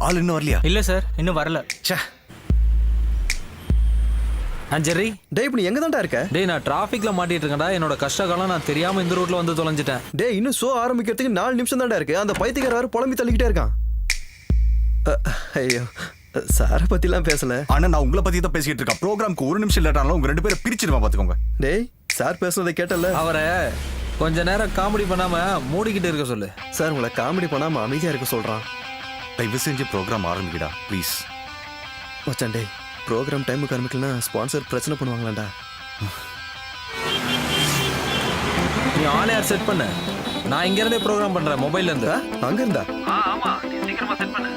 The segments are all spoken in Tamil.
ஆள் இன்னும் வரலையா? இல்ல சார், இன்னும் வரல. ச்சே. ஜெர்ரி, டேய் இப்ப நீ எங்க தான்டா இருக்க? டேய் நான் டிராஃபிக்ல மாட்டிட்டு இருக்கேன்டா. என்னோட கஷ்ட காலம் நான் தெரியாம இந்த ரூட்ல வந்து தொலைஞ்சிட்டேன். டேய் இன்னும் ஷோ ஆரம்பிக்கிறதுக்கு 4 நிமிஷம் தான்டா இருக்கு. அந்த பைத்தியக்கார வேற புலம்பி தள்ளிக்கிட்டே இருக்கான். ஐயோ சார பத்திலாம் பேசல. ஆனா நான் உங்களை பத்தி தான் பேசிட்டு இருக்கேன். ப்ரோக்ராம்க்கு 1 நிமிஷம் லேட் ஆனாலும் உங்க 2 பேரை பிரிச்சிடுவேன் பாத்துக்கோங்க. டேய் சார் பேசுனதை கேட்டல. அவரை கொஞ்ச நேரம் காமெடி பண்ணாம மூடிக்கிட்டு இருக்க சொல்லு. சார் உங்களை காமெடி பண்ணாம அமைதியா இருக்க சொல்றான். தயவு செஞ்சு ப்ரோக்ராம் ஆரம்பிக்கடா ப்ளீஸ். மச்சான் டேய் ப்ரோக்ராம் டைமுக்கு ஆரம்பிக்கலனா ஸ்பான்சர் பிரச்சனை பண்ணுவாங்களாடா. நீ ஆன் ஏர் செட் பண்ணு. நான் இங்க இருந்தே ப்ரோக்ராம் பண்றேன் மொபைல்ல இருந்து. அங்க இருந்தா? ஆமா, நீ சீக்கிரமா செட் பண்ணு.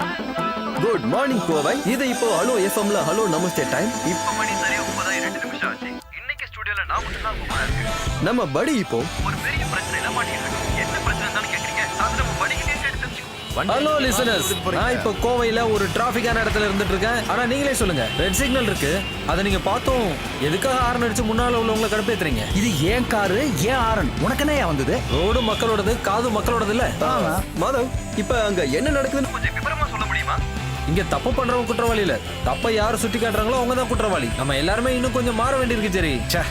Good morning Kovai. இது இப்போ ஹலோ எஃப்எம்ல ஹலோ நமஸ்தே டைம். இப்போ மணி சரியா 9:02 நிமிஷம் ஆச்சு. இன்னைக்கு ஸ்டுடியோல நான் மட்டும் தான் கூப்பிடா இருக்கு. நம்ம படி இப்போ ஒரு பெரிய பிரச்சனையில மாட்டிட்டு இருக்கோம். என்ன பிரச்சனைன்னு கேக்குறீங்க? அது நம்ம படிக்கு கேட்டு தெரிஞ்சுக்கோ. ஹலோ லிசனர்ஸ், நான் இப்போ கோவையில ஒரு டிராஃபிக்கான இடத்துல இருந்துட்டு இருக்கேன். ஆனா நீங்களே சொல்லுங்க, ரெட் சிக்னல் இருக்கு, அதை நீங்க பார்த்தோம் எதுக்காக ஹார்ன் அடிச்சு முன்னால உள்ளவங்களை கடுப்பேத்துறீங்க? இது ஏன் காரு ஏன் ஆரன் உனக்கு என்ன வந்தது? ரோடு மக்களோடது, காது மக்களோடது இல்ல. மாதவ் இப்ப அங்க என்ன நடக்குதுன்னு கொஞ்சம் விவரமா சொல்ல முடியுமா? இங்க தப்பு பண்றவங்க குற்றவாளி இல்ல, தப்ப யாரு சுட்டி காட்டுறாங்களோ அவங்க தான் குற்றவாளி. நம்ம எல்லாருமே இன்னும் கொஞ்சம் மாற வேண்டியிருக்கு. சரி, ச்சே,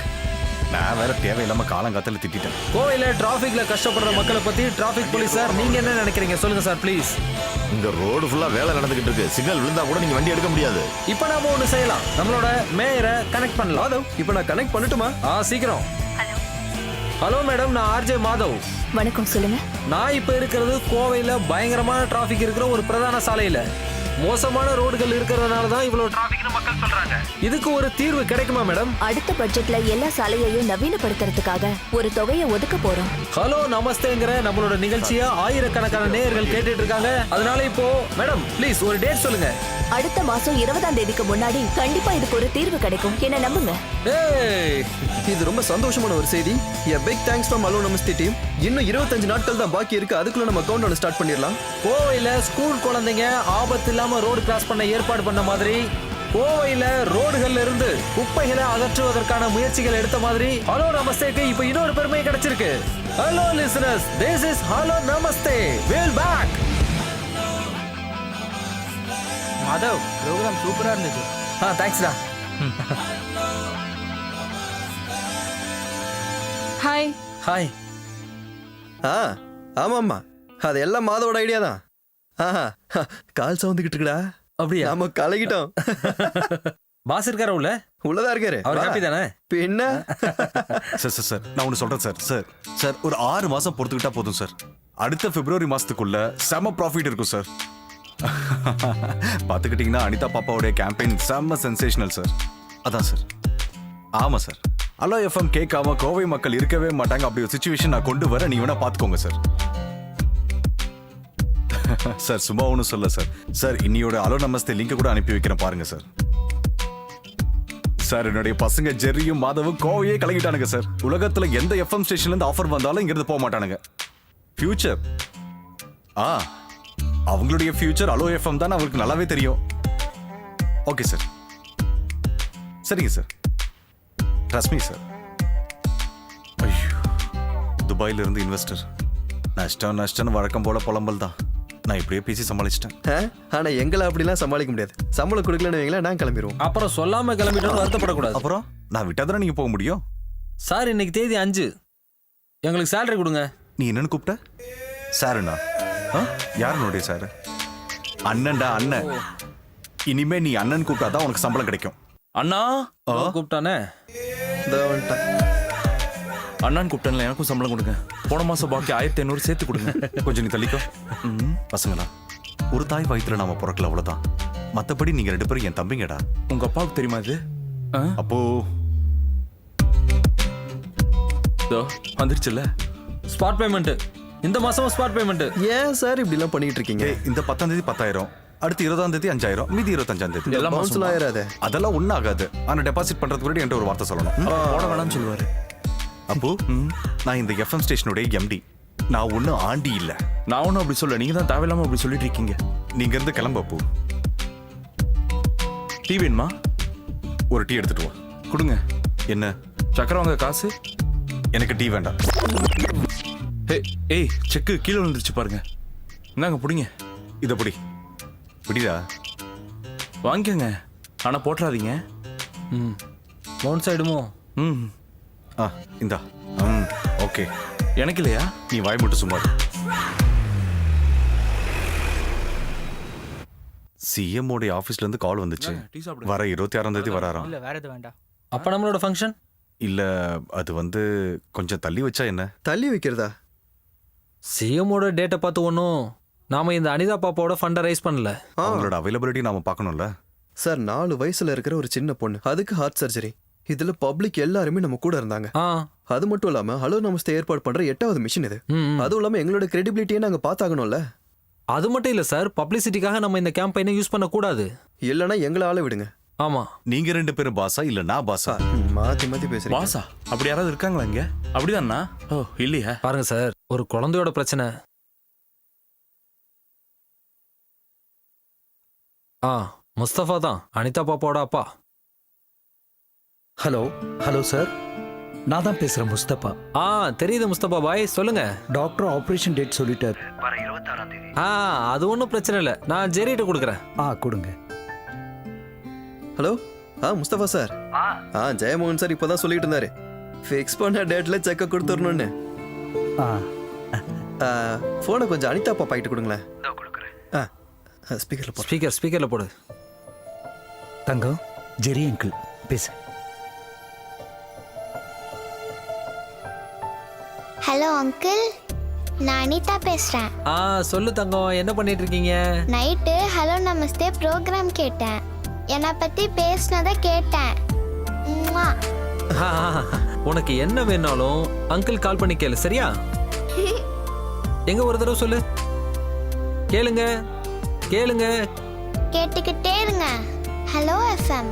நான் வேற தேவையில்லாம காலங்காத்தால திட்டிட்டேன். கோவையில டிராஃபிக்ல கஷ்டப்படுற மக்களை பத்தி டிராஃபிக் போலீஸ் சார் நீங்க என்ன நினைக்கிறீங்க சொல்லுங்க சார் ப்ளீஸ். இங்க ரோடு ஃபுல்லா வேலை நடந்துகிட்டு இருக்கு. சிக்னல் விழுந்தா கூட நீங்க வண்டி எடுக்க முடியாது. இப்போ நாம ஒண்ணு செய்யலாம், நம்மளோட மேயரை கனெக்ட் பண்ணலாம். மாதவ் இப்ப நான் கனெக்ட் பண்ணட்டுமா? சீக்கிரம். ஹலோ மேடம், நான் ஆர்ஜே மாதவ். வணக்கம், சொல்லுங்க. நான் இப்ப இருக்கிறது கோவையில பயங்கரமான டிராஃபிக் இருக்கிற ஒரு பிரதான சாலையில. மோசமான ரோடுகள் இருக்கிறதுனால தான் இவ்வளவு டிராஃபிக்னு மக்கள் சொல்றாங்க. இதுக்கு ஒரு தீர்வு கிடைக்குமா மேடம்? அடுத்த பட்ஜெட்ல எல்லா சாலையையும் நவீனப்படுத்துறதுக்காக ஒரு தொகையை ஒதுக்க போறோம். ஹலோ நமஸ்தேங்கிற நம்மளோட நிகழ்ச்சியை ஆயிரக்கணக்கான நேயர்கள் கேட்டுட்டு இருக்காங்க. அதனால இப்போ மேடம் ப்ளீஸ் ஒரு டேட் சொல்லுங்க. அடுத்த மாசம் 20ஆம் தேதிக்கு முன்னாடி கண்டிப்பா இதுக்கு ஒரு தீர்வு கிடைக்கும். என்ன நம்புங்க. ஏய், இது ரொம்ப சந்தோஷமான ஒரு செய்தி. A big thanks from hello Namaste team. இன்னும் 25 நாட்கள் தான் பாக்கி இருக்கு. அதுக்குள்ள நம்ம கவுண்டவுன் ஸ்டார்ட் பண்ணிடலாம். கோவையில ஸ்கூல் குழந்தைங்க ஆபத்து இல்லாம ரோடு கிராஸ் பண்ண ஏற்பாடு பண்ண மாதிரி, கோவையில ரோடுகள்ல இருந்து குப்பைகளை அகற்றுவதற்கான முயற்சிகள் எடுத்த மாதிரி ஹலோ நமஸ்தேக்கு இப்ப இன்னொரு பெருமை கிடைச்சிருக்கு. Hello listeners, this is hello Namaste. Well back. Madhav program சூப்பரா இருந்துச்சு. தேங்க்ஸ்டா. ஹாய். ஹாய். ஆமாம்மா அது எல்லாம் மாதவோட ஐடியா தான். கால் சவுந்துகிட்டு இருக்குடா. அப்படியா? நாம கலகிட்டோம். பாஸ் இருக்காரா உள்ள? உள்ளதா இருக்காரு. அவர் ஹாப்பி தானே? பின்ன சார் சார் சார் நான் ஒன்று சொல்றேன் சார். சார் சார் ஒரு 6 மாசம் பொறுத்துக்கிட்டா போதும் சார். அடுத்த பிப்ரவரி மாசத்துக்குள்ள செம ப்ராஃபிட் இருக்கும் சார். பார்த்துக்கிட்டிங்கன்னா அனிதா பாப்பாவுடைய கேம்பெயின் செம்ம சென்சேஷனல் சார். அதான் சார். ஆமாம் சார். ஹலோ எஃப்எம் கேட்காம கோவை மக்கள் இருக்கவே மாட்டாங்க. அப்படி ஒரு சுச்சுவேஷன் நான் கொண்டு வர நீ வேணா பார்த்துக்கோங்க சார். சார் சும்மா ஒன்றும் சொல்ல சார். சார் இன்னியோட ஹலோ நமஸ்தே லிங்க் கூட அனுப்பி வைக்கிறேன் பாருங்க சார். சார் என்னுடைய பசங்க ஜெர்ரியும் மாதவும் கோவையே கலங்கிட்டானுங்க சார். உலகத்துல எந்த எஃப்எம் ஸ்டேஷன்ல இருந்து ஆஃபர் வந்தாலும் இங்கிருந்து போக மாட்டானுங்க. ஃபியூச்சர் அவங்களுடைய ஃபியூச்சர் ஹலோ எஃப்எம் தான் அவங்களுக்கு நல்லாவே தெரியும். ஓகே சார், சரிங்க சார், ட்ரஸ்ட் சார். ஐயோ, துபாயில இருந்து இன்வெஸ்டர். நஷ்டம் வழக்கம் போல புலம்பல் தான். நான் இப்படியே பேசி சமாளிச்சிட்டேன். ஆனா எங்களை அப்படிலாம் சமாளிக்க முடியாது. சம்பளம் கொடுக்கலன்னு வைங்களேன், நான் கிளம்பிடுவோம். அப்புறம் சொல்லாம கிளம்பிட்டோம் வருத்தப்படக்கூடாது. அப்புறம் நான் விட்டாதானே நீங்க போக முடியும். சார் இன்னைக்கு தேதி 5, எங்களுக்கு சேலரி கொடுங்க. நீ என்னன்னு கூப்பிட்ட? சாருண்ணா? யாருனுடைய சாரு? அண்ணன்டா, அண்ணன். இனிமே நீ அண்ணன் கூப்பிட்டாதான் உனக்கு சம்பளம் கிடைக்கும். அண்ணா கூப்பிட்டானே. அண்ணான்னு கூப்பிட்டேன்ல, எனக்கும் சம்பளம் கொடுங்க. போன மாசம் பாக்கி 1500 சேர்த்து கொடுங்க. கொஞ்சம் நீ தள்ளிக்கோ. பசங்களா, ஒரு தாய் வயிற்றுல நாம பிறக்கல, அவ்வளவுதான். மத்தபடி நீங்க 2 பேரும் என் தம்பிங்கடா. உங்க அப்பாவுக்கு தெரியுமா இது? அப்போ வந்துருச்சுல்ல ஸ்பாட் பேமெண்ட். இந்த மாசமும் ஸ்பாட் பேமெண்ட். ஏன் சார் இப்படி எல்லாம் பண்ணிட்டு இருக்கீங்க? இந்த 10ஆம் தேதி 10,000, அடுத்து 20ஆம் தேதி 5,000, மீதி 25ஆம் தேதி. எல்லாம் பவுன்ஸ்ல ஆயிராதே. அதெல்லாம் ஒன்றும் ஆகாது. ஆனா டெபாசிட் பண்றதுக்கு முன்னாடி என்கிட்ட ஒரு வார்த்தை சொல்லணும். போட வேணாம்னு சொல்லுவாரு. அப்போ நான் இந்த எஃப்எம் ஸ்டேஷனுடைய எம்டி. நான் ஒன்றும் ஆண்டி இல்லை. நான் ஒன்றும் அப்படி சொல்ல, நீங்க தான் தேவையில்லாம அப்படி சொல்லிட்டு இருக்கீங்க. நீங்க இருந்து கிளம்பு. அப்போ டீ வேணுமா? ஒரு டீ எடுத்துட்டு வா. கொடுங்க. என்ன? சக்கரை வாங்க காசு. எனக்கு டீ வேண்டாம். ஏய் செக்கு கீழே விழுந்துருச்சு பாருங்க. இந்தாங்க பிடிங்க. இதை பிடி. விடிடா. வாங்கிக்கோங்க ஆனா போட்டுறாதீங்க. ம் மவுண்ட் சைடுமோ? ம் ஆ இந்தா. ஓகே. எனக்கு இல்லையா? நீ வாய் மட்டும் சும்மா இரு. சிஎம் உடைய ஆபீஸ்ல இருந்து கால் வந்துச்சு. டீ சாப்பிடுங்க. வர 26ஆம் தேதி வராராம். இல்ல வேற எதுவும் வேண்டாம். அப்ப நம்மளோட ஃபங்க்ஷன் இல்ல அது வந்து கொஞ்சம் தள்ளி வச்சா என்ன? தள்ளி வைக்கிறதா? சிஎம்மோட டேட்டை பார்த்து ஒன்றும் நாம இந்த அனிதா பாப்பாவோட ஃபண்டை ரைஸ் பண்ணல. அவங்களோட அவைலபிலிட்டி நாம பார்க்கணும்ல. சார் 4 வயசுல இருக்கிற ஒரு சின்ன பொண்ணு, அதுக்கு ஹார்ட் சர்ஜரி. இதுல பப்ளிக் எல்லாருமே நம்ம கூட இருந்தாங்க. ஆ அது மட்டும் இல்லாம ஹலோ நமஸ்தே ஏற்பாடு பண்ற 8வது மிஷன் இது. ம் அதுவும் இல்லாம எங்களோட கிரெடிபிலிட்டியை நாங்க பார்த்தாகணும்ல. அது மட்டும் இல்லை சார், பப்ளிசிட்டிக்காக நம்ம இந்த கேம்பெயினை யூஸ் பண்ணக்கூடாது. இல்லைன்னா எங்களை ஆள விடுங்க. ஆமா. நீங்க 2 பேரும் பாஸா இல்ல நான் பாஸா? மாத்தி மாத்தி பேசுறீங்க. பாசா அப்படி யாராவது இருக்காங்களா இங்க? அப்படிதானா? ஓ இல்லையா? பாருங்க சார், ஒரு குழந்தையோட பிரச்சனை. ஆ முஸ்தபா தான் அனிதா பாப்பாவோட அப்பா. ஹலோ ஹலோ சார், நான் தான் பேசுறேன் முஸ்தபா. ஆ தெரியுது முஸ்தபா பாய், சொல்லுங்க. டாக்டர் ஆபரேஷன் டேட் சொல்லிட்டார். வர 26ஆம் தேதி. ஆ அது ஒன்றும் பிரச்சனை இல்லை, நான் ஜெரிட்ட கொடுக்குறேன். கொடுங்க. Hello Mustafa sir. Jeyamohan sir இப்பதான் சொல்லிட்டு இருந்தாரு ஃபிக்ஸ் பண்ண டேட்ல செக்க கொடுத்துடணும்னு. போனை கொஞ்சம் அனிதா பாப்பா கிட்ட கொடுங்களேன். இதோ கொடுக்குறேன். ஸ்பீக்கர்ல போ. ஸ்பீக்கர்ல போடு. தங்கம், ஜெரி அங்கிள் பேசு. ஹலோ அங்கிள், நான் அனிதா பேசுறேன். ஆ சொல்லு தங்கம், என்ன பண்ணிட்டு இருக்கீங்க? நைட்டு ஹலோ நமஸ்தே ப்ரோக்ராம் கேட்டேன். என்னை பத்தி பேசினதை கேட்டேன். உம்மா. ஆ, உனக்கு என்ன வேணாலும் அங்கிள் கால் பண்ணி கேளு, சரியா? எங்க ஒரு தடவை சொல்லு. கேளுங்க கேளுங்க. கேட்டுக்கிட்டே இருங்க. Hello FM.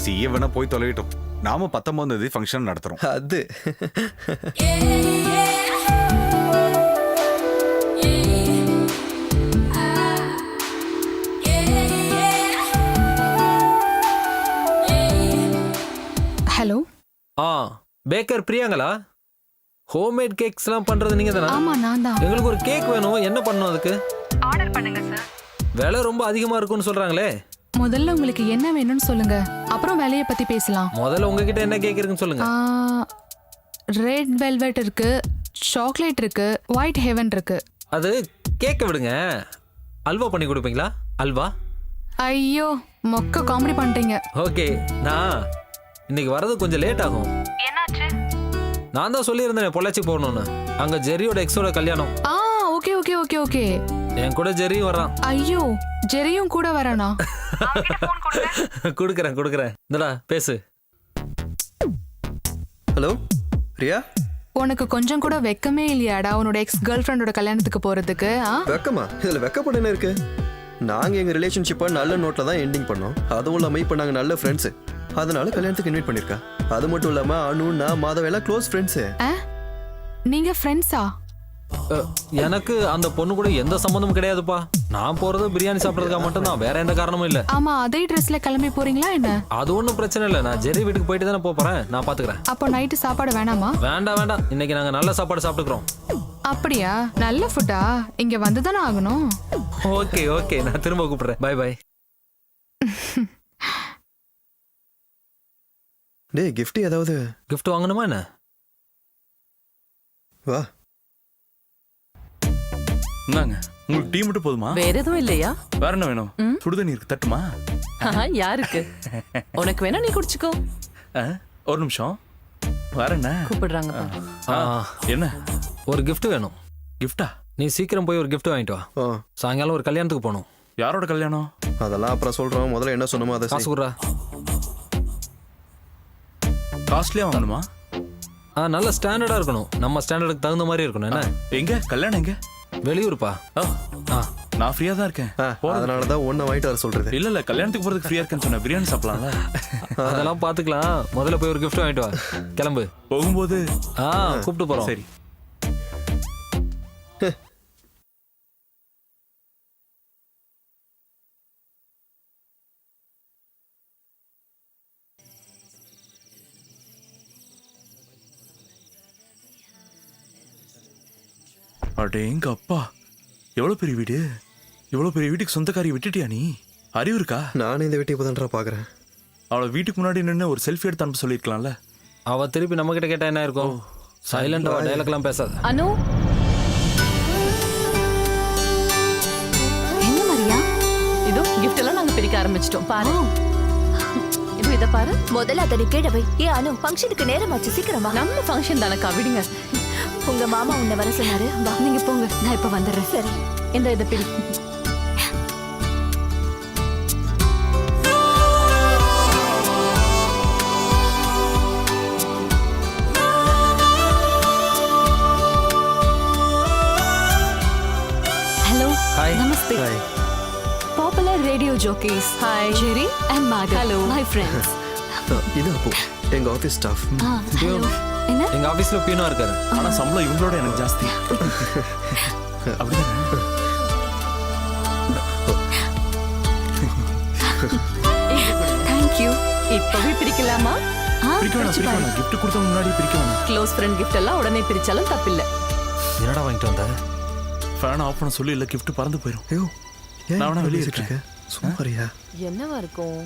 சிஎம் வேணா போய் தொலைவிட்டோம். நாம 19ஆம் தேதி ஃபங்க்ஷன் நடத்துறோம். அது ஹலோ. பேக்கர் பிரியாங்களா? ஹோம்மேட் கேக்ஸ்லாம் பண்றது நீங்க தானே? ஆமா நான் தான். எங்களுக்கு ஒரு கேக் வேணும், என்ன பண்ணணும் அதுக்கு? ஆர்டர் பண்ணுங்க சார். விலை ரொம்ப அதிகமா இருக்கும்னு சொல்றாங்களே. முதல்ல உங்களுக்கு என்ன வேணும்னு சொல்லுங்க, அப்புறம் விலைய பத்தி பேசலாம். முதல்ல உங்ககிட்ட என்ன கேக் இருக்குன்னு சொல்லுங்க. ரெட் வெல்வெட் இருக்கு, சாக்லேட் இருக்கு, ஒயிட் ஹெவன் இருக்கு. அது கேக்க விடுங்க, அல்வா பண்ணி கொடுப்பீங்களா? அல்வா? ஐயோ மொக்க காமெடி பண்றீங்க. ஓகே, நான் இன்னைக்கு வரது கொஞ்சம் லேட் ஆகும். என்னாச்சு? நான் தான் சொல்லியிருந்தேன் பொள்ளாச்சி போகணும்னு. அங்க ஜெரியோட எக்ஸோட கல்யாணம். Okay okay okay okay. என் கூட ஜெரியும் வர்றான். ஐயோ ஜெரியும் கூட வரானா? கொடுக்குறேன். இந்தடா பேசு. ஹலோ பிரியா. உனக்கு கொஞ்சம் கூட வெக்கமே இல்லையாடா உன்னோட எக்ஸ் கேர்ள் ஃப்ரெண்டோட கல்யாணத்துக்கு போறதுக்கு? வெக்கமா? இதுல வெக்கப்பட என்ன இருக்கு? நாங்க எங்க ரிலேஷன்ஷிப்பை நல்ல நோட்ல தான் எண்டிங் பண்ணோம். அதுவும் இல்லாம இப்ப நாங்க நல்ல ஃப்ரெண்ட்ஸ். அதனால கல்யாணத்துக்கு இன்வைட் பண்ணிருக்கா. அது மட்டும் இல்லாம அனு, நான், மாதவ் எல்லாம் க்ளோஸ் ஃப்ரெண்ட்ஸ். நீங்க ஃப்ரெண்ட்ஸா? எனக்கு அந்த பொண்ணு கூட எந்த சம்மந்தமும் கிடையாதுப்பா. நான் போறது பிரியாணி சாப்பிடறதுக்காக மட்டும் தான், வேற எந்த காரணமும் இல்ல. ஆமா, அதே ட்ரெஸ்ல கிளம்பி போறீங்களா என்ன? அது ஒன்றும் பிரச்சனை இல்லை, நான் ஜெரி வீட்டுக்கு போயிட்டு தானே போறேன், நான் பாத்துக்கிறேன். அப்போ நைட்டு சாப்பாடு வேணாமா? வேண்டாம், இன்னைக்கு நாங்க நல்ல சாப்பாடு சாப்பிட்டுக்கிறோம். அப்படியா? நல்ல ஃபுட்டா? இங்க வந்து தானே ஆகணும். ஓகே, நான் திரும்ப கூப்பிடுறேன். பை. டேய், கிஃப்ட் ஏதாவது? கிஃப்ட் வாங்கணுமா என்ன? வா. இந்தாங்க, உங்களுக்கு டீ மட்டும் போதுமா? வேற எதுவும் இல்லையா? வேற என்ன வேணும்? சுடுதண்ணி இருக்கு, தட்டுமா? யாருக்கு? உனக்கு வேணா நீ குடிச்சுக்கோ. ஒரு நிமிஷம், வேற என்ன கூப்பிடுறாங்க? என்ன? ஒரு கிஃப்ட் வேணும். கிஃப்டா? நீ சீக்கிரம் போய் ஒரு கிஃப்ட் வாங்கிட்டு வா. சாயங்காலம் ஒரு கல்யாணத்துக்கு போகணும். யாரோட கல்யாணம்? அதெல்லாம் அப்புறம் சொல்றோம். முதல்ல என்ன சொன்னமோ அதை காசு கொடுறா. காஸ்ட்லியா வாங்கணுமா? நல்ல ஸ்டாண்டர்டா இருக்கணும், நம்ம ஸ்டாண்டர்டுக்கு தகுந்த மாதிரி இருக்கணும். என்ன? எங்க கல்யாணம்? எங்க? வெளியூர்ப்பா. நான் ஃப்ரீயா தான் இருக்கேன். அதனாலதான் ஒண்ணு வாங்கிட்டு வர சொல்றது. இல்ல கல்யாணத்துக்கு போறதுக்கு ஃப்ரீயா இருக்கேன்னு சொன்ன. பிரியாணி சாப்பிடலாம்ல? அதெல்லாம் பாத்துக்கலாம். முதல்ல போய் ஒரு கிஃப்ட் வாங்கிட்டு வா. கிளம்பு. போகும்போது கூப்பிட்டு போறோம். சரி. அடேங்க அப்பா, எவ்வளவு பெரிய வீடு, இவ்வளவு பெரிய வீட்டுக்கு சொந்தக்காரியை விட்டுட்டியா நீ? அறிவு இருக்கா? நானே இந்த வீட்டை இப்போதான்டா பார்க்குறேன். அவளை வீட்டுக்கு முன்னாடி நின்று ஒரு செல்ஃபி எடுத்து அனுப்ப சொல்லியிருக்கலாம்ல. அவ திருப்பி நம்ம கிட்ட கேட்டா என்ன இருக்கும்? சைலண்டா டயலாக்லாம் பேசாத. அனு என்ன மரியா? இதோ gift எல்லாம் நாங்க பிரிக்க ஆரம்பிச்சிட்டோம் பாரு. இதோ இத பாரு. முதல்ல அதை நீ கீழே வை. ஏ அனு, ஃபங்க்ஷனுக்கு நேரமாச்சு, சீக்கிரமா. நம்ம ஃபங்க்ஷன் தானக்கா, விடுங்க. உங்க மாமா உன்னை வர சொன்னாரு. வா. நீங்க போங்க, நான் இப்ப வந்துடுறேன். சரி. இந்த இத பிரி. ஹலோ. Hi. நமஸ்தே. Hi. Popular radio jockeys. Hi. Jerry and Madhav. Hello. My friends. இது அப்போ எங்கள் ஆஃபீஸ் ஸ்டாஃப். ஹலோ. என்ன? எங்க ஆபீஸ்ல பியூனா இருக்காரு. ஆனா சம்பளம் இவங்களோட எனக்கு ஜாஸ்தி. அப்படிதானே? Thank you. இப்பவே பிரிக்கலாமா? பிரிக்க வேணாம். gift கொடுத்த முன்னாடி பிரிக்க வேணாம். க்ளோஸ் ஃப்ரெண்ட் gift எல்லாம் உடனே பிரிச்சாலும் தப்பில்ல. என்னடா வாங்கிட்டு வந்த? ஃபேன் ஆஃப் பண்ண சொல்லி இல்ல gift பறந்து போயிடும். ஐயோ, ஏன் நான் வேணா வெளியே பேசிட்டு இருக்கேன். சும்மாரியா? என்னவா இருக்கும்?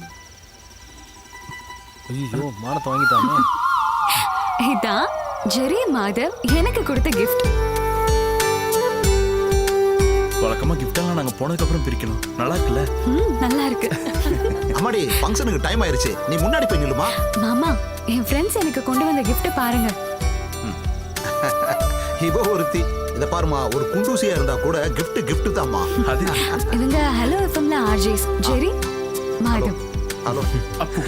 ஐயோ, மானத்தை வாங்கிட்டானே. இதான் ஜெரி மாதவ் எனக்கு கொடுத்த gift. வழக்கமா gift எல்லாம் நாங்க போனதுக்கு அப்புறம் பிரிக்கணும். நல்லா இருக்குல்ல? நல்லா இருக்கு. அம்மாடி ஃபங்க்ஷனுக்கு டைம் ஆயிருச்சு, நீ முன்னாடி போய் நில்லுமா. மாமா, என் ஃப்ரெண்ட்ஸ் எனக்கு கொண்டு வந்த gift பாருங்க. இவ ஒருத்தி. இத பாருமா, ஒரு குண்டூசியா இருந்தா கூட gift தான்மா. அது இவங்க ஹலோ எஃப்எம்ல ஆர்ஜேஸ். ஜெரி, மாதவ். ஹலோ அப்பு.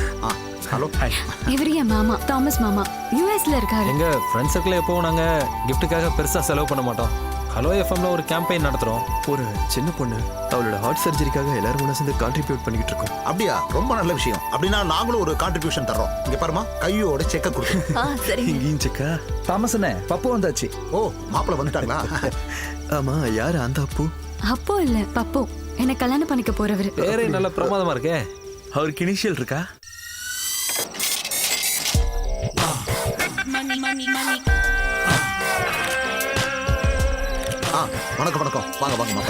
ஹலோ. ஹாய். இவர் என் மாமா, தாமஸ் மாமா. யூஎஸ்ல இருக்காரு. எங்க ஃப்ரெண்ட்ஸ் சர்க்கிள் எப்பவும் நாங்க கிஃப்ட்டுக்காக பெருசா செலவு பண்ண மாட்டோம். ஹலோ எஃப்எம்ல ஒரு கேம்பெயின் நடத்துறோம். ஒரு சின்ன பொண்ணு அவளோட ஹார்ட் சர்ஜரிக்காக எல்லாரும் ஒண்ணா சேர்ந்து கான்ட்ரிபியூட் பண்ணிக்கிட்டு இருக்கோம். அப்படியா? ரொம்ப நல்ல விஷயம். அப்படின்னா நாங்களும் ஒரு கான்ட்ரிபியூஷன் தர்றோம். இங்க பாருமா, கையோட செக்க கொடுத்து. சரி. இங்கேயும் செக்கா? தாமஸ் அண்ணே, பப்பு வந்தாச்சு. ஓ, மாப்பிள்ள வந்துட்டாங்களா? ஆமா, யாரு அந்த அப்பு? அப்போ இல்ல, பப்பு. என்ன கல்யாணம் பண்ணிக்க போறவரு. பேரே நல்ல பிரமாதமா இருக்கே. அவருக்கு இனிஷியல் இருக்கா? வணக்கம். வாங்க.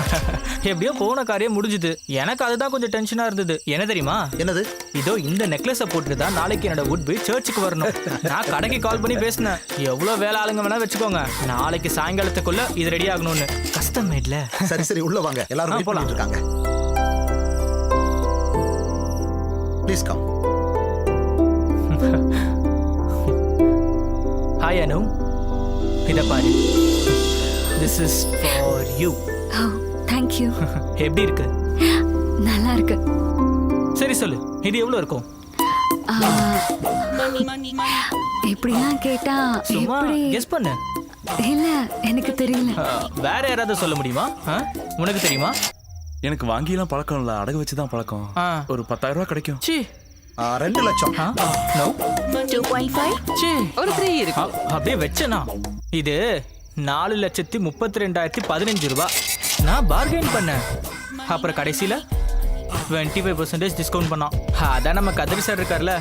எப்படியோ போன காரியம் முடிஞ்சுது. எனக்கு அதுதான் கொஞ்சம் டென்ஷனா இருந்தது. என்ன தெரியுமா? என்னது? இதோ இந்த நெக்லஸ போட்டு தான் நாளைக்கு என்னோட உட்பி சர்ச்சுக்கு வரணும். நான் கடைக்கு கால் பண்ணி பேசினேன். எவ்வளவு வேலை ஆளுங்க வேணா வச்சுக்கோங்க, நாளைக்கு சாயங்காலத்துக்குள்ள இது ரெடி ஆகணும்னு. கஷ்டம் மேட்ல. சரி உள்ள வாங்க, எல்லாரும் வெயிட் பண்ணிட்டு இருக்காங்க. Please come. ஹாய் அனு, இத பாரு. This is for you. O, thank you. எப்படி இருக்கு? நல்லா இருக்கு. சரி சொல்லு, இது எவ்வளவு இருக்கும்? எப்படிலாம் கேட்டா சும்மா எப்படி? கெஸ் பண்ணு. இல்ல, எனக்கு தெரியல. வேற யாராவது சொல்ல முடியுமா? உனக்கு தெரியுமா? எனக்கு வாங்கிலாம் பழக்கம் இல்ல, அடகு வச்சுதான் பழக்கம். ஒரு 10,000 ரூபாய் கிடைக்கும். சி 2 லட்சம். நோ 2.5. சி ஒரு 3 இருக்கு. அப்படியே வச்சனா இது 4,32,015 ரூபாய். நான் பார்கெயின் பண்ணேன். அப்புறம் கடைசியில 25% டிஸ்கவுண்ட் பண்ணோம். அதான் நம்ம கதிர் சார் இருக்கார்ல.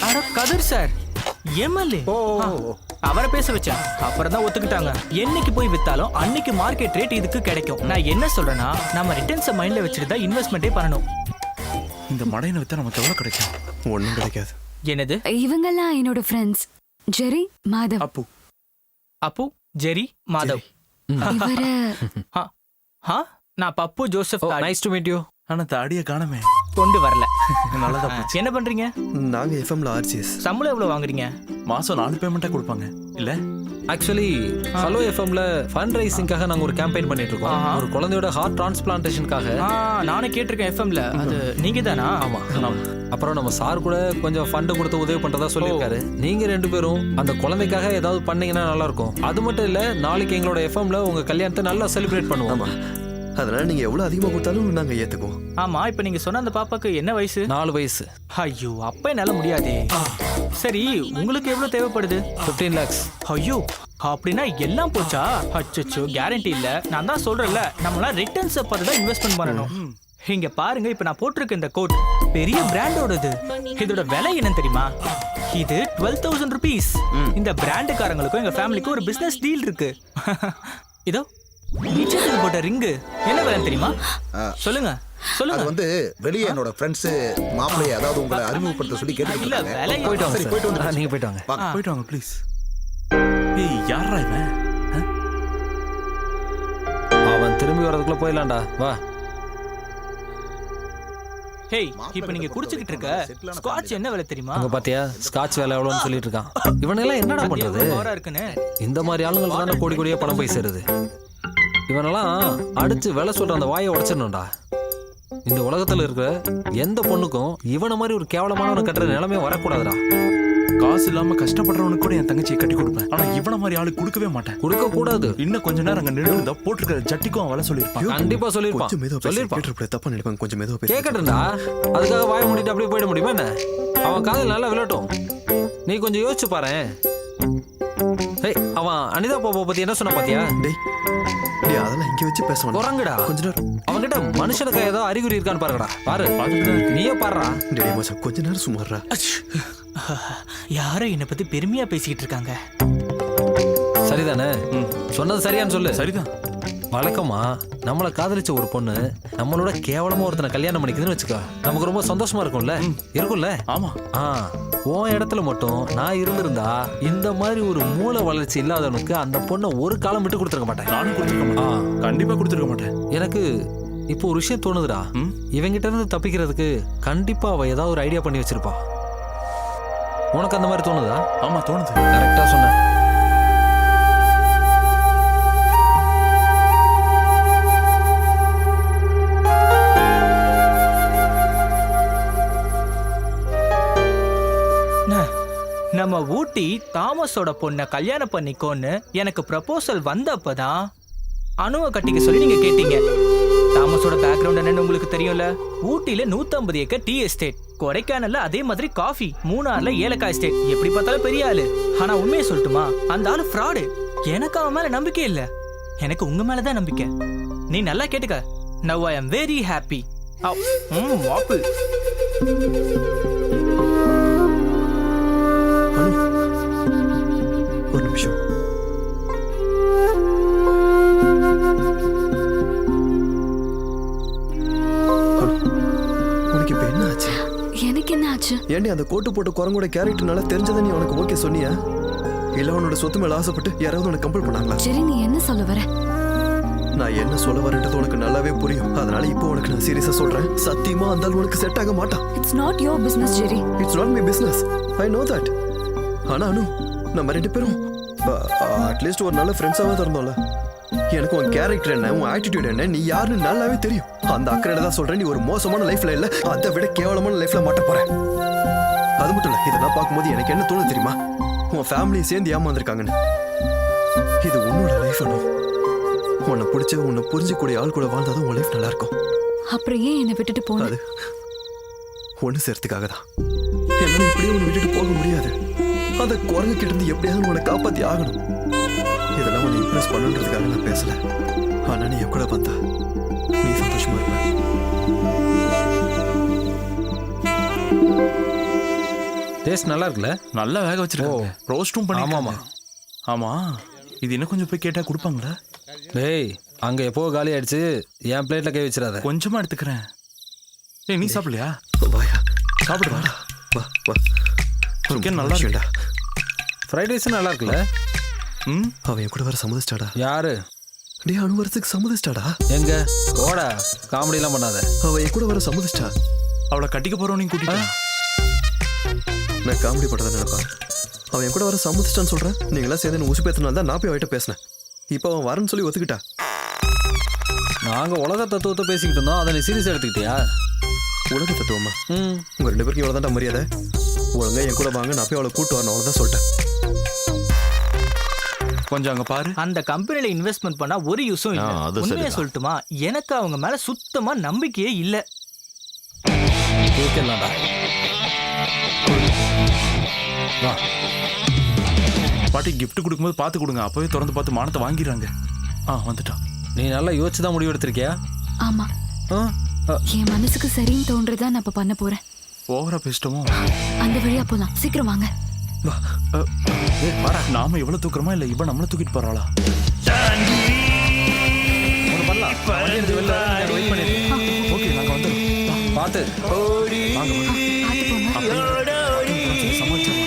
அட கதிர் சார் எம்எல்ஏ, அவரை பேச வச்சேன். அப்புறம் தான் ஒத்துக்கிட்டாங்க. என்னைக்கு போய் வித்தாலும் அன்னைக்கு மார்க்கெட் ரேட் இதுக்கு கிடைக்கும். நான் என்ன சொல்றேன்னா, நம்ம ரிட்டர்ன்ஸை மைண்ட்ல வச்சுட்டு தான் இன்வெஸ்ட்மெண்ட்டே பண்ணணும். இந்த மடையனை வித்தா நமக்கு எவ்வளவு கிடைக்கும்? ஒண்ணும் கிடைக்காது. என்னது? இவங்கெல்லாம் என்னோட friends. Jerry, Madhav. Appu, Jerry, Madhav. இவரு நான் Pappu Joseph. Nice to meet you. ஆனா தாடிய காணமே. கொண்டு வரல. நல்லதா. என்ன பண்றீங்க? நாங்க எஃப்எம்ல ஆர்ஜிஎஸ். சம்பளம் எவ்வளவு வாங்குறீங்க? மாசம் 4 பேமெண்டா கொடுப்பாங்க இல்ல? ஆக்சுவலி ஹலோ எஃப்எம்ல ஃபண்ட் ரைசிங்காக நாங்க ஒரு கேம்பெயின் பண்ணிட்டு இருக்கோம். ஒரு குழந்தையோட ஹார்ட் டிரான்ஸ்பிளான்டேஷனுக்காக. நானே கேட்டிருக்கேன் எஃப்எம்ல. அது நீங்க தானா? ஆமா. அப்புறம் நம்ம சார் கூட கொஞ்சம் ஃபண்ட் கொடுத்து உதவி பண்றதா சொல்லியிருக்காரு. நீங்க 2 பேரும் அந்த குழந்தைக்காக ஏதாவது பண்ணீங்கன்னா நல்லா இருக்கும். அது மட்டும் இல்ல, நாளைக்கு எங்களோட எஃப்எம்ல உங்க கல்யாணத்தை நல்லா செலிப்ரேட் பண்ணுவோம். ஆமா, அதனால நீங்க எவ்வளவு அதிகமா கொடுத்தாலும் நாங்க ஏத்துக்குவோம். ஆமா, இப்ப நீங்க சொன்ன அந்த பாப்பாக்கு என்ன வயசு? 4 வயசு. ஐயோ, அப்ப என்னால முடியாதே. சரி, உங்களுக்கு எவ்வளவு தேவைப்படுது? 15 lakhs. ஐயோ, அப்படின்னா எல்லாம் போச்சா? அச்சச்சோ, கேரண்டி இல்ல. நான் தான் சொல்றேன்ல, நம்மளாம் ரிட்டர்ன்ஸ் பார்த்து தான் இன்வெஸ்ட்மெண்ட் பண்ணணும். இங்க பாருங்க, இப்ப நான் போட்டிருக்க இந்த கோட் பெரிய பிராண்டோடது. இதோட விலை என்னன்னு தெரியுமா? இது 12,000 rupees. இந்த பிராண்டுக்காரங்களுக்கும் எங்க ஃபேமிலிக்கும் ஒரு பிசினஸ் டீல் இருக்கு. இதோ நிச்சயத்துக்கு போட்ட ரிங்கு என்ன வேலை தெரியுமா? சொல்லுங்க அது சொல்லுங்க. வந்து வெளியே என்னோட ஃப்ரெண்ட்ஸ் மாப்பிள்ளைய அதாவது உங்களை அறிமுகப்படுத்த சொல்லி இல்ல கேட்டுருக்காங்க. வேலை போயிட்டு வாங்க சரி, சார். போயிட்டு வந்து நீங்க போயிட்டு வாங்க. போயிட்டு வாங்க ப்ளீஸ். ஏய் யாரா இவன்? அவன் திரும்பி வர்றதுக்குள்ள போயிடலாம்டா. வா. ஹேய், இப்போ நீங்க குடிச்சிட்டு இருக்க ஸ்காட்ச் என்ன விலை தெரியுமா? அங்க பாத்தியா ஸ்காட்ச் வேலை எவ்வளோன்னு சொல்லிட்டு இருக்கான். இவனெல்லாம் என்னடா பண்றது? ஓவரா இருக்குன்னு. இந்த மாதிரி ஆளுங்களுக்கு தானே கோடி கோடியா பணம் போய் சேருது. இவனெல்லாம் அடிச்சு வேலை சொல்ற அந்த வாயை உடைச்சிடணும்டா. இந்த உலகத்துல இருக்கிற எந்த பொண்ணுக்கும் இவனை மாதிரி ஒரு கேவலமானவனை கட்டுற நிலைமையே வரக்கூடாதுடா. காசு இல்லாம கஷ்டப்படுறவனுக்கு கூட என் தங்கச்சியை கட்டி கொடுப்பேன். ஆனா இவன மாதிரி ஆளு கொடுக்கவே மாட்டேன். கொடுக்க கூடாது. இன்னும் கொஞ்ச நேரம் அங்க நின்று போட்டிருக்கிற ஜட்டிக்கும் அவன் வேலை சொல்லியிருப்பான். கண்டிப்பா சொல்லிருப்பான். கொஞ்சம் மெதுவா பேசு. சொல்லிருப்பான். கேட்டுருப்பா, தப்பா நினைப்பாங்க. கொஞ்சம் மெதுவா பேசு. கேட்கட்டும்டா. அதுக்காக வாய மூடிட்டு அப்படியே போயிட முடியுமா என்ன? அவன் காதல் நல்லா விளட்டும். நீ கொஞ்சம் யோசிச்சு பாரேன். அவன் அனிதா பாப்பா பத்தி என்ன சொன்ன பாத்தியா? டேய் அதெல்லாம் இங்க வச்சு பேச வேண்டாம். குரங்குடா. கொஞ்ச நேரம். அவன்கிட்ட மனுஷனுக்கு ஏதோ அறிகுறி இருக்கான்னு பாருங்கடா. பாரு. பார்த்துட்டு தான் இருக்கு. நீயே பாருடா. டேய் மச்சான் கொஞ்ச நேரம் சும்மாறா. யாரும் என்னை பத்தி பெருமையா பேசிக்கிட்டு இருக்காங்க. சரிதானே? சொன்னது சரியான்னு சொல்லு. சரிதான். வழக்கமா நம்மளை காதலிச்ச ஒரு பொண்ணு நம்மளோட கேவலமா ஒருத்தனை கல்யாணம் பண்ணிக்குதுன்னு வச்சுக்கோ, நமக்கு ரொம்ப சந்தோஷமா இருக்கும்ல? இருக்கும்ல? ஆமா. உன் இடத்துல மட்டும் நான் இருந்திருந்தா இந்த மாதிரி ஒரு மூளை வளர்ச்சி இல்லாதவனுக்கு அந்த பொண்ணை ஒரு காலம் விட்டு கொடுத்துருக்க மாட்டேன். நானும் கொடுத்துருக்க மாட்டேன். கண்டிப்பா கொடுத்துருக்க மாட்டேன். எனக்கு இப்போ ஒரு விஷயம் தோணுதுடா. இவங்கிட்ட இருந்து தப்பிக்கிறதுக்கு கண்டிப்பா அவ ஏதாவது ஒரு ஐடியா பண்ணி வச்சிருப்பா. உனக்கு அந்த மாதிரி தோணுதா? ஆமா தோணுது. கரெக்டா சொன்ன. நம்ம ஊட்டி தாமஸோட பொண்ணை கல்யாணம் பண்ணிக்கோன்னு எனக்கு ப்ரப்போசல் வந்தப்பதான் அணுவை கட்டிக்க சொல்லி நீங்க கேட்டீங்க. தாமஸோட பேக்ரவுண்ட் என்னன்னு உங்களுக்கு தெரியும்ல. ஊட்டியில 150 ஏக்கர் டீ எஸ்டேட், கொடைக்கானல்ல அதே மாதிரி காஃபி, மூணார்ல ஏலக்காய் எஸ்டேட். எப்படி பார்த்தாலும் பெரிய ஆளு. ஆனா உண்மையை சொல்லட்டுமா, அந்த ஆளு ஃப்ராடு. எனக்கு அவன் மேல நம்பிக்கை இல்ல, எனக்கு உங்க மேலதான் நம்பிக்கை. நீ நல்லா கேட்டுக்க. Now I am very happy. வாப்பு. ஒரு நிமிஷம். உனக்கு இப்ப என்ன ஆச்சு? எனக்கு என்ன ஆச்சு? ஏண்டி அந்த கோட்டு போட்ட குரங்கோட கேரக்டர் நல்லா தெரிஞ்சதை நீ உனக்கு ஓகே சொன்னியா? இல்ல உன்னோட சொத்து மேல ஆசைப்பட்டு யாராவது உனக்கு கம்பல் பண்ணாங்களா? சரி, நீ என்ன சொல்ல வர? நான் என்ன சொல்ல வரேன்றது உனக்கு நல்லாவே புரியும். அதனால இப்போ உனக்கு நான் சீரியஸா சொல்றேன். சத்தியமா அந்த ஆள் உனக்கு செட் ஆக மாட்டான். It's not your business Jerry. It's not my business. I know that. ஆனா அனு, நம்ம ரெண்டு பேரும் அட்லீஸ்ட் ஒரு நல்ல ஃப்ரெண்ட்ஸாவே இருந்தோம்ல. எனக்கு உன் கேரக்டர் என்ன, உன் ஆட்டிடியூட் என்ன, நீ யாருன்னு நல்லாவே தெரியும். அந்த அக்கறையில தான் சொல்றேன். நீ ஒரு மோசமான லைஃப்ல இல்ல, அதை விட கேவலமான லைஃப்ல மாட்ட போற. அது மட்டும் இல்ல, இதெல்லாம் பார்க்கும்போது எனக்கு என்ன தோணுது தெரியுமா? உன் ஃபேமிலியை சேர்ந்து ஏமாந்துருக்காங்கன்னு. இது உன்னோட லைஃப் அனு. உன்னை பிடிச்ச, உன்னை புரிஞ்சக்கூடிய ஆள் கூட வாழ்ந்தாதான் உன் லைஃப் நல்லா இருக்கும். அப்புறம் ஏன் என்னை விட்டுட்டு போன? அது ஒண்ணு சேர்த்துக்காக தான். என்னால இப்படியே உன்னை விட்டுட்டு போக முடியாது. அந்த குரங்கு கிட்ட இருந்து எப்படியாவது உன்னை காப்பாத்தி ஆகணும். இதெல்லாம் உன்னை இம்ப்ரெஸ் பண்ணுன்றதுக்காக நான் பேசல. ஆனா நீ என் கூட வந்தா நீ சந்தோஷமா இருப்ப. டேஸ்ட் நல்லா இருக்குல்ல? நல்லா வேக வச்சிருக்காங்க. ரோஸ்டும் பண்ணி. ஆமாமா. ஆமா, இது இன்னும் கொஞ்சம் போய் கேட்டா கொடுப்பாங்களா? டேய் அங்க எப்போ காலி ஆயிடுச்சு. என் பிளேட்ல கை வச்சிடாத. கொஞ்சமா எடுத்துக்கிறேன். ஏய் நீ சாப்பிடலையா? வாயா, சாப்பிடுவா. வா வா. சிக்கன் நல்லா இருக்குடா. ஃப்ரைட் ரைஸ் நல்லா இருக்குல்ல? அவன் என் கூட வர சம்மதிச்சிட்டாடா. யாரு? டே அனு வரதுக்கு சம்மதிச்சிட்டாடா. எங்க ஓடா காமெடி எல்லாம் பண்ணாத. அவன் என் கூட வர சம்மதிச்சிட்டா. அவளை கட்டிக்க போறோம். நீ கூட்டிட்டு நான் காமெடி பண்றத நினைப்பா. அவன் என் கூட வர சம்மதிச்சிட்டான்னு சொல்றேன். நீங்களாம் சேர்ந்து என்ன உசு பேத்தினால தான் நான் போய் அவட்ட பேசினேன். இப்போ அவன் வரேன்னு சொல்லி ஒத்துக்கிட்டா. நாங்க உலக தத்துவத்தை பேசிக்கிட்டு இருந்தோம், அதை நீ சீரியஸா எடுத்துக்கிட்டியா? உலக தத்துவமா? உங்க ரெண்டு பேருக்கும் இவ்வளவுதான்டா மரியாதை. ஒழுங்கா என் கூட வாங்க, நான் போய் அவளை கூட்டு வரணும். அவ்வளவுதான் சொல்லிட்டேன். கொஞ்சம் அங்க பாரு. அந்த கம்பெனில இன்வெஸ்ட்மெண்ட் பண்ணா ஒரு யூஸும் இல்ல. உண்மையை சொல்லட்டுமா, எனக்கு அவங்க மேல சுத்தமா நம்பிக்கையே இல்ல. கேட்கலாம்டா. வா. பாட்டி கிஃப்ட் கொடுக்கும்போது பார்த்து கொடுங்க. அப்பவே திறந்து பார்த்து மானத்தை வாங்கிடுறாங்க. வந்துட்டான். நீ நல்லா யோசிச்சு தான் முடிவு எடுத்திருக்கியா? ஆமா. என் மனசுக்கு சரின்னு தோன்றதா நான் இப்ப பண்ண போறேன். ஓவரா பேசிட்டோமோ? அந்த வழியா போலாம். சீக்கிரம் வாங்க. நாம எவ்வளவு தூக்குறோமா இல்ல இவன் நம்மள தூக்கிட்டு போறாளா? வெயிட் பண்ணிருக்கேன். ஓகே நாங்க வந்துடுறோம். பார்த்து வாங்க சமாளிச்சிடலாம்.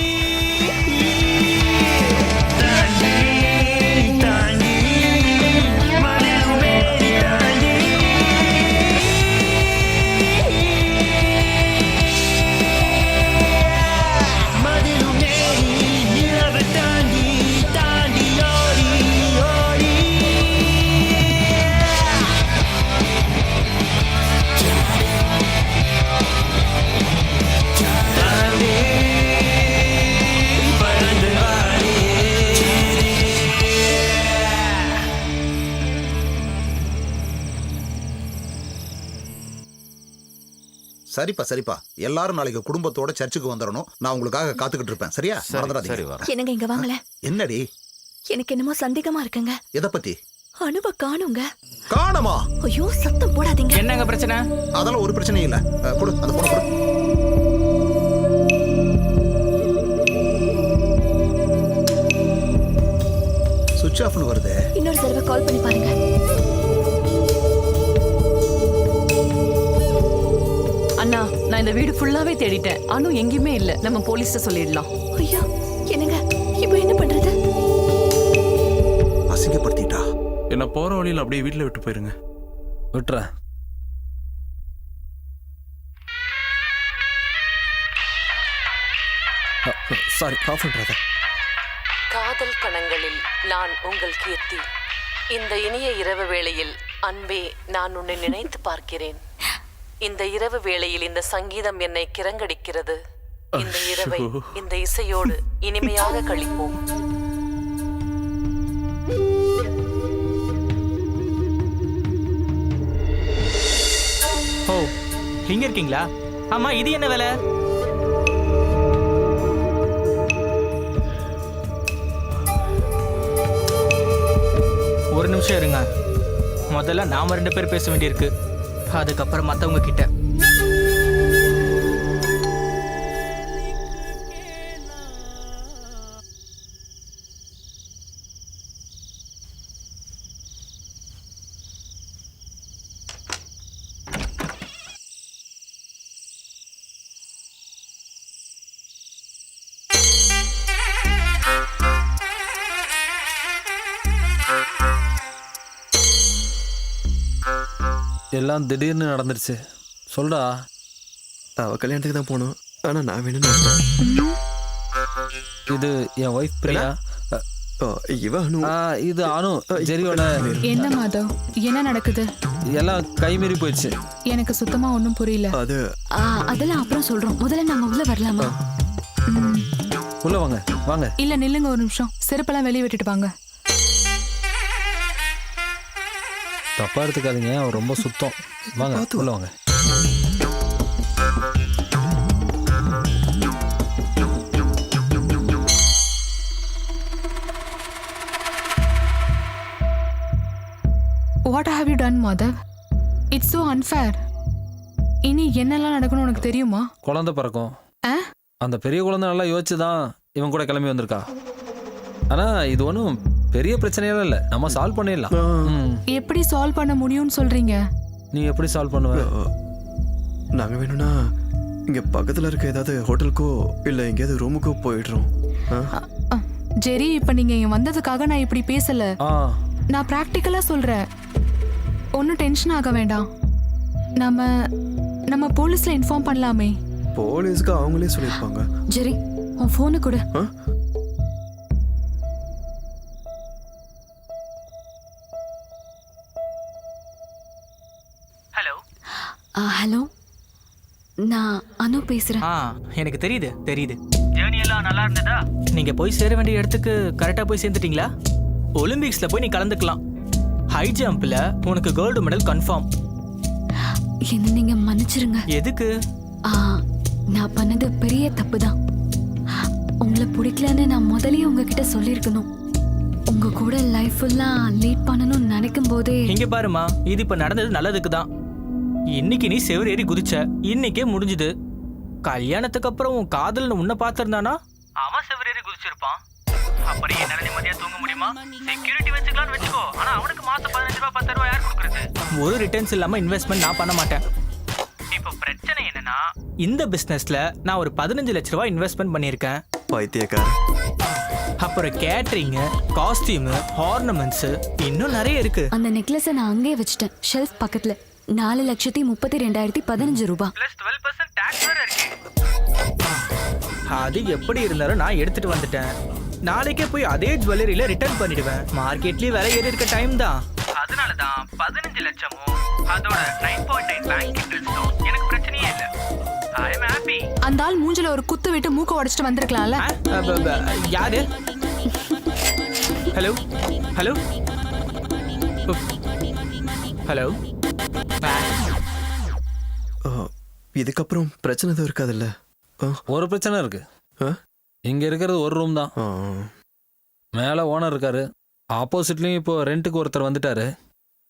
சரிப்பா சரிப்பா, எல்லாரும் நாளைக்கு குடும்பத்தோட சர்ச்சுக்கு வந்துடணும். நான் உங்களுக்காக காத்துக்கிட்டு இருப்பேன். சரியா? மறந்துடாதீங்க. என்னங்க இங்க வாங்கல. என்னடி? எனக்கு என்னமோ சந்தேகமா இருக்குங்க. எதை பத்தி? அனுப காணுங்க. காணமா? ஐயோ சத்தம் போடாதீங்க. என்னங்க பிரச்சனை? அதெல்லாம் ஒரு பிரச்சனையும் இல்ல. கொடு அந்த போன கொடு. சுவிட்ச் ஆஃப்னு வருது. இன்னொரு தடவை கால் பண்ணி பாருங்க. அண்ணா நான் இந்த வீடு ஃபுல்லாவே தேடிட்டேன். அனு எங்கேயுமே இல்ல. நம்ம போலீஸ்ட்ட சொல்லிடலாம். ஐயோ என்னங்க இப்போ என்ன பண்றது? அசிங்கப்படுத்திட்டா. என்ன போற வழியில அப்படியே வீட்டுல விட்டு போயிருங்க. விட்டுறேன். சாரி, ஆஃப் பண்றத. காதல் கணங்களில் நான் உங்கள் கீர்த்தி. இந்த இனிய இரவு வேளையில் அன்பே நான் உன்னை நினைத்து பார்க்கிறேன். இந்த இரவு வேளையில் இந்த சங்கீதம் என்னை கிறங்கடிக்கிறது. இந்த இரவை இந்த இசையோடு இனிமையாக கழிப்போம். ஓ இங்க இருக்கீங்களா? ஆமா இது என்ன வேலை? ஒரு நிமிஷம் இருங்க. முதல்ல நாம 2 பேர் பேச வேண்டியிருக்கு. அதுக்கப்புறம் மத்தவங்க கிட்ட. எல்லாம் திடீர்னு நடந்துருச்சு. சொல்டா. அவ கல்யாணத்துக்கு தான் போகணும். ஆனா நான் வேணும்னு. இது என் ஒய்ஃப் பிரியா. இவ அனு. இது அனு ஜெரியோட. என்ன மாதவ், என்ன நடக்குது? எல்லாம் கைமீறி போயிடுச்சு. எனக்கு சுத்தமா ஒன்றும் புரியல. அது அதெல்லாம் அப்புறம் சொல்றோம். முதல்ல நாம உள்ள வரலாமா? உள்ள வாங்க வாங்க. இல்ல நில்லுங்க ஒரு நிமிஷம். செருப்பெல்லாம் வெளியே விட்டுட்டு வாங்க. தப்பா எடுத்துக்காதீங்க, அவர் ரொம்ப சுத்தம். வாங்க உள்ள வாங்க. What have you done, Madhav? It's so unfair. இனி என்னெல்லாம் நடக்கணும் உனக்கு தெரியுமா? குழந்தை பிறக்கும். அந்த பெரிய குழந்தை நல்லா யோசிச்சு தான் இவன் கூட கிளம்பி வந்திருக்கா. ஆனா இது ஒன்றும் பெரிய பிரச்சனையெல்லாம் இல்லை. நம்ம சால்வ் பண்ணிடலாம். எப்படி சால்வ் பண்ண முடியும்னு சொல்றீங்க? நீ எப்படி சால்வ் பண்ணுவ? நாங்க வேணும்னா இங்க பக்கத்துல இருக்க ஏதாவது ஹோட்டலுக்கோ இல்ல எங்கேயாவது ரூமுக்கோ போயிடுறோம். ஜெரி, இப்ப நீங்க இங்க வந்ததுக்காக நான் இப்படி பேசல. நான் பிராக்டிக்கலா சொல்றேன். ஒன்னும் டென்ஷன் ஆக வேண்டாம். நம்ம போலீஸ்ல இன்ஃபார்ம் பண்ணலாமே. போலீஸ்க்கு அவங்களே சொல்லிருப்பாங்க. ஜெரி உன் போனை கொடு. ஹலோ. ஹலோ, நான் அனு பேசுறேன். எனக்கு தெரியுது. ஜேர்னி எல்லாம் நல்லா இருந்ததா? நீங்க போய் சேர வேண்டிய இடத்துக்கு கரெக்டா போய் சேர்ந்துட்டீங்களா? ஒலிம்பிக்ஸ்ல போய் நீ கலந்துக்கலாம். ஹை ஜம்ப்ல உனக்கு கோல்டு மெடல் கன்ஃபார்ம். என்ன நீங்க மன்னிச்சிருங்க. எதுக்கு? நான் பண்ணது பெரிய தப்பு தான். உங்களை பிடிக்கலன்னு நான் முதல்லயே உங்ககிட்ட சொல்லியிருக்கணும். உங்க கூட லைஃப் ஃபுல்லா லீட் பண்ணணும்னு நினைக்கும் போதே. இங்க பாருமா, இது இப்ப நடந்தது நல்லதுக்கு தான். இன்னைக்கு நீ செவர் ஏறி குதிச்ச, இன்னைக்கே முடிஞ்சுது. கல்யாணத்துக்கு அப்புறம் உன் காதல்னு உன்னை பார்த்திருந்தானா அவன் செவர் ஏறி குதிச்சிருப்பான். அப்புறம் என்னால நிம்மதியா தூங்க முடியுமா? செக்யூரிட்டி வச்சுக்கலாம்னு வச்சுக்கோ, ஆனா அவனுக்கு மாசம் 15 ரூபாய் 10 ரூபாய் யார் கொடுக்கறது? ஒரு ரிட்டர்ன்ஸ் இல்லாம இன்வெஸ்ட்மெண்ட் நான் பண்ண மாட்டேன். இப்போ பிரச்சனை என்னன்னா, இந்த பிசினஸ்ல நான் ஒரு 15 லட்ச ரூபாய் இன்வெஸ்ட்மெண்ட் பண்ணியிருக்கேன். பைத்தியக்கார. அப்புறம் கேட்டரிங், காஸ்டியூம், ஆர்னமெண்ட்ஸ், இன்னும் நிறைய இருக்கு. அந்த நெக்லஸை நான் அங்கேயே வச்சுட்டேன், ஷெல்ஃப் பக்கத்துல. 4,32,15 ரூபாய். பிளஸ் 12% டாக்ஸ் வேற இருக்கு. அது எப்படி இருந்தாலும் நான் எடுத்துட்டு வந்துட்டேன். நாளைக்கே போய் அதே ஜுவல்லரியில ரிட்டர்ன் பண்ணிடுவேன். மார்க்கெட்லயே விலை ஏறி இருக்க டைம் தான். அதனால தான் 15 லட்சமும் அதோட 9.9 பேங்க் இன்ட்ரெஸ்டும் எனக்கு பிரச்சனையே இல்ல. ஐ அம் ஹாப்பி. அந்த ஆள் மூஞ்சில ஒரு குத்து விட்டு மூக்க உடைச்சிட்டு வந்திருக்கலாம்ல. யாரு? Hello hello hello. இதுக்கப்புறம் பிரச்சனை எதுவும் இருக்காதுல்ல? ஒரு பிரச்சனை இருக்கு. ஆ? இங்க இருக்கிறது ஒரு ரூம் தான். ஆ. மேல ஓனர் இருக்காரு, ஆப்போசிட்லயும் இப்போ ரெண்டுக்கு ஒருத்தர் வந்துட்டாரு.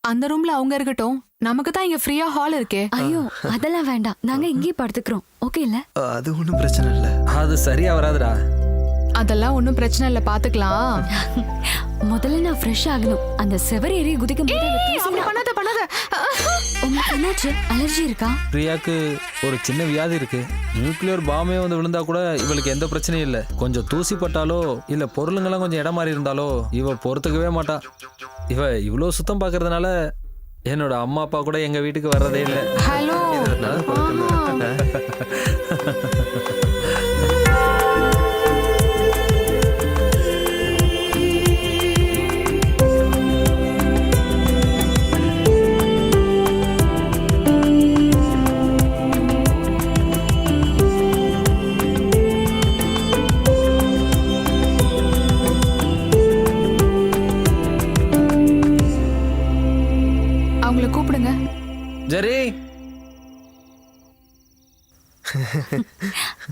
அந்த ரூம்ல அவங்க இருக்கட்டும், நமக்கு தான் இங்க ஃப்ரீயா ஹால் இருக்கே. ஐயோ அதெல்லாம் வேண்டாம், நாங்க இங்கேயே படுத்துக்கிறோம். ஓகே இல்ல? அது ஒன்றும் பிரச்சனை இல்லை. அது சரியா வராதுடா. அதெல்லாம் ஒண்ணும் பிரச்சனை இல்ல, பாத்துக்கலாம். முதல்ல நான் ஃப்ரெஷ் ஆகணும். அந்த செவர் ஏறி குதிக்கும் போது அந்த தூசி அப்படி பண்ணாத பண்ணாத. உங்களுக்கு என்னாச்சு? அலர்ஜி இருக்கா? பிரியாக்கு ஒரு சின்ன வியாதி இருக்கு. நியூக்ளியர் பாம்பே வந்து விழுந்தா கூட இவளுக்கு எந்த பிரச்சனையும் இல்லை. கொஞ்சம் தூசி பட்டாலோ இல்ல பொருளுங்கெல்லாம் கொஞ்சம் இடம் மாறி இருந்தாலோ இவ பொறுத்துக்கவே மாட்டா. இவ இவ்வளோ சுத்தம் பார்க்கறதுனால என்னோட அம்மா அப்பா கூட எங்க வீட்டுக்கு வர்றதே இல்லை. ஹலோ. அவங்கள கூப்பிடுங்க. ஜெரி,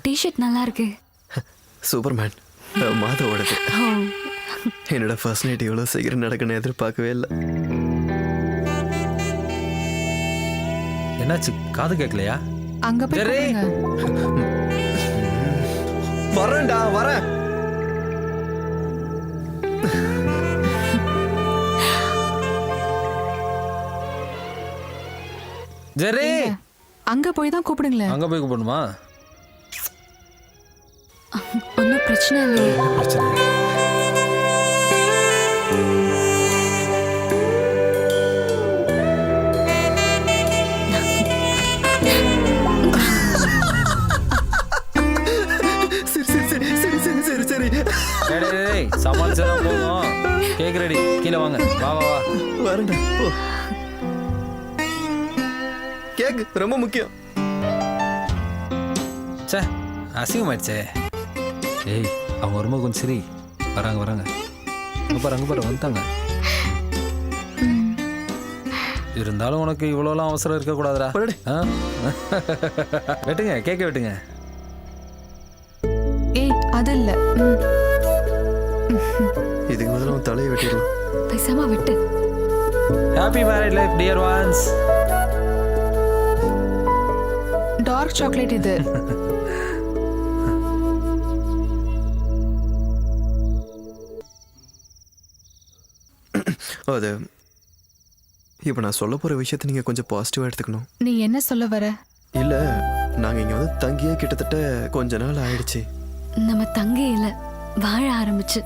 டிஷர்ட் நல்லா இருக்கு. சூப்பர்மேன் மாதவோடது. என்னோட ஃபர்ஸ்ட் நைட் இவ்வளோ சீக்கிரம் நடக்கணும்னு எதிர்பார்க்கவே இல்லை. என்னாச்சு? காது கேட்கலையா? அங்க போய் ஜெரி. கூப்பிடுங்க. வரேன்டா வரேன். ஜெரி, அங்க போய் தான் கூப்பிடுங்களேன். அங்க போய் கூப்பிடணுமா? ஒன்னும் பிரச்சனை இல்லையே. பிரச்சனை இல்லை. சமாளிச்சதான் போதும். கேக் ரெடி, கீழே வாங்க. வா வா வா. வரேன்டா. கேக் ரொம்ப முக்கியம். சே, அசிங்கமாயிடுச்சே. ஏய், அவங்க வரும்போது கொஞ்சம் சரி. வராங்க வராங்க. அங்கே பாரு வந்துட்டாங்க. இருந்தாலும் உனக்கு இவ்வளோலாம் அவசரம் இருக்கக்கூடாதுடா. வெட்டுங்க, கேக்க வெட்டுங்க. ஏய் அது இல்ல. இதுக்கு முதல்ல உன் தலையை வெட்டிடலாம். பேசாம விட்டு. Happy married life dear ones. Dark chocolate இது. அது இப்போ நான் சொல்ல போற விஷயத்தை நீங்க கொஞ்சம் பாசிட்டிவா எடுத்துக்கணும். நீ என்ன சொல்ல வர? இல்ல, நாங்க இங்க வந்து தங்கியே கிட்டத்தட்ட கொஞ்ச நாள் ஆயிடுச்சு. நம்ம தங்கி இல்ல, வாழ ஆரம்பிச்சு.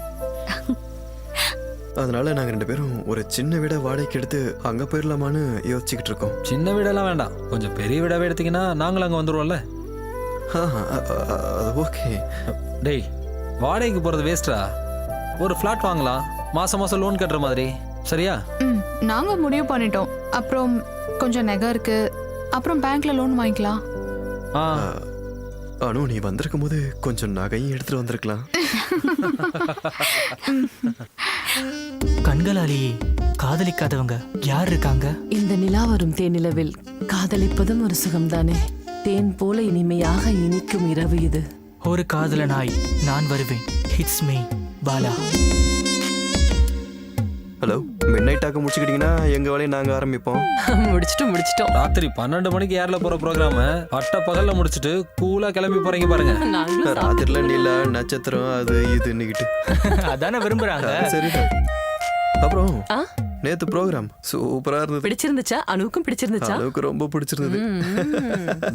அதனால நாங்க 2 பேரும் ஒரு சின்ன வீட வாடகைக்கு எடுத்து அங்க போயிடலாமான்னு யோசிச்சுக்கிட்டு இருக்கோம். சின்ன வீடெல்லாம் வேண்டாம், கொஞ்சம் பெரிய வீடாவே எடுத்தீங்கன்னா நாங்களும் அங்கே வந்துடுவோம்ல. அது ஓகே. டேய், வாடகைக்கு போகிறது வேஸ்டா. ஒரு ஃப்ளாட் வாங்கலாம், மாதம் மாதம் லோன் கட்டுற மாதிரி. சரியா? நாங்க முடிவு பண்ணிட்டோம். அப்புறம் கொஞ்சம் நகை இருக்கு, அப்புறம் பேங்க்ல லோன் வாங்கிக்கலாம். அனு, நீ வந்திருக்கும் போது கொஞ்சம் நகையும் எடுத்துட்டு வந்திருக்கலாம். கண்களாலே காதலிக்காதவங்க யார் இருக்காங்க? இந்த நிலா வரும் தேனிலவில் காதலிப்பதும் ஒரு சுகம்தானே. தேன் போல இனிமையாக இனிக்கும் இரவு இது. ஒரு காதலனாய் நான் வருவேன். ஹிட்ஸ் மீ பாலா. ஹலோ மிட் நைட் டாக்க முடிச்சுக்கிட்டீங்கன்னா எங்க வேலையை நாங்க ஆரம்பிப்போம். முடிச்சிட்டோம் ராத்திரி 12 மணிக்கு ஏர்ல போற ப்ரோக்ராம பட்ட பகல்ல முடிச்சிட்டு கூலா கிளம்பி போறீங்க பாருங்க. ராத்திரில நீல நட்சத்திரம் அது இதுன்னுகிட்டு அதானே விரும்புறாங்க. சரிதான். அப்புறம் நேத்து ப்ரோக்ராம் சூப்பரா இருந்தது. பிடிச்சிருந்துச்சா? அனுவுக்கும் பிடிச்சிருந்துச்சா? அளவுக்கு ரொம்ப பிடிச்சிருந்தது.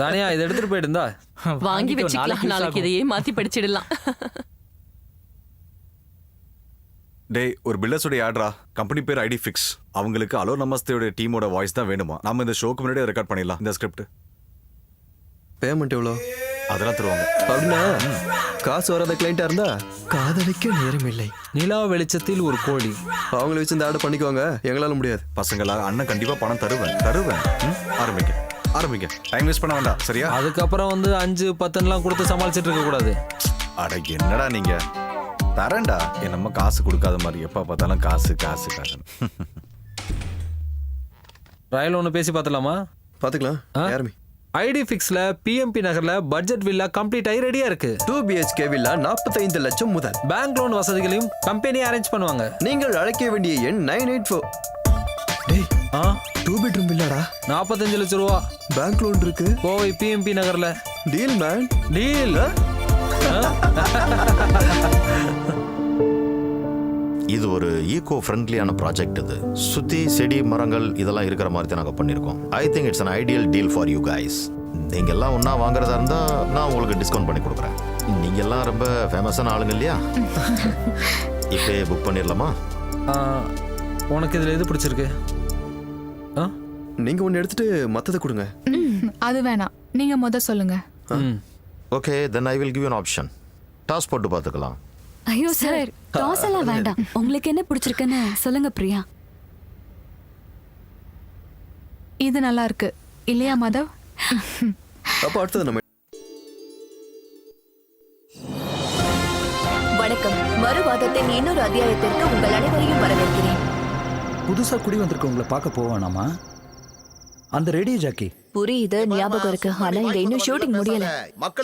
தானியா இதை எடுத்துட்டு போயிட்டு இருந்தா வாங்கி வச்சுக்கலாம். நாளைக்கு இதையே மாத்தி படிச்சிடலாம். டேய் ஒரு பில்லர்ஸோட ஆட்ரா. கம்பெனி பேர் ஐடி ஃபிக்ஸ். அவங்களுக்கு அலோ நமஸ்தேயோட டீமோட வாய்ஸ் தான் வேணுமா. நம்ம இந்த ஷோக்கு முன்னாடியே ரெக்கார்ட் பண்ணிடலாம் இந்த ஸ்கிரிப்ட். பேமெண்ட் எவ்வளோ? அதெல்லாம் தருவாங்க. அப்படின்னா காசு வராத கிளைண்டா இருந்தா காதலிக்க நேரம் இல்லை. நிலா வெளிச்சத்தில் ஒரு கோழி. அவங்கள வச்சு இந்த ஆர்டர் பண்ணிக்குவாங்க, எங்களால முடியாது. பசங்களா அண்ணன் கண்டிப்பா பணம் தருவேன். ஆரம்பிங்க. டைம் வேஸ்ட் பண்ண வேண்டாம் சரியா? அதுக்கப்புறம் வந்து 5-10 கொடுத்து சமாளிச்சிட்டு இருக்க கூடாது. அட என்னடா நீங்க தரேன்டா. நம்ம காசு கொடுக்காத மாதிரி எப்ப பார்த்தாலும் காசு. ரயில் ஒன்று பேசி பார்த்துலாமா? பாத்துக்கலாம். யாருமே ஐடி ஃபிக்ஸ்ல பிஎம்பி நகர்ல பட்ஜெட் வில்லா கம்ப்ளீட் ஆகி ரெடியா இருக்கு. 2 BHK வில்லா 45 லட்சம் முதல். பேங்க் லோன் வசதிகளையும் கம்பெனி அரேஞ்ச் பண்ணுவாங்க. நீங்கள் அழைக்க வேண்டிய எண் 984. டேய் 2 பெட்ரூம் வில்லாடா. 45 லட்சம் ரூபா. பேங்க் லோன் இருக்கு. கோவை பிஎம்பி நகர்ல. Deal man deal. இது ஒரு ஈகோ ஃப்ரெண்ட்லியான ப்ராஜெக்ட். இது சுத்தி செடி மரங்கள் இதெல்லாம் இருக்கிற மாதிரி தான் நாங்கள் பண்ணியிருக்கோம். I think it's an ideal deal for you guys. நீங்கள் எல்லாம் ஒன்றா வாங்குறதா இருந்தால் நான் உங்களுக்கு டிஸ்கவுண்ட் பண்ணி கொடுக்குறேன். நீங்கள் எல்லாம் ரொம்ப ஃபேமஸான ஆளுங்க இல்லையா? இப்போ புக் பண்ணிடலாமா? உனக்கு இதில் எது பிடிச்சிருக்கு? நீங்க ஒன்று எடுத்துட்டு மற்றதை கொடுங்க. அது வேணாம், நீங்க சொல்லுங்க. Okay then I will give you an option. Toss போட்டு பார்த்துக்கலாம். ஐயோ சார், டாஸ் எல்லாம் வேண்டாம். உங்களுக்கு என்ன பிடிச்சிருக்குன்னு சொல்லுங்க பிரியா. இது நல்லா இருக்கு இல்லையா மாதவ்? அப்போ அடுத்தது நம்ம. வணக்கம். மறுவாதத்தின் இன்னொரு அத்தியாயத்திற்கு உங்கள் அனைவரையும் வரவேற்கிறேன். புதுசா குடி வந்திருக்கவங்களை பார்க்க போவானாமா? அந்த ரேடியோ ஜாக்கி புரியுது, ஞாபகம் இருக்கு. ஆனா இங்க இன்னும் ஷூட்டிங் முடியல.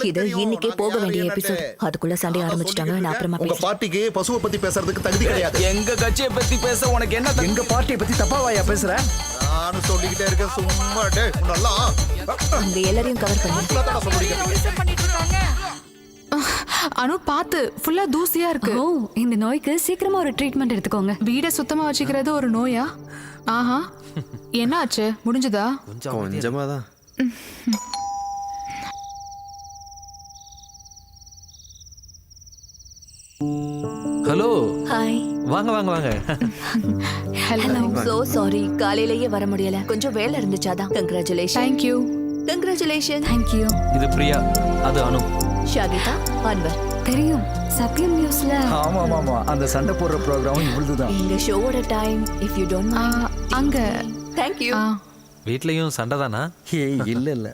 இது இன்னைக்கே போக வேண்டிய எபிசோட். அதுக்குள்ள சண்டை ஆரம்பிச்சிட்டாங்க. நான் அப்புறமா உங்க பார்ட்டிக்கு பசுவை பத்தி பேசுறதுக்கு தகுதி கிடையாது. எங்க கட்சியை பத்தி பேச உனக்கு என்ன? எங்க பார்ட்டியை பத்தி தப்பாவாயா பேசுற? நானும் சொல்லிக்கிட்டே இருக்கேன் சும்மா. டேய் நல்லா அங்க எல்லாரையும் கவர் பண்ணி. அனு பாத்து, ஃபுல்லா தூசியா இருக்கு. ஓ, இந்த நோய்க்கு சீக்கிரமா ஒரு ட்ரீட்மெண்ட் எடுத்துக்கோங்க. வீட சுத்தமா வச்சுக்கிறது ஒரு நோயா? ஆஹா, என்ன ஆச்சு? முடிஞ்சதா? கொஞ்சமா தான். ஹலோ. ஹாய். வாங்க. ஹலோ. சோ சாரி, காலையிலேயே வர முடியல. கொஞ்சம் வேலை இருந்துச்சாதான். Congratulation. Thank you. Congratulation. Thank you. இது பிரியா, அது அனு. ஷாகிதா, அன்வர். தெரியும், சத்யம் நியூஸ்ல. ஆமா, அந்த சண்டை போடுற ப்ரோக்ராம் இவ்வளவுதான். எங்க ஷோவோட time if you don't mind. அங்க. Thank you. வீட்லயும் சண்டை தானா? இல்ல.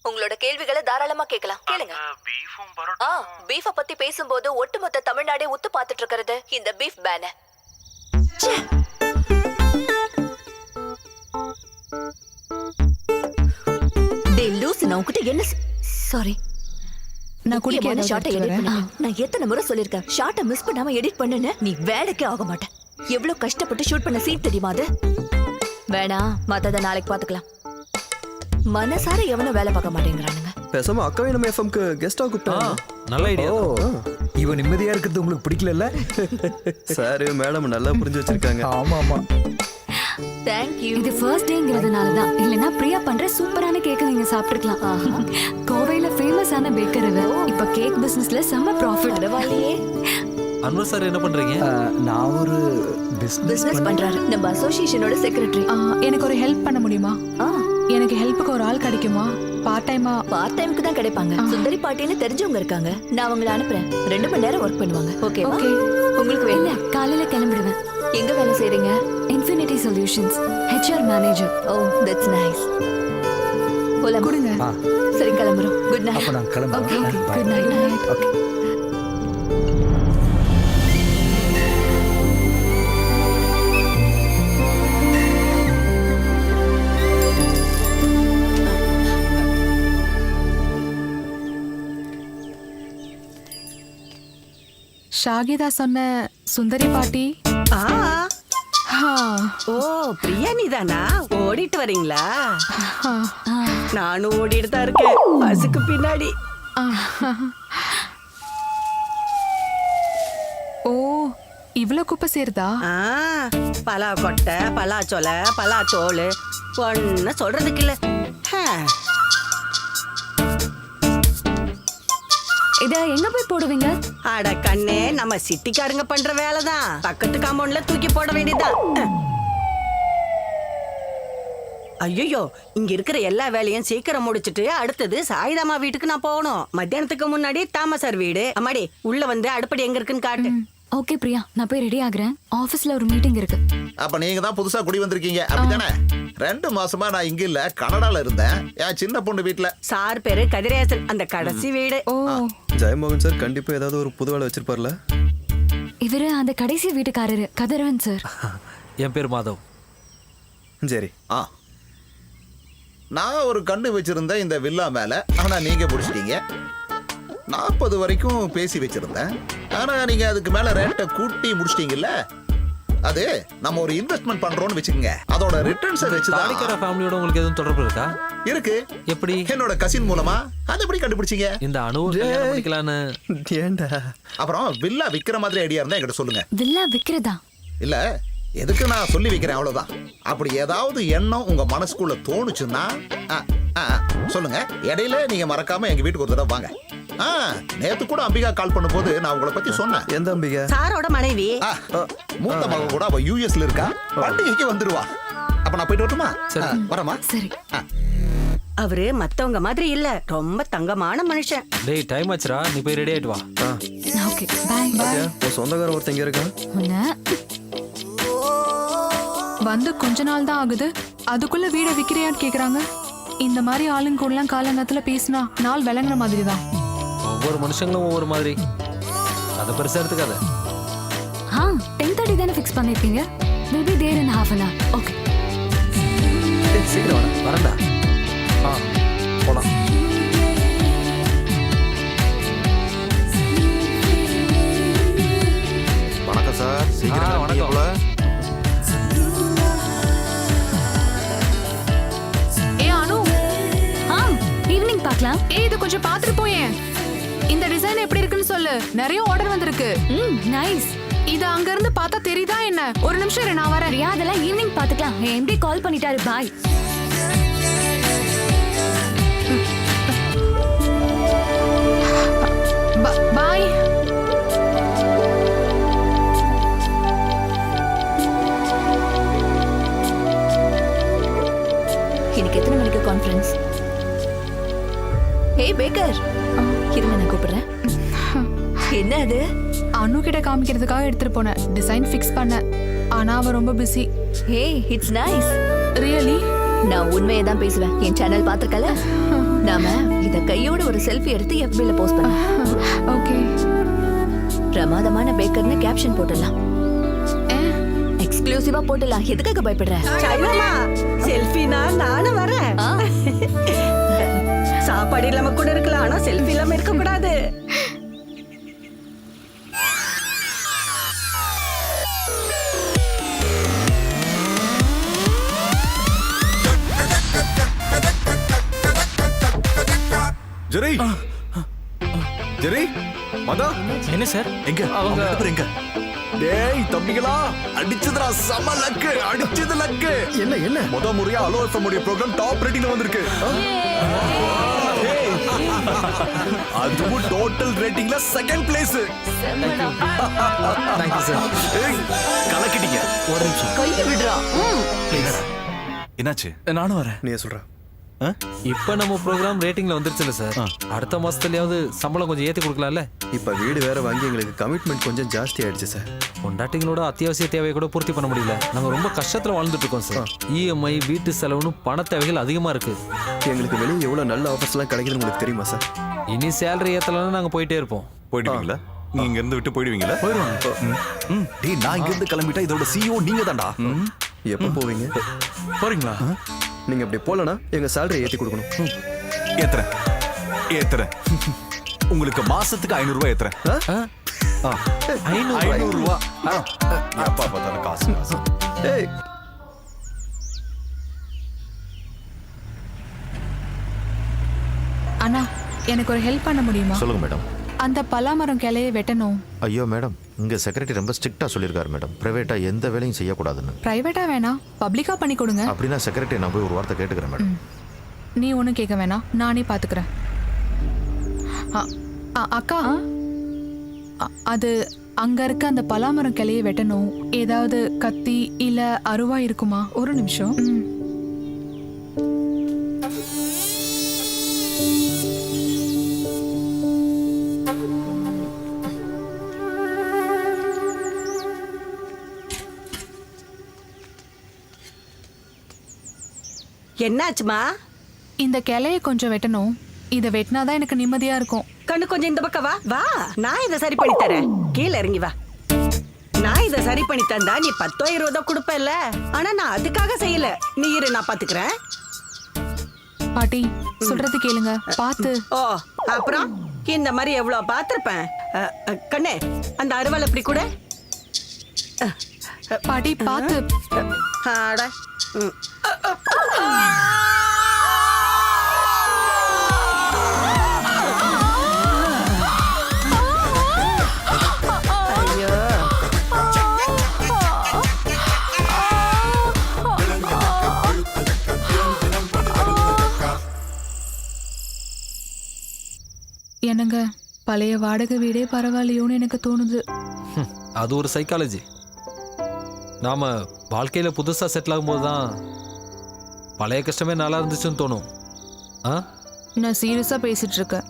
உங்களோட கேள்விகளை தாராளமா கேட்கலாம். கேளுங்க. பீஃப பத்தி பேசும்போது ஒட்டுமொத்த தமிழ்நாடே உத்து பார்த்துட்டு இருக்கிறது இந்த பீஃப் பேன. டேய் லூஸ், நான் உன்கிட்ட என்ன சாரி. நான் குடிக்காத ஷார்ட்டை எடிட் பண்ண. நான் எத்தனை முறை சொல்லிருக்கேன் ஷார்ட்டை மிஸ் பண்ணாம எடிட் பண்ணுன்னு. நீ வேலைக்கே ஆக மாட்டேன். எவ்வளவு கஷ்டப்பட்டு ஷூட் பண்ண சீன் தெரியுமா அது? வேணாம், மத்தத நாளைக்கு பாத்துக்கலாம். மனசார எவனும் வேலை பார்க்க மாட்டேங்கிறானுங்க. பேசாம அக்காவே நம்ம எஃப்எம்க்கு கெஸ்டா கூப்பிட்டாங்க. நல்ல ஐடியா. இவன் நிம்மதியா இருக்கிறது உங்களுக்கு பிடிக்கல? சார் மேடம் நல்லா புரிஞ்சு வச்சிருக்காங்க. ஆமா. Thank you. இது ஃபர்ஸ்ட் டேங்கிறதுனால தான். இல்லனா பிரியா பண்ற சூப்பரான கேக் நீங்க சாப்பிட்டுக்கலாம். கோவையில ஃபேமஸான பேக்கர் இவ. இப்ப கேக் பிசினஸ்ல செம்ம ப்ராஃபிட். பரவாயில்லையே. அன்வர் சார் என்ன பண்றீங்க? நான் ஒரு பிசினஸ் பண்றாரு. நம்ம அசோசியேஷனோட செக்ரட்டரி. எனக்கு ஒரு ஹெல்ப் பண்ண முடியுமா? எனக்கு ஹெல்ப்புக்கு ஒரு ஆள் கிடைக்குமா? பார்ட் டைமுக்கு தான் கிடைப்பாங்க. சுந்தரி பாட்டின்னு தெரிஞ்சவங்க இருக்காங்க. நான் அவங்கள அனுப்புறேன். 2 மணி நேரம் ஒர்க் பண்ணுவாங்க. ஓகே. உங்களுக்கு இல்ல, காலையில கிளம்பிடுவேன். எங்க வேலை செய்றீங்க? Infinity solutions, HR manager. Oh, that's nice. போலாம். கொடுங்க. சரி, கிளம்புறோம். Good night. அப்ப நான் கிளம்புறேன். Okay, good night. Okay. Shahida சொன்ன சுந்தரி பாட்டி ஆ, ஓ பிரியா நீதானா ஓடிட்டு வரீங்களா? நானும் ஓடிட்டு தான் இருக்கேன் பஸ்ஸுக்கு பின்னாடி. ஓ இவ்ளோ குப்பை சேருதா? பலா கொட்டை, பலாச்சொலை, பலாத்தோல் ஒன்னு சொல்றதுக்கு இல்ல. இத எங்க போய் போடுவீங்க? அட கண்ணே, நம்ம சிட்டிக்காரங்க பண்ற வேலைதான். பக்கத்து காம்பவுண்ட்ல தூக்கி போட வேண்டியதுதான். ஐயோ, இங்க இருக்கிற எல்லா வேலையும் சீக்கிரம் முடிச்சிட்டு அடுத்தது சாயிதாமா வீட்டுக்கு நான் போகணும். மத்தியானத்துக்கு முன்னாடி தாமசார் வீடு. அம்மாடி உள்ள வந்து அடுப்படி எங்க இருக்குன்னு காட்டு. ஓகே பிரியா, நான் போய் ரெடி ஆகுறேன். ஆபீஸ்ல ஒரு மீட்டிங் இருக்கு. அப்ப நீங்க தான் புதுசா குடி வந்திருக்கீங்க அப்படிதானே? 2 மாசமா நான் இங்க இல்ல, கனடால இருந்தேன். என் சின்ன பொண்ணு வீட்டுல. சார் பேரு கதிரேசன், அந்த கடைசி வீடு. ஓ ஜெயமோகன் சார் கண்டிப்பா ஏதாவது ஒரு புது வேலை வச்சிருப்பார்ல. இவரு அந்த கடைசி வீட்டுக்காரரு கதிரவன் சார். என் பேர் மாதவ். சரி. நான் ஒரு கண்ணு வச்சிருந்தேன் இந்த வில்லா மேல. ஆனா நீங்க முடிச்சிட்டீங்க. 40 வரைக்கும் பேசி வச்சிருந்தேன். ஆனா நீங்க அதுக்கு மேல ரேட்டை கூட்டி முடிச்சிட்டீங்கல்ல. அது நம்ம ஒரு இன்வெஸ்ட்மெண்ட் பண்றோம்னு வெச்சுக்கங்க. அதோட ரிட்டர்ன்ஸை வச்சு தாடிக்கார ஃபேமிலியோட உங்களுக்கு எதுவும் தொடர்பு இருக்கா? இருக்கு. எப்படி? என்னோட கசின் மூலமா. அது எப்படி கண்டுபிடிச்சீங்க? இந்த அனுவை கல்யாணம் பண்ணிக்கலான்னு. ஏண்டா? அப்புறம் வில்லா விக்கிற மாதிரி ஐடியா இருந்தா என்கிட்ட சொல்லுங்க. வில்லா விக்கிறதா? இல்ல, எதுக்கு நான் சொல்லி வைக்கிறேன் அவ்வளவுதான். அப்படி ஏதாவது எண்ணம் உங்க மனசுக்குள்ள தோணுச்சுன்னா சொல்லுங்க. இடையில நீங்க மறக்காம எங்க வீட்டுக்கு ஒரு தடவை வாங்க. நேத்து கூட அம்பிகா கால் பண்ணும் போது நான் உங்களை பத்தி சொன்னேன். எந்த அம்பிகா? சாரோட மனைவி. மூத்த மக கூட அவ யூஎஸ்ல இருக்கா. பண்டிகைக்கு வந்துருவா. அப்ப நான் போயிட்டு வரட்டுமா? வரமா? சரி. அவரு மத்தவங்க மாதிரி இல்ல, ரொம்ப தங்கமான மனுஷன். டேய் டைம் ஆச்சுடா, நீ போய் ரெடி ஆயிட்டு வா. Okay bye. உன் சொந்தக்காரன் ஒருத்தங்க இருக்கான். வந்து கொஞ்ச நாள் தான் ஆகுது, அதுக்குள்ள வீட விக்கிறியான்னு கேக்குறாங்க. இந்த மாதிரி ஆளுங்க கூடலாம் காலங்கத்துல பேசினா நாள் விளங்குற மாதிரி தான். ஒவ்வொரு மனுஷங்களும் ஒவ்வொரு மாதிரி. அதை பெருசா எடுத்துக்காத. 10:30 தானே ஃபிக்ஸ் பண்ணிருக்கீங்க. We'll be there in half an hour. Okay. சீக்கிரம் வரேன்டா. போலாம். வணக்கம் சார். சீக்கிரம் வணக்கம். ஈவினிங் பார்க்கலாம். இது கொஞ்சம் பாத்துட்டு போயேன். இந்த டிசைன் எப்படி இருக்குன்னு சொல்லு. நிறைய ஆர்டர் வந்திருக்கு. நைஸ். இது அங்க இருந்து பார்த்தா தெரியுதா என்ன? ஒரு நிமிஷம் இரு, நான் வரேன். ரியா, அதெல்லாம் ஈவினிங் பாத்துக்கலாம். எம்டி கால் பண்ணிட்டாரு. பாய். பாய். இன்னைக்கு எத்தனை மணிக்கு கான்ஃபரன்ஸ்? ஹே பேக்கர், இருங்க நான் கூப்பிடுறேன். என்ன அது? அனு கிட்ட காமிக்கிறதுக்காக எடுத்துட்டு போனேன். டிசைன் ஃபிக்ஸ் பண்ண. ஆனா அவ ரொம்ப busy. Hey, it's nice. Really? நான் உண்மையை தான் பேசுவேன். என் சேனல் பாத்துக்கல. நாம இத கையோட ஒரு செல்ஃபி எடுத்து FB-ல போஸ்ட் பண்ணலாம். ஓகே. பிரமாதமான பேக்கர்னு கேப்ஷன் போட்டுடலாம். எக்ஸ்க்ளூசிவா போட்டுடலாம். எதுக்காக பயப்படுற? சாயிதாமா, செல்ஃபினா நானும் வரேன். சாப்பாடு இல்லாம கூட இருக்கலாம், ஆனா செல்ஃபி இல்லாம இருக்க கூடாது. ஜெரி, ஜெரி, மதா. என்ன சார்? எங்க அவங்க 2 பேரும் எங்க? டேய் தம்பிகளா, அடிச்சதுடா, செம லக்கு, அடிச்சது லக்கு. என்ன என்ன? முத முறையா அலோ எஃப்எம் உடைய ப்ரோகிராம் டாப் ரேட்டிங்ல வந்திருக்கு. அதுவும் டோட்டல் ரேட்டிங்ல செகண்ட் பிளேஸ். Thank you sir. கலக்கிட்டீங்க. ஒரு நிமிஷம். கையை விடுறா. என்னாச்சு? நானும் வரேன். நீ சொல்ற. இப்ப நம்ம ப்ரோக்ராம் ரேட்டிங்ல வந்துருச்சுல சார். அடுத்த மாசத்துலயாவது சம்பளம் கொஞ்சம் ஏத்தி கொடுக்கலாம்ல. இப்ப வீடு வேற வாங்கி எங்களுக்கு கமிட்மெண்ட் கொஞ்சம் ஜாஸ்தி ஆயிடுச்சு சார். பொண்டாட்டிங்களோட அத்தியாவசிய தேவையை கூட பூர்த்தி பண்ண முடியல. நாங்க ரொம்ப கஷ்டத்துல வாழ்ந்துட்டு இருக்கோம் சார். EMI, வீட்டு செலவுன்னு பண தேவைகள் அதிகமா இருக்கு. எங்களுக்கு வெளியே எவ்வளவு நல்ல ஆஃபர்ஸ் எல்லாம் கிடைக்குதுன்னு உங்களுக்கு தெரியுமா சார்? இனி சேலரி ஏத்தலன்னா நாங்க போயிட்டே இருப்போம். போயிடுவீங்களா? நீங்க இங்க இருந்து விட்டு போயிடுவீங்களா? போயிடுவாங்க. டேய், நான் இங்க இருந்து கிளம்பிட்டா இதோட CEO நீங்க தான்டா. எப்ப போவீங்க? போறீங்களா? நீங்க அப்படி போலனா எங்க சேலரி ஏத்தி கொடுக்கணும். ஏத்துறேன். உங்களுக்கு மாசத்துக்கு 500 ரூபாய் ஏத்துறேன். 500 எப்பா பார்த்தாலும் காசு காசு. ஏய் அண்ணா எனக்கு ஒரு ஹெல்ப் பண்ண முடியுமா? சொல்லுங்க மேடம். அந்த பலாமரம் கிளையை வெட்டணும். ஐயோ மேடம், இங்க செக்ரட்டரி ரொம்ப ஸ்ட்ரிக்டா சொல்லியிருக்காரு மேடம். பிரைவேட்டா எந்த வேலையும் செய்யக்கூடாதுன்னு. பிரைவேட்டா வேணாம், பப்ளிக்கா பண்ணி கொடுங்க. அப்படின்னா செக்ரட்டரி நான் போய் ஒரு வார்த்தை கேட்டுக்கிறேன் மேடம். நீ ஒன்றும் கேட்க வேணாம், நானே பார்த்துக்கிறேன். அக்கா, அது அங்க இருக்க அந்த பலாமரம் கிளையை வெட்டணும். ஏதாவது கத்தி இல்ல அருவா இருக்குமா? ஒரு நிமிஷம். என்னாச்சுமா? இந்த கிளையை கொஞ்சம் வெட்டணும். இதை வெட்டினாதான் எனக்கு நிம்மதியா இருக்கும். கண்ணு கொஞ்சம் இந்த பக்கம் வா வா, நான் இதை சரி பண்ணி தரேன். கீழே இறங்கி வா. நான் இதை சரி பண்ணி தந்தா நீ 10 20 கொடுப்பல. ஆனா நான் அதுக்காக செய்யல. நீ இரு, நான் பாத்துக்கிறேன். பாட்டி சொல்றது கேளுங்க, பார்த்து. ஓ, அப்புறம் இந்த மாதிரி எவ்வளவு பார்த்திருப்பேன். கண்ணே, அந்த அருவாள் எப்படி கூட. பாட்டி பார்த்து. ஆட. என்னங்க, பழைய வாடகை வீடே பரவாயில்லையோன்னு எனக்கு தோணுது. அது ஒரு சைக்காலஜி. நாம வாழ்க்கையில புதுசா செட்டில் ஆகும்போது தான் பழைய கஷ்டமே நல்லா இருந்துச்சுன்னு தோணும். நான் சீரியஸா பேசிட்டு இருக்கேன்.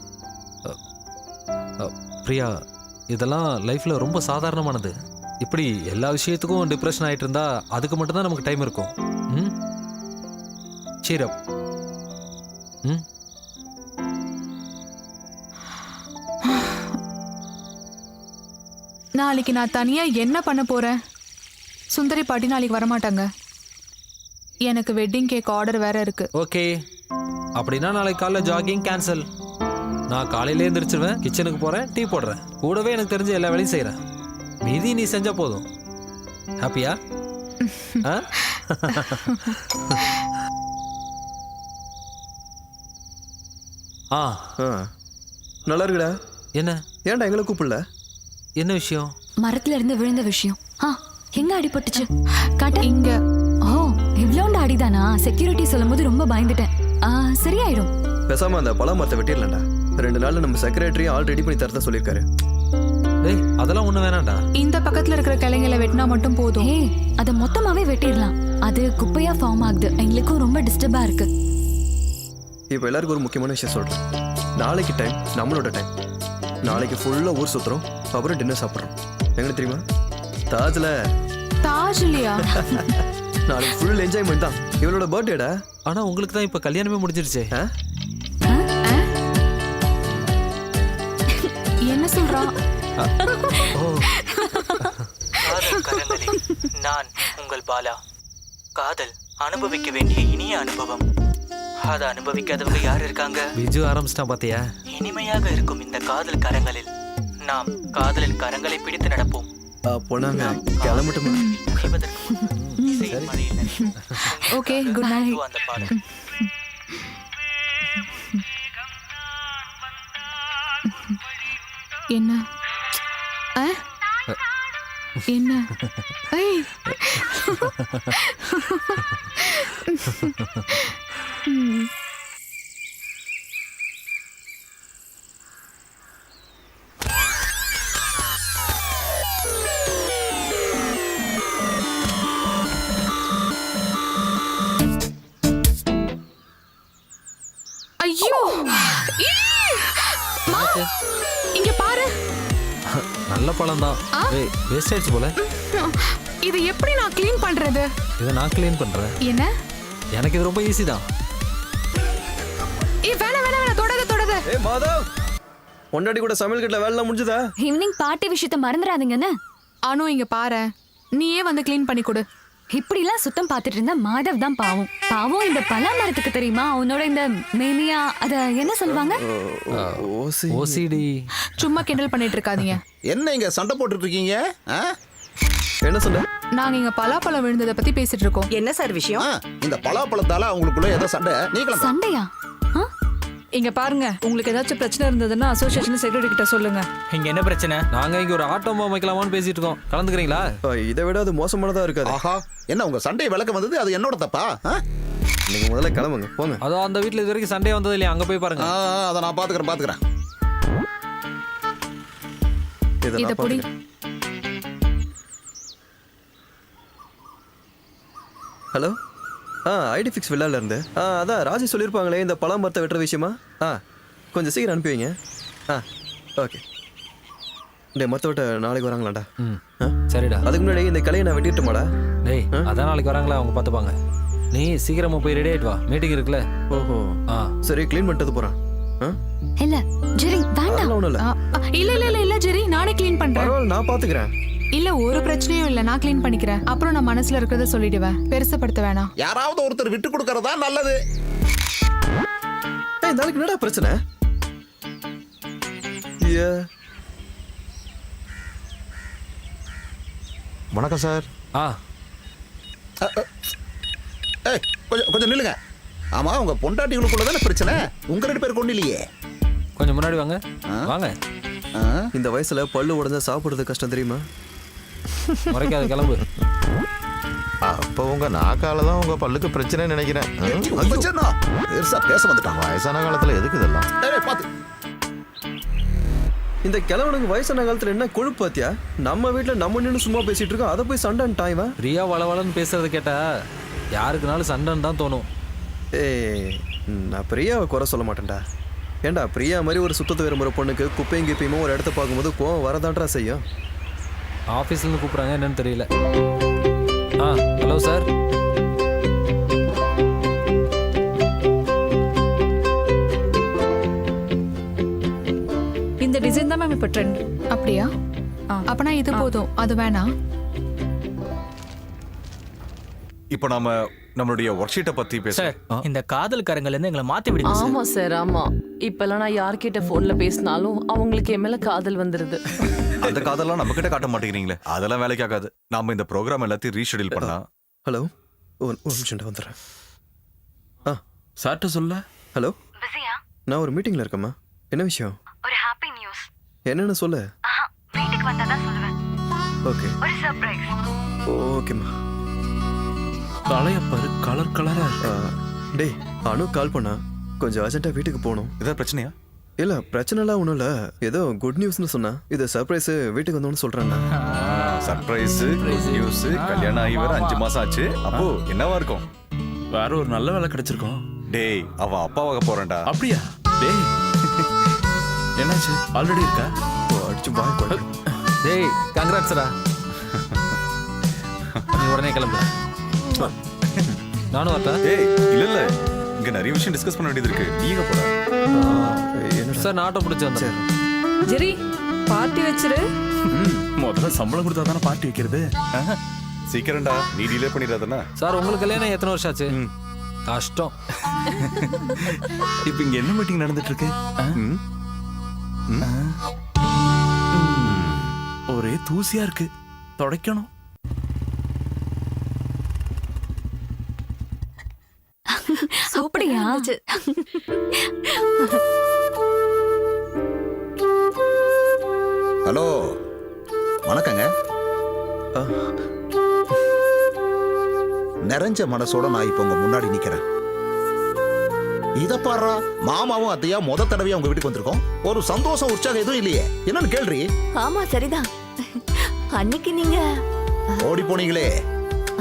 பிரியா, இதெல்லாம் லைஃப்ல ரொம்ப சாதாரணமானது. இப்படி எல்லா விஷயத்துக்கும் டிப்ரெஷன் ஆயிட்டு இருந்தா அதுக்கு மட்டும்தான் நமக்கு டைம் இருக்கும். cheer up. நாளைக்கு நான் தனியா என்ன பண்ண போறேன்? சுந்தரி பாட்டி நாளைக்கு வரமாட்டாங்க. எனக்கு வெட்டிங் கேக் ஆர்டர் வேற இருக்கு. ஓகே, அப்படின்னா நாளைக்கு காலைல ஜாகிங் கேன்சல். நான் காலையில எழுந்திரிச்சிருவேன், கிச்சனுக்கு போறேன், டீ போடுறேன், கூடவே எனக்கு தெரிஞ்ச எல்லா வேலையும் செய்யறேன். மீதி நீ செஞ்சா போதும். ஹாப்பியா? நல்லா இருக்குடா. என்ன? ஏன்டா எங்களை கூப்பிடல? என்ன விஷயம்? மரத்துல இருந்து விழுந்த விஷயம். எங்க அடிபட்டுச்சு? காட்ட. இங்க. ஓ, இவ்வளோண்டு அடிதானா? செக்யூரிட்டி சொல்லும் போது ரொம்ப பயந்துட்டேன். சரியாயிடும். பேசாம அந்த பழ மரத்தை வெட்டிடலாம்டா. 2 நாள்ல நம்ம செக்ரட்டரி ஆல் ரெடி பண்ணி தரதா சொல்லியிருக்காரு. டேய், அதெல்லாம் ஒண்ணு வேணாம்டா. இந்த பக்கத்துல இருக்கிற கிளைங்களை வெட்டினா மட்டும் போதும். அதை மொத்தமாவே வெட்டிடலாம். அது குப்பையா ஃபார்ம் ஆகுது. எங்களுக்கும் ரொம்ப டிஸ்டர்பா இருக்கு. இப்போ எல்லாருக்கும் ஒரு முக்கியமான விஷயம் சொல்றேன். நாளைக்கு டைம் நம்மளோட டைம். நாளைக்கு ஃபுல்லா ஊர் சுத்துறோம், அப்புறம் டின்னர் சாப்பிட்றோம். எங்க தெரியுமா? தாஜ்ல. தாஜ் இல்லையா? நாளைக்கு ஃபுல் என்ஜாய்மெண்ட் தான். இவளோட பர்த்டேடா. ஆனா உங்களுக்கு தான் இப்ப கல்யாணமே முடிஞ்சிருச்சே. என்ன சொல்றா? காதல் கரங்களில் நான் உங்கள் பாலா. காதல் அனுபவிக்க வேண்டிய இனிய அனுபவம். அதை அனுபவிக்காதவங்க யார் இருக்காங்க? பிஜு ஆரம்பிச்சிட்டான் பாத்தியா? இனிமையாக இருக்கும் இந்த காதல் கரங்களில் நாம் காதலின் கரங்களை பிடித்து நடப்போம். போனாங்க கிளம்பட்டுமா? Okay, good night. அந்த பாடல் என்ன? என்ன? ஐயோ, இங்க பாரு. நல்ல பழம் தான். வேஸ்ட் ஆயிடுச்சு போல. இது எப்படி நான் க்ளீன் பண்றது? இதை நான் க்ளீன் பண்றேன். என்ன? எனக்கு இது ரொம்ப ஈஸி தான். வேணா வேணா வேணா, தொடாத. மாதவ், ஒன்னாடி கூட சமையல் கட்டல வேலை முடிஞ்சதா? ஈவினிங் பார்ட்டி விஷயத்தை மறந்துடாதீங்கன்னு. அனு, இங்க பாரு, நீயே வந்து க்ளீன் பண்ணி கொடு. இப்படிலாம் சுத்தம் பார்த்துட்டு இருந்தா மாதவ் தான் பாவம். பாவம் இந்த பலா மரத்துக்கு தெரியுமா அவனோட இந்த மேனியா அத என்ன சொல்லுவாங்க? ஓசிடி. சும்மா கிண்டல் பண்ணிட்டு இருக்காதீங்க. என்ன இங்க சண்டை போட்டுட்டு இருக்கீங்க? என்ன சொன்ன? நாங்க இங்க பலாப்பழம் விழுந்ததை பத்தி பேசிட்டு இருக்கோம். என்ன சார் விஷயம்? இந்த பலாப்பழத்தால அவங்களுக்குள்ள ஏதோ சண்டை. நீங்களும் சண்டையா? இங்க பாருங்க, உங்களுக்கு ஏதாச்சும் பிரச்சனை இருந்ததுன்னா அசோசியேஷன் செக்ரட்டரி கிட்ட சொல்லுங்க. இங்க என்ன பிரச்சனை? நாங்க இங்க ஒரு ஆட்டோமா வைக்கலாமான்னு பேசிட்டு இருக்கோம். கலந்துக்கிறீங்களா? இதை விட அது மோசமானதா இருக்காது. ஆஹா, என்ன உங்க சண்டை விளக்கம் வந்தது? அது என்னோட தப்பா? நீங்க முதல்ல கிளம்புங்க, போங்க. அதோ அந்த வீட்ல இது வரைக்கும் சண்டே வந்தது இல்லையா, அங்க போய் பாருங்க. அதை நான் பாத்துக்கிறேன். இத புடி. ஹலோ, ஐடி ஃபிக்ஸ் வில்லால இருந்து. அதான் ராஜி சொல்லியிருப்பாங்களே இந்த பழம் மரத்தை வெட்டுற விஷயமா. கொஞ்சம் சீக்கிரம் அனுப்பி வைங்க. ஓகே. இந்த மரத்தை வெட்ட நாளைக்கு வராங்களாடா? சரிடா. அதுக்கு முன்னாடி இந்த கலையை நான் வெட்டிட்டுமாடா? டேய், அதான் நாளைக்கு வராங்களா, அவங்க பார்த்துப்பாங்க. நீ சீக்கிரமா போய் ரெடி ஆயிட்டு வா, மீட்டிங் இருக்குல்ல. ஓஹோ, சரி, க்ளீன் பண்ணிட்டு போறேன். இல்ல ஜெரி வேண்டாம். ஒண்ணும் இல்ல. இல்ல ஜெரி, நானே க்ளீன் பண்றேன். பரவாயில்ல, நான் பாத்துக்கிறேன். இல்ல ஒரு பிரச்சனையும் இல்ல, நான் க்ளீன் பண்ணிக்கிறேன். அப்புறம் நான் மனசுல இருக்கிறத சொல்லிடுவேன், பெருசுப்படுத்த வேணாம். யாராவது ஒருத்தர் விட்டு கொடுக்கறதா நல்லது. நாளைக்கு என்னடா பிரச்சனை? வணக்கம் சார். கொஞ்சம் நில்லுங்க. ஆமா, உங்க பொண்டாட்டிகளுக்குள்ள தானே பிரச்சனை, உங்க 2 பேருக்கு ஒண்ணு இல்லையே. கொஞ்சம் முன்னாடி வாங்க. வாங்க. இந்த வயசுல பல்லு உடஞ்சா சாப்பிடுறது கஷ்டம் தெரியுமா? முறைக்காத, கிளம்பு. அப்போ உங்க நாக்கால தான் உங்க பல்லுக்கு பிரச்சனை நினைக்கிறேன். பேச வந்துட்டான். வயசான காலத்துல எதுக்கு இதெல்லாம்? இந்த கிழவனுக்கு வயசான காலத்துல என்ன கொழுப்பு பாத்தியா? நம்ம வீட்டுல நம்ம நின்று சும்மா பேசிட்டு இருக்கோம், அதை போய் சண்டைன்னு டாய்வா. ரியா வளவளன்னு பேசுறத கேட்டா யாருக்குனாலும் சண்டைன்னு தான் தோணும். நான் பிரியாவை குறை சொல்ல மாட்டேன்டா. ஏண்டா, பிரியா மாதிரி ஒரு சுத்தத்தை விரும்புகிற பொண்ணுக்கு குப்பையும் கிப்பையுமோ ஒரு இடத்த பார்க்கும்போது கோவம் வரதான்றா செய்யும். ஆஃபீஸ்லேருந்து கூப்பிட்றாங்க, என்னன்னு தெரியல. Hello sir. இந்த டிசைன் தான் மேம் இப்போ ட்ரெண்ட். அப்படியா? அப்பனா இது போதும், அது வேணாம். இப்போ நாம நம்மளுடைய ஒர்க் ஷீட்டை பத்தி பேசுறோம். இந்த காதல்காரங்கள்ல இருந்து எங்களை மாத்தி விடுங்க சார். ஆமா சார், ஆமா. இப்பெல்லாம் நான் யார்கிட்ட போன்ல பேசினாலும் அவங்களுக்கு என் மேல காதல் வந்துருது. அந்த காதெல்லாம் நம்ம கிட்ட காட்ட மாட்டேங்கிறீங்களே, அதெல்லாம் வேலைக்கு ஆகாது. நாம இந்த ப்ரோக்ராம் எல்லாத்தையும் ரீஷெடியூல் பண்ணலாம். ஹலோ, ஒரு நிமிஷம் வந்துடுறேன். சார்ட்ட சொல்ல. ஹலோ, நான் ஒரு மீட்டிங்ல இருக்கேம்மா. என்ன விஷயம்? ஒரு ஹாப்பி நியூஸ். என்னன்னு சொல்லு. வீட்டுக்கு வந்தா தான் சொல்லுவேன். ஓகே. ஒரு சர்ப்ரைஸ். ஓகேம்மா. தலையப்பாரு கலர் கலரா. டேய், அனு கால் பண்ணா, கொஞ்சம் அர்ஜென்ட்டா வீட்டுக்கு போகணும். ஏதாவது பிரச்சனையா? இல்ல, பிரச்சனைலாம் ஒன்றும் இல்லை, ஏதோ குட் நியூஸ்னு சொன்னா. இது சர்ப்ரைஸ், வீட்டுக்கு வந்தோன்னு சொல்றேன். சர்ப்ரைஸ் நியூஸ், கல்யாணம் ஆகி வர 5 மாசம் ஆச்சு. அப்போ என்னவா இருக்கும்? வேற ஒரு நல்ல வேலை கிடைச்சிருக்கோம். டேய், அவ அப்பாவாக போறேன்டா. அப்படியா? டேய், என்னாச்சு? ஆல்ரெடி இருக்கா? அடிச்சு பாய் போடு. டேய், கங்க்ராட்ஸ்டா. நீ உடனே கிளம்பு. நானும் வரட்டா? ஏய், இல்ல இங்க நிறைய விஷயம் டிஸ்கஸ் பண்ண வேண்டியது இருக்கு. நீங்க போற. சார், நான் ஆட்டோ பிடிச்சு வந்தேன். ஜெரி, பார்ட்டி வச்சிரு. முதல்ல சம்பளம் கொடுத்தா தானே பார்ட்டி வைக்கிறது. சீக்கிரம்டா, நீ டிலே பண்ணிடாதனா. சார், உங்களுக்கு கல்யாணம் எத்தனை வருஷம் ஆச்சு? கஷ்டம். இப்ப இங்க என்ன மீட்டிங் நடந்துட்டு இருக்கு? ஒரே தூசியா இருக்கு, துடைக்கணும். அப்படியா? ஹலோ, வணக்கங்க. நிறைஞ்ச மனசோட நான் இப்ப உங்க முன்னாடி நிக்கிறேன். இத பாரு, மாமாவும் அத்தையா முத தடவையா உங்க வீட்டுக்கு வந்திருக்கோம். ஒரு சந்தோஷம் உற்சாகம் எதுவும் இல்லையே, என்னன்னு கேள்றி? ஆமா, சரிதான். அன்னைக்கு நீங்க ஓடி போனீங்களே,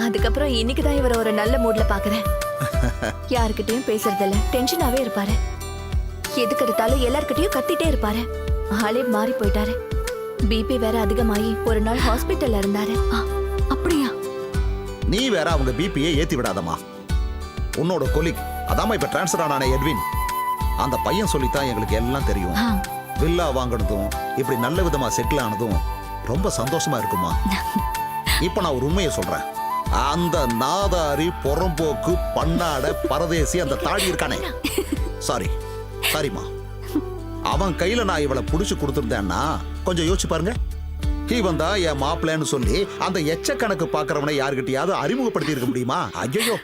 அதுக்கப்புறம் இன்னைக்கு தான் இவரை ஒரு நல்ல மூட்ல பாக்குறேன். யாருக்கிட்டையும் பேசுறதில்ல, டென்ஷனாவே இருப்பாரு. எதுக்கு எடுத்தாலும் எல்லார்கிட்டயும் கத்திட்டே இருப்பாரு. ஆளே மாறி போயிட்டாரு. பிபி வேற அதிகமாயி ஒரு நாள் ஹாஸ்பிட்டல்ல இருந்தாரு. அப்படியா? நீ வேற அவங்க பிபியை ஏத்தி விடாதமா. உன்னோட கொலிக் அதாம இப்ப டிரான்ஸ்ஃபர் ஆனானே எட்வின், அந்த பையன் சொல்லித்தான் எங்களுக்கு எல்லாம் தெரியும். வில்லா வாங்கினதும் இப்படி நல்ல விதமா செட்டில் ஆனதும் ரொம்ப சந்தோஷமா இருக்குமா. இப்ப நான் ஒரு உண்மையை சொல்றேன். அந்த நாதாரி புறம்போக்கு பண்ணாட பரதேசி அந்த தாடி இருக்கானே, சாரிமா, அவன் கையில நான் இவளை புடிச்சு கொடுத்துருந்தேன்னா கொஞ்சம் யோசிச்சு பாருங்க. இவன் தான் என் மாப்பிள்ளைன்னு சொல்லி அந்த எச்சக்கணக்கு பாக்குறவனை யாருக்கிட்டையாவது அறிமுகப்படுத்தி இருக்க முடியுமா? ஐயோ,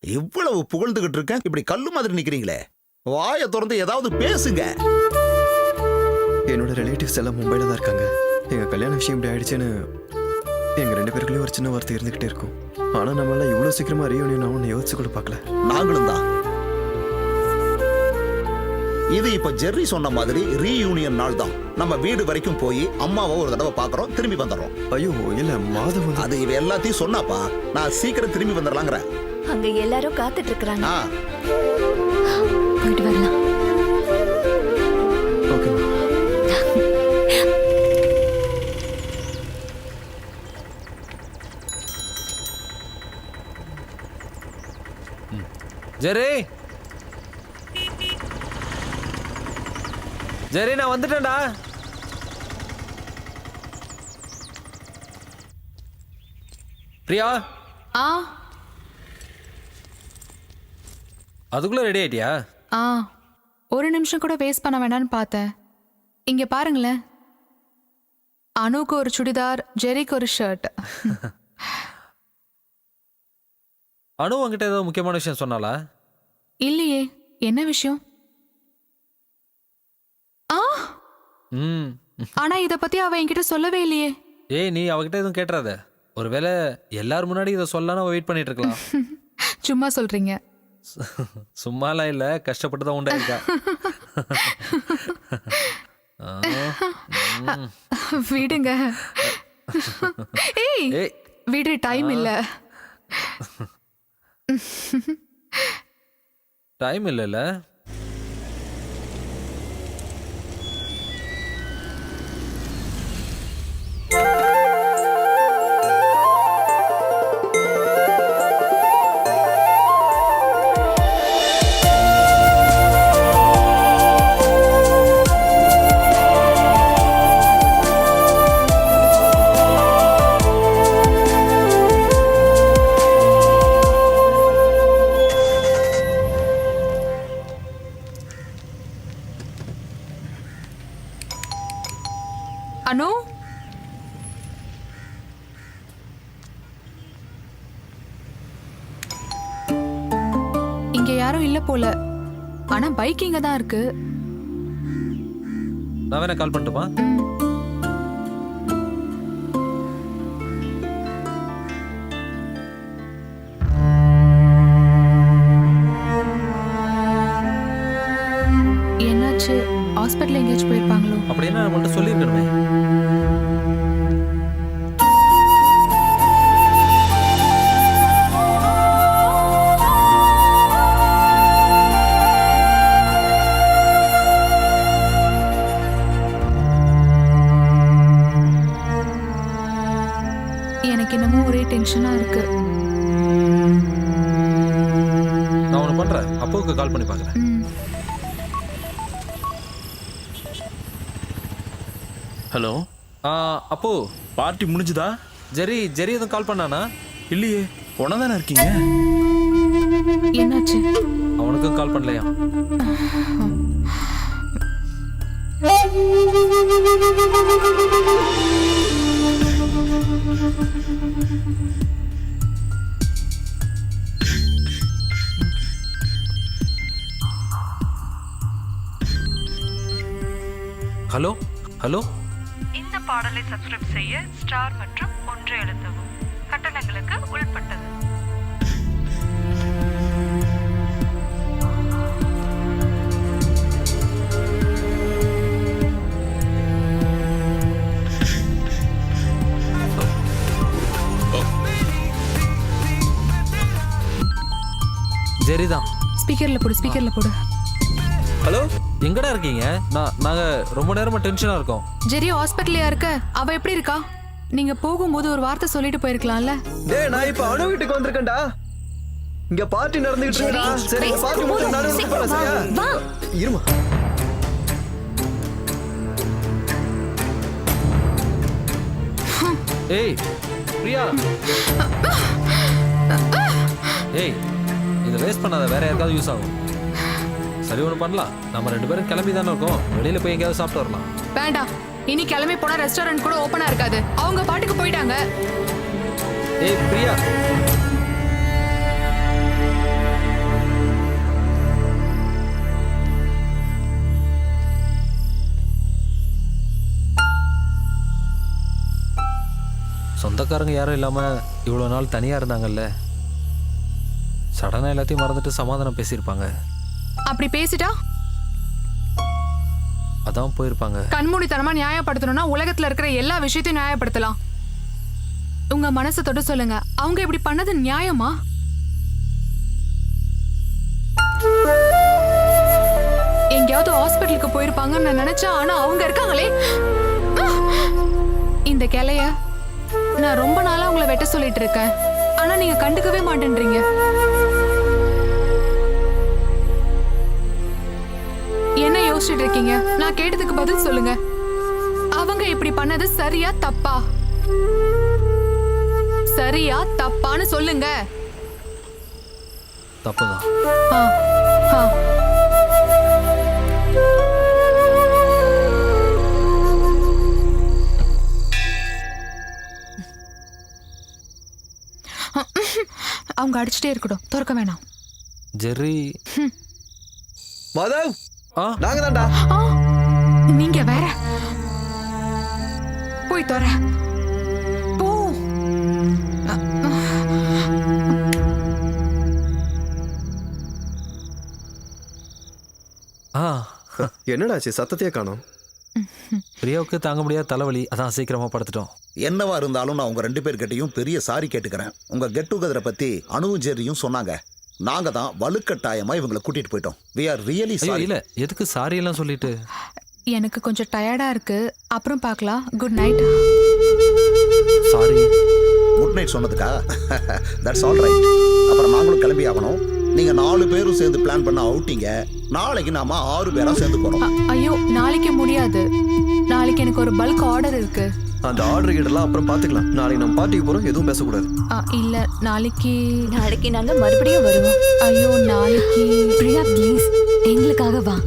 இவ்வளவு புகழ்ந்துகிட்டு இருக்கேன், இப்படி கல்லு மாதிரி நிக்கிறீங்களே. வாயை திறந்து ஏதாவது பேசுங்க. என்னோட ரிலேட்டிவ்ஸ் எல்லாம் மும்பைல தான் இருக்காங்க. எங்க கல்யாண விஷயம் இப்படி ஆயிடுச்சுன்னு எங்க 2 பேருக்குள்ளேயும் ஒரு சின்ன வார்த்தை இருந்துகிட்டே இருக்கும். ஆனா நம்மளால இவ்வளவு சீக்கிரமா ரீயூனியன் ஆகும்னு யோசிச்சு கூட பார்க்கல. நாங்களும் தான். இது இப்ப ஜெர்ரி சொன்ன மாதிரி ரீயூனியன் நாள் தான். நம்ம வீடு வரைக்கும் போய் அம்மாவை ஒரு தடவை பாக்குறோம், திரும்பி வந்துடுறோம். ஐயோ இல்ல, மாதவ் அது இவ எல்லாத்தையும் சொன்னாப்பா. நான் சீக்கிரம் திரும்பி வந்துடலாங்கிறேன். அங்க எல்லாரும் காத்துட்டு இருக்காங்க. போயிட்டு வரலாம். ஓகே. ஜெரி, ஜெரி, நான் வந்துட்டேன்டா. பிரியா, அதுக்குள்ள ரெடி ஆயிட்டியா? ஒரு நிமிஷம் கூட வேஸ்ட் பண்ண வேண்டாம்னு பார்த்தேன். இங்க பாருங்களேன், அனுக்கு ஒரு சுடிதார், ஜெரிக்கு ஒரு ஷர்ட். அனு உங்ககிட்ட ஏதோ முக்கியமான விஷயம் சொன்னாலா? இல்லையே, என்ன விஷயம்? ஆனா இத பத்தி அவ என்கிட்ட சொல்லவே இல்லையே. ஏய், நீ அவகிட்ட எதுவும் கேட்டுறாத. ஒருவேளை எல்லாரும் முன்னாடி இதை சொல்லலாம் வெயிட் பண்ணிட்டு இருக்கலாம். சும்மா சொல்றீங்க. சும்மாலாம் இல்ல, கஷ்டப்பட்டு தான் உண்டாயிருக்கா. விடுங்க. ஏய், விடு, டைம் இல்ல. டைம் இல்லைல்ல? அனு, இங்க யாரும் இல்ல போல. ஆனா பைக் இங்க தான் இருக்கு. நான் வேணா கால் பண்ணட்டுமா? என்னாச்சு? ஹாஸ்பிட்டல் எங்கேயாச்சும் போயிருப்பாங்களோ? அப்படின்னா நம்மள்ட்ட சொல்லியிருக்கணுமே. எனக்கு என்னமோ ஒரே டென்ஷனா இருக்கு. நான் ஒன்று பண்றேன், அப்பாவுக்கு கால் பண்ணி பார்க்குறேன். ஹலோ. அப்போ பார்ட்டி முடிஞ்சுதா? ஜெரி எதுவும் கால் பண்ணானா? இல்லையே, உன தானே இருக்கீங்க. என்னாச்சு? அவனுக்கும் கால் பண்ணலையா? Hello hello. இந்த பாடலை சப்ஸ்கிரைப் செய்ய ஸ்டார் மற்றும் 1 அழுத்தவும். கட்டணங்களுக்கு உள்பட்டது. ஜெரிதான். ஸ்பீக்கர்ல போடு. ஹலோ, எங்கடா இருக்கீங்க? நாங்க ரொம்ப நேரமா டென்ஷனா இருக்கோம். ஜெரி ஹாஸ்பிட்டல்ல இருக்க. அவ எப்படி இருக்கா? நீங்க போகும்போது ஒரு வார்த்தை சொல்லிட்டு போயிருக்கலாம்ல. டேய், நான் இப்ப அனு வீட்டுக்கு வந்திருக்கேன்டா. இங்க பார்ட்டி நடந்துகிட்டு இருக்குடா. சரி, பார்ட்டி முடிஞ்சு நானே வந்து போறேன். சரியா? வா. இருமா. ஏய், பிரியா ஏய் இதை வேஸ்ட் பண்ணாத, வேற யாருக்காவது யூஸ் ஆகும். சரி ஒன்று பண்ணலாம், நம்ம 2 பேரும் கிளம்பி தானே இருக்கோம், வெளியில போய் எங்கேயாவது சாப்பிட்டு வரலாம். வேண்டாம், இனி கிளம்பி போனா ரெஸ்டாரண்ட் கூட ஓப்பனா இருக்காது. அவங்க பாட்டுக்கு போயிட்டாங்க. ஏய் பிரியா, சொந்தக்காரங்க யாரும் இல்லாம இவ்வளவு நாள் தனியா இருந்தாங்கல்ல, சடனா எல்லாத்தையும் மறந்துட்டு சமாதானம் பேசியிருப்பாங்க. அப்படி பேசிட்டா அதான் போயிருப்பாங்க. கண்மூடித்தனமா நியாயப்படுத்தணும்னா உலகத்துல இருக்கிற எல்லா விஷயத்தையும் நியாயப்படுத்தலாம். உங்க மனசை தொட்டு சொல்லுங்க, அவங்க இப்படி பண்ணது நியாயமா? எங்கேயாவது ஹாஸ்பிட்டலுக்கு போயிருப்பாங்கன்னு நான் நினைச்சேன். ஆனா அவங்க இருக்காங்களே. இந்த கிளைய நான் ரொம்ப நாளா உங்களை வெட்ட சொல்லிட்டு இருக்கேன், ஆனா நீங்க கண்டுக்கவே மாட்டேன்றீங்க. என்ன யோசிச்சுட்டு இருக்கீங்க? நான் கேட்டதுக்கு பதில் சொல்லுங்க. அவங்க இப்படி பண்ணது சரியா தப்பா? சரியா தப்பான்னு சொல்லுங்க. தப்புதான். ஆ, ஆ. அவங்க அடிச்சுட்டே இருக்கட்டும், திறக்க வேணாம். ஜெர்ரி மாதவ், நாங்க தான்டா. நீங்க வேற போய் தர போ. என்னடாச்சு, சத்தத்தையே காணோம். பிரியாவுக்கு தாங்க முடியாத தலைவலி, அதான் சீக்கிரமா படுத்துட்டோம். என்னவா இருந்தாலும் நான் உங்க 2 பேர்கிட்டையும் பெரிய சாரி கேட்டுக்கிறேன். உங்க கெட் டுகெதரை பத்தி அனுவும் ஜெர்ரியும் சொன்னாங்க. நாங்க தான் வலுக்கட்டாயமா இவங்களை கூட்டிட்டு போயிட்டோம். we are really sorry. இல்ல எதுக்கு சாரி எல்லாம் சொல்லிட்டு? எனக்கு கொஞ்சம் டயர்டா இருக்கு, அப்புறம் பார்க்கலாம். Good night. Sorry. Good night சொன்னதுக்கா? That's all right. அப்புறம் நாங்களும் கிளம்பி ஆகணும். நீங்க 4 பேரும் சேர்ந்து பிளான் பண்ண அவுட்டிங்க. நாளைக்கு நாம 6 பேரா சேர்ந்து போறோம். ஐயோ, நாளைக்கு முடியாது. நாளைக்கு எனக்கு ஒரு பல்க் ஆர்டர் இருக்கு. அந்த ஆர்டர் கிட்டலாம் அப்புறம் பாத்துக்கலாம். நாளைக்கு நம்ம பார்ட்டிக்கு போறோம், எதுவும் பேசக்கூடாது. இல்ல, நாளைக்கு நாங்க மறுபடியும் வருவோம். ஐயோ, நாளைக்கு பிரியா ப்ளீஸ் எங்களுக்காக வா.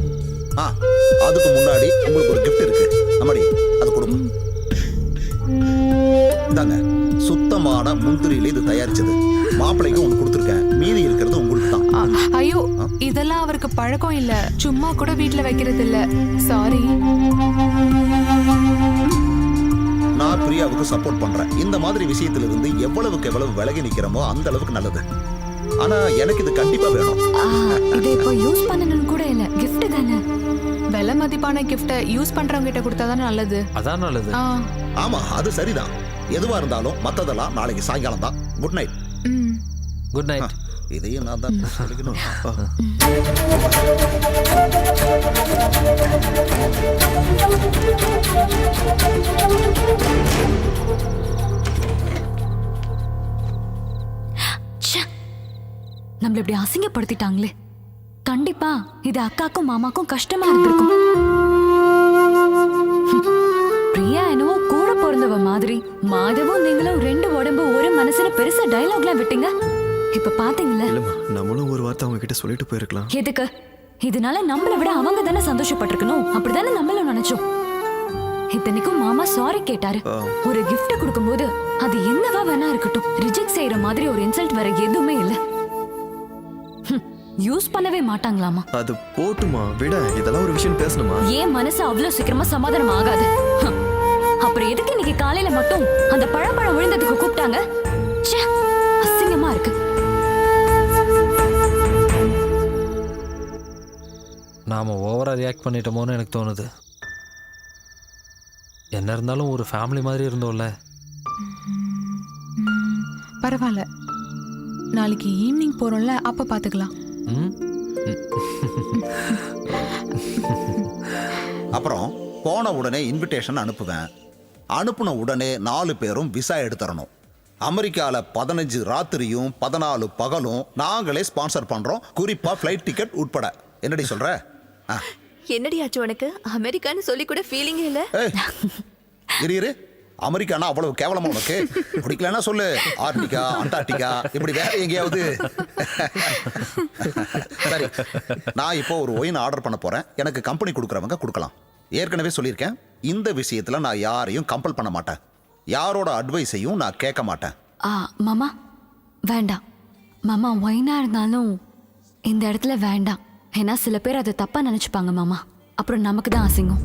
அதுக்கு முன்னாடி உங்களுக்கு ஒரு gift இருக்கு. அம்மாடி, அது கொடுங்க. இந்தாங்க, சுத்தமான முந்திரியில இது தயாரிச்சது. மாப்பிள்ளைக்கு ஒன்று கொடுத்துருக்கேன், மீதி இருக்கிறது உங்களுக்கு தான். ஐயோ, இதெல்லாம் அவருக்கு பழக்கம் இல்ல, சும்மா கூட வீட்ல வைக்கிறது இல்ல. சாரி. நான் பிரியாவுக்கு சப்போர்ட் பண்றேன். இந்த மாதிரி விஷயத்துல இருந்து எவ்வளவுக்கு எவ்வளவு விலகி நிக்கிறோமோ அந்த அளவுக்கு நல்லது. ஆனா எனக்கு இது கண்டிப்பா வேணும். இதை இப்போ யூஸ் பண்ணணும்னு கூட இல்ல, gift தானே. விலை மதிப்பான கிஃப்ட்டை யூஸ் பண்றவங்க கிட்ட கொடுத்தா தான் நல்லது. அதான் நல்லது. ஆமா, அது சரிதான். எதுவா இருந்தாலும் மத்ததெல்லாம் நாளைக்கு சாயங்காலம் தான். Good night. Good night. இதையும் நான் தான் சொல்லிக்கணும். நம்மள இப்படி அசிங்கப்படுத்திட்டாங்களே. கண்டிப்பா இது அக்காக்கும் மாமாக்கும் கஷ்டமா இருந்திருக்கும். பிரியா என்னவோ கூட பிறந்தவ மாதிரி, மாதவும் நீங்களும் 2 உடம்பு ஒரு மனசுல பெருசா டயலாக்லாம் விட்டீங்க. இப்ப பாத்தீங்களா? நம்மளும் ஒரு வார்த்தை அவங்க கிட்ட சொல்லிட்டு போயிருக்கலாம். எதுக்கு? இதனால நம்மள விட அவங்க தானே சந்தோஷப்பட்டிருக்கணும். அப்படிதானே நம்மளும் நினைச்சோம். இத்தனைக்கும் மாமா சாரி கேட்டாரு. ஒரு gift கொடுக்கும்போது அது என்னவா வேணா இருக்கட்டும், ரிஜெக்ட் செய்யற மாதிரி ஒரு இன்சல்ட் வேற எதுவுமே இல்ல. யூஸ் பண்ணவே மாட்டாங்களாமா. அது போட்டுமா, விட. இதெல்லாம் ஒரு விஷயம் பேசணுமா? ஏன் மனசு அவ்வளவு சீக்கிரமா சமாதானம் ஆகாது? அப்புறம் எதுக்கு இன்னைக்கு காலையில மட்டும் அந்த பழம் விழுந்ததுக்கு கூப்பிட்டாங்க? அசிங்கமா இருக்கு. நாம ஓவரா ரியாக்ட் பண்ணிட்டோமோன்னு எனக்கு தோணுது. என்ன இருந்தாலும் ஒரு ஃபேமிலி மாதிரி இருந்தோம்ல. பரவாயில்ல, நாளைக்கு ஈவினிங் போறோம்ல, அப்ப பாத்துக்கலாம். அப்புறம் போன உடனே இன்விடேஷன் அனுப்புவேன். அனுப்புன உடனே 4 பேரும் விசா எடுத்துறணும். அமெரிக்கால 15 ராத்திரியும் 14 பகலும் நாங்களே ஸ்பான்சர் பண்றோம், குறிப்பா ஃப்ளைட் டிக்கெட் உட்பட. என்னடி சொல்ற? என்னடி ஆச்சு உனக்கு? அமெரிக்கான்னு சொல்லி கூட ஃபீலிங் இல்ல. இரு, அமெரிக்கானா அவ்வளவு கேவலமா உனக்கு? பிடிக்கலன்னா சொல்லு, ஆர்டிகா அண்டார்டிகா இப்படி வேற எங்கேயாவது. சரி, நான் இப்போ ஒரு ஒயின் ஆர்டர் பண்ண போறேன். எனக்கு கம்பெனி கொடுக்குறவங்க கொடுக்கலாம். ஏற்கனவே சொல்லியிருக்கேன், இந்த விஷயத்துல நான் யாரையும் கம்பல் பண்ண மாட்டேன். யாரோட அட்வைஸையும் நான் கேட்க மாட்டேன். மாமா வேண்டாம் மாமா, ஒயினா இருந்தாலும் இந்த இடத்துல வேண்டாம். ஏன்னா சில பேர் அதை தப்பா நினைச்சுப்பாங்க மாமா, அப்புறம் நமக்கு தான் அசிங்கம்.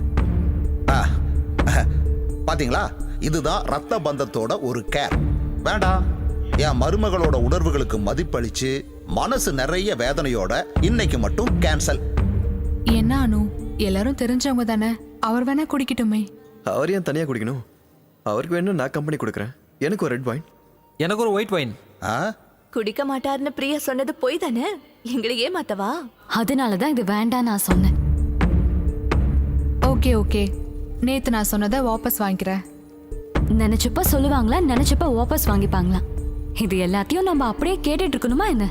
பாத்தீங்களா, இதுதான் ரத்த பந்தத்தோட ஒரு கேர். வேண்டாம். என் மருமகளோட உணர்வுகளுக்கு மதிப்பளிச்சு மனசு நிறைய வேதனையோட இன்னைக்கு மட்டும் கேன்சல். என்ன அனு, எல்லாரும் தெரிஞ்சவங்க தானே, அவர் வேணா குடிக்கட்டுமே. அவர் ஏன் தனியா குடிக்கணும்? அவருக்கு வேணும் நான் கம்பெனி கொடுக்குறேன். எனக்கு ஒரு ரெட் வைன். எனக்கு ஒரு ஒயிட் வைன். குடிக்க மாட்டாருன்னு பிரியா சொன்னது போய் தானே, எங்களை ஏமாத்தவா? அதனாலதான் இது வேண்டாம் நான் சொன்னேன். ஓகே ஓகே, நேத்து நான் சொன்னதை வாபஸ் வாங்கிக்கிறேன். நினைச்சப்ப சொல்லுவாங்களா, நினைச்சப்ப வாபஸ் வாங்கிப்பாங்களா? இது எல்லாத்தையும் நம்ம அப்படியே கேட்டுட்டு இருக்கணுமா என்ன?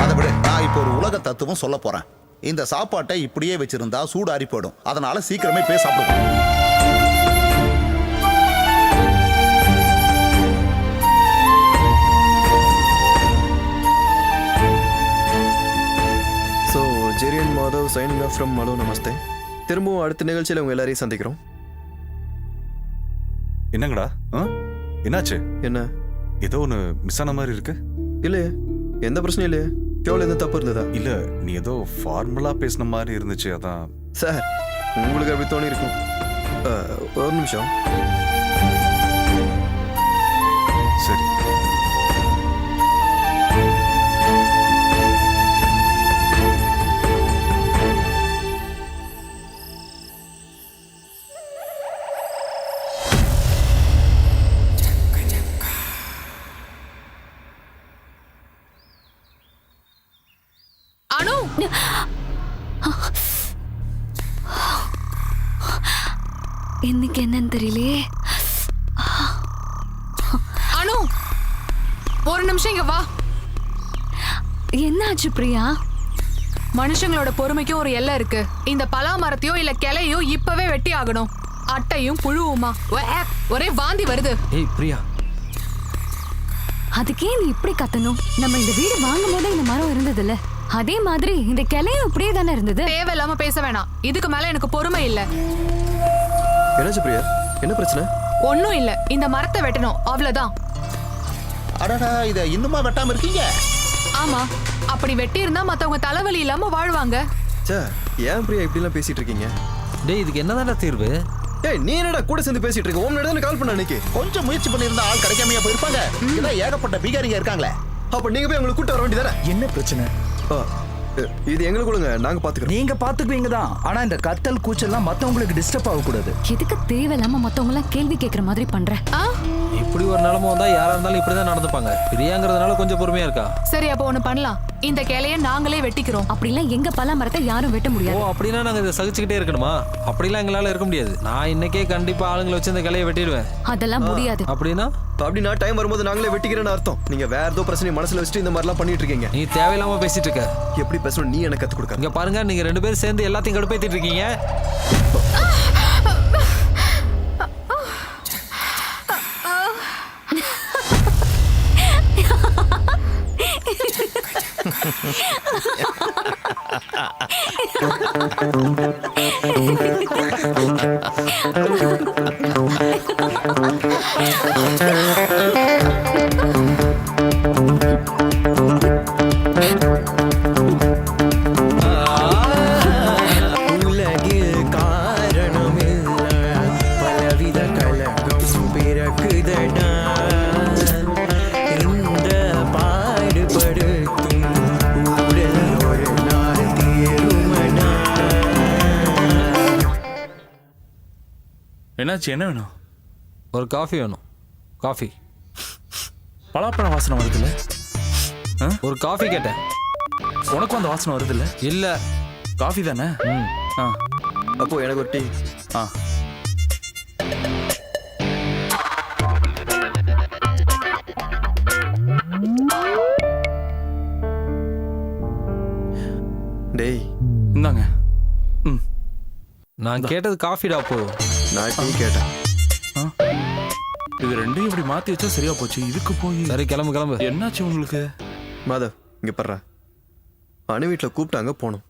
அதை விட நான் இப்போ ஒரு உலக தத்துவம் சொல்ல போறேன். இந்த சாப்பாட்டை இப்படியே வச்சிருந்தா சூடு ஆறி போயிடும். அதனால சீக்கிரமே போய் சாப்பிடுவோம். So Jerry and Madhav signing off from Hello Namaste. திரும்பவும் அடுத்த நிகழ்ச்சியில் உங்க எல்லாரையும் சந்திக்கிறோம். என்னங்கடா என்னாச்சு? என்ன ஏதோ ஒன்று மிஸ் ஆன மாதிரி இருக்கு. இல்லையே, எந்த பிரச்சனையும் இல்லையே. கேவல எந்த தப்பு இருந்ததா? இல்ல, நீ ஏதோ ஃபார்மலா பேசின மாதிரி இருந்துச்சு, அதான். சார், உங்களுக்கு அப்படி தோணி இருக்கும். ஒரு நிமிஷம். சரி. அனு, இன்னைக்கு என்னன்னு தெரியலையே. அனு, ஒரு நிமிஷம் இங்க வா. என்னாச்சு பிரியா? மனுஷங்களோட பொறுமைக்கும் ஒரு எல்லை இருக்கு. இந்த பலா மரத்தையோ இல்ல கிளையோ இப்பவே வெட்டி ஆகணும். அட்டையும் புழுவுமா ஒரே வாந்தி வருது. ஏய் பிரியா, அதுக்கே நீ இப்படி கத்தணும்? நம்ம இந்த வீடு வாங்கும் போது இந்த மரம் இருந்தது இல்ல, அதே மாதிரி இந்த கிளையும் இப்படியே தானே இருந்தது. தேவையில்லாம பேச வேணாம். இதுக்கு மேல எனக்கு பொறுமை இல்ல. என்னாச்சு பிரியா, என்ன பிரச்சனை? ஒன்னும் இல்ல, இந்த மரத்தை வெட்டணும், அவ்வளவுதான். அடடா, இத இன்னுமா வெட்டாம இருக்கீங்க? ஆமா, அப்படி வெட்டி இருந்தா மத்தவங்க தலைவலி இல்லாம வாழ்வாங்க. சே, ஏன் பிரியா இப்படி எல்லாம் பேசிட்டு இருக்கீங்க? டேய், இதுக்கு என்னதான்டா தீர்வு? ஏய், நீ என்னடா கூட சேர்ந்து பேசிட்டு இருக்க? உன் இடத்துல கால் பண்ண அன்னைக்கு கொஞ்சம் முயற்சி பண்ணியிருந்தா ஆள் கிடைக்காமையா போயிருப்பாங்க. இதான் ஏகப்பட்ட பீகாரிங்க இருக்காங்களே. அப்ப நீங்க போய் அவங்களை கூட்ட வர வேண்டியதானே? என்ன பிரச்சனை? இது எங்களுக்குள்ள நாங்க பாத்துக்கிறோம். நீங்க பாத்துக்குவீங்க தான், ஆனா இந்த கத்தல் கூச்சல்லாம் மத்தவங்களுக்கு டிஸ்டர்ப் ஆக கூடாது. எதுக்கு தேவையில்லாம மத்தவங்க எல்லாம் கேள்வி கேட்கற மாதிரி பண்ற? இப்படி ஒரு நிலைமை வந்தா யாரா இருந்தாலும் இப்படிதான் நடந்துப்பாங்க. பிரியாங்கிறதுனால கொஞ்சம் பொறுமையா இருக்கா. சரி, அப்ப ஒண்ணு பண்ணலாம். இந்த கிளைய நாங்களே வெட்டிக்கிறோம். அப்படிலாம் எங்க பலா மரத்தை யாரும் வெட்ட ஓ, முடியாது. அப்படின்னா நாங்க இதை சகிச்சுக்கிட்டே இருக்கணுமா? அப்படிலாம் எங்களால இருக்க முடியாது. நான் இன்னைக்கே கண்டிப்பா ஆளுங்களை வச்சு இந்த கிளையை வெட்டிடுவேன். அதெல்லாம் முடியாது. அப்படின்னா டைம் வரும்போது நாங்களே வெட்டிக்கிறேன்னு அர்த்தம். நீங்க வேற ஏதோ பிரச்சனை மனசுல வச்சுட்டு இந்த மாதிரிலாம் பண்ணிட்டு இருக்கீங்க. நீ தேவையில்லாம பேசிட்டு இருக்க. எப்படி பேசணும் நீ எனக்கு கத்து கொடுக்க. இங்க பாருங்க, நீங்க ரெண்டு பேரும் சேர்ந்து எல்லாத்தையும் கடுப்பேத்திட்டு இருக்கீங்க. உலகில் காரணமில்ல பலவித கலகம் பிறக்குதடா. இந்த பாடுபடுத்தும் உடல் ஒரு நாள் தீருமடா. என்னாச்சு? என்ன வேணும்? ஒரு காஃபி வேணும். காஃபி. பலாப்பழம் வாசனை வருதுல்ல? ஒரு காஃபி கேட்டேன். உனக்கும் அந்த வாசனை வருதுல்ல? இல்ல, காஃபி தானே? அப்போ எனக்கு ஒரு டீ. டேய், இந்தாங்க. நான் கேட்டது காஃபிடா அப்போ. நான் டீ கேட்டேன். இது ரெண்டையும் இப்படி மாத்தி வச்சா சரியா போச்சு. இதுக்கு போய் சரி கிளம்பு கிளம்பு. என்னாச்சு உங்களுக்கு? மாதவ் இங்க பர்றா, அணு வீட்டில் கூப்பிட்டாங்க போனோம்.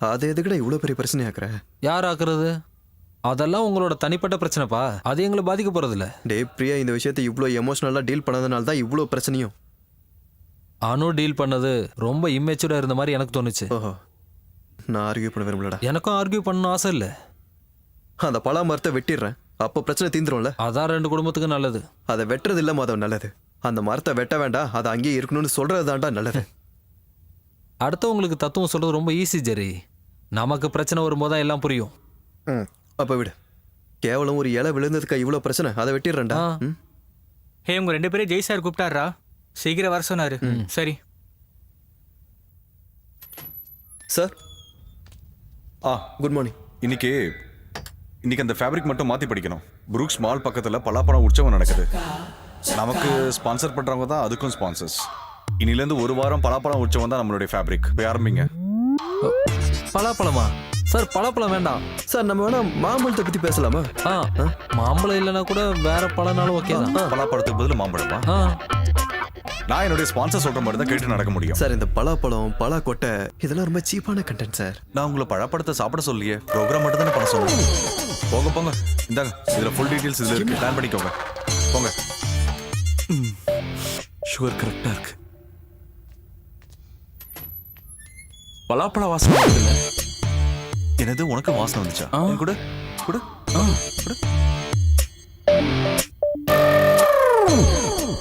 அது எதுக்குடா இவ்வளோ பெரிய பிரச்சனை ஆக்குற? யார் ஆக்குறது? அதெல்லாம் உங்களோட தனிப்பட்ட பிரச்சனைப்பா, அது எங்களை பாதிக்க போறது இல்ல. டே பிரியா, இந்த விஷயத்தை இவ்வளோ எமோஷனலாக டீல் பண்ணதுனால தான் இவ்வளோ பிரச்சனையும். அனு டீல் பண்ணது ரொம்ப இம்மெச்சூரா இருந்த மாதிரி எனக்கு தோணுச்சு. ஓஹோ, நான் ஆர்கியூ பண்ண விரும்பலடா. எனக்கும் ஆர்கியூ பண்ணணும் ஆசை இல்லை. அந்த பலா மரத்தை வெட்டிடுறேன், அப்போ பிரச்சனை தீந்துரும்ல. அதான் ரெண்டு குடும்பத்துக்கு நல்லது. அதை வெட்டுறது இல்லை மாதவ் நல்லது. அந்த மரத்தை வெட்ட வேண்டாம், அதை அங்கேயே இருக்கணும்னு சொல்றது தான்டா நல்லது. அடுத்தவங்களுக்கு தத்துவம் சொல்றது ரொம்ப ஈஸி ஜெரி. நமக்கு பிரச்சனை வரும்போது தான் எல்லாம் புரியும். அப்ப விடு. கேவலம் ஒரு இலை விழுந்ததுக்கா இவ்வளோ பிரச்சனை? அதை வெட்டிடுறேன்டா. ஹே, உங்க 2 பேரும் ஜெய் சார் கூப்பிட்டாரா? சீக்கிரம் வர சொன்னாரு. சரி சார். Good morning. இன்னைக்கு அந்த ஃபேப்ரிக் மட்டும் மாத்தி படிக்கணும். புரூக்ஸ் மால் பக்கத்துல பலாப்பழம் உற்சவம் நடக்குது. நமக்கு ஸ்பான்சர் பண்றவங்க தான் அதுக்கும் ஸ்பான்சர்ஸ். இன்னிலேருந்து 1 வாரம் பலாப்பழம் உற்சவம் தான் நம்மளுடைய ஃபேப்ரிக். போய் ஆரம்பிங்க. பலாப்பழமா? சார் பலாப்பழம் வேண்டாம் சார். நம்ம வேணா மாம்பழத்தை பத்தி பேசலாமா? மாம்பழம் இல்லைன்னா கூட வேற பழனாலும் ஓகே தான். பலாப்பழத்துக்கு பதில் மாம்பழமா? நான் என்னுடைய ஸ்பான்சர் சொல்ற மாதிரி தான் கேட்டு நடக்க முடியும். சார் இந்த பலாப்பழம் பலாக்கொட்டை இதெல்லாம் ரொம்ப சீப்பான கண்டென்ட் சார். நான் உங்களை பழப்பழத்தை சாப்பிட சொல்லியே, ப்ரோக்ராம் மட்டும் தானே பண்ண சொன்னேன். போங்க போங்க, இந்தாங்க இதுல ஃபுல் டீடைல்ஸ் இதுல இருக்கு, பிளான் பண்ணிக்கோங்க. போங்க. சுகர் கரெக்டா இருக்கு. பலாப்பழ வாசனை வருதுல்ல? என்னது உனக்கு வாசனை வந்துச்சா? கூட கூட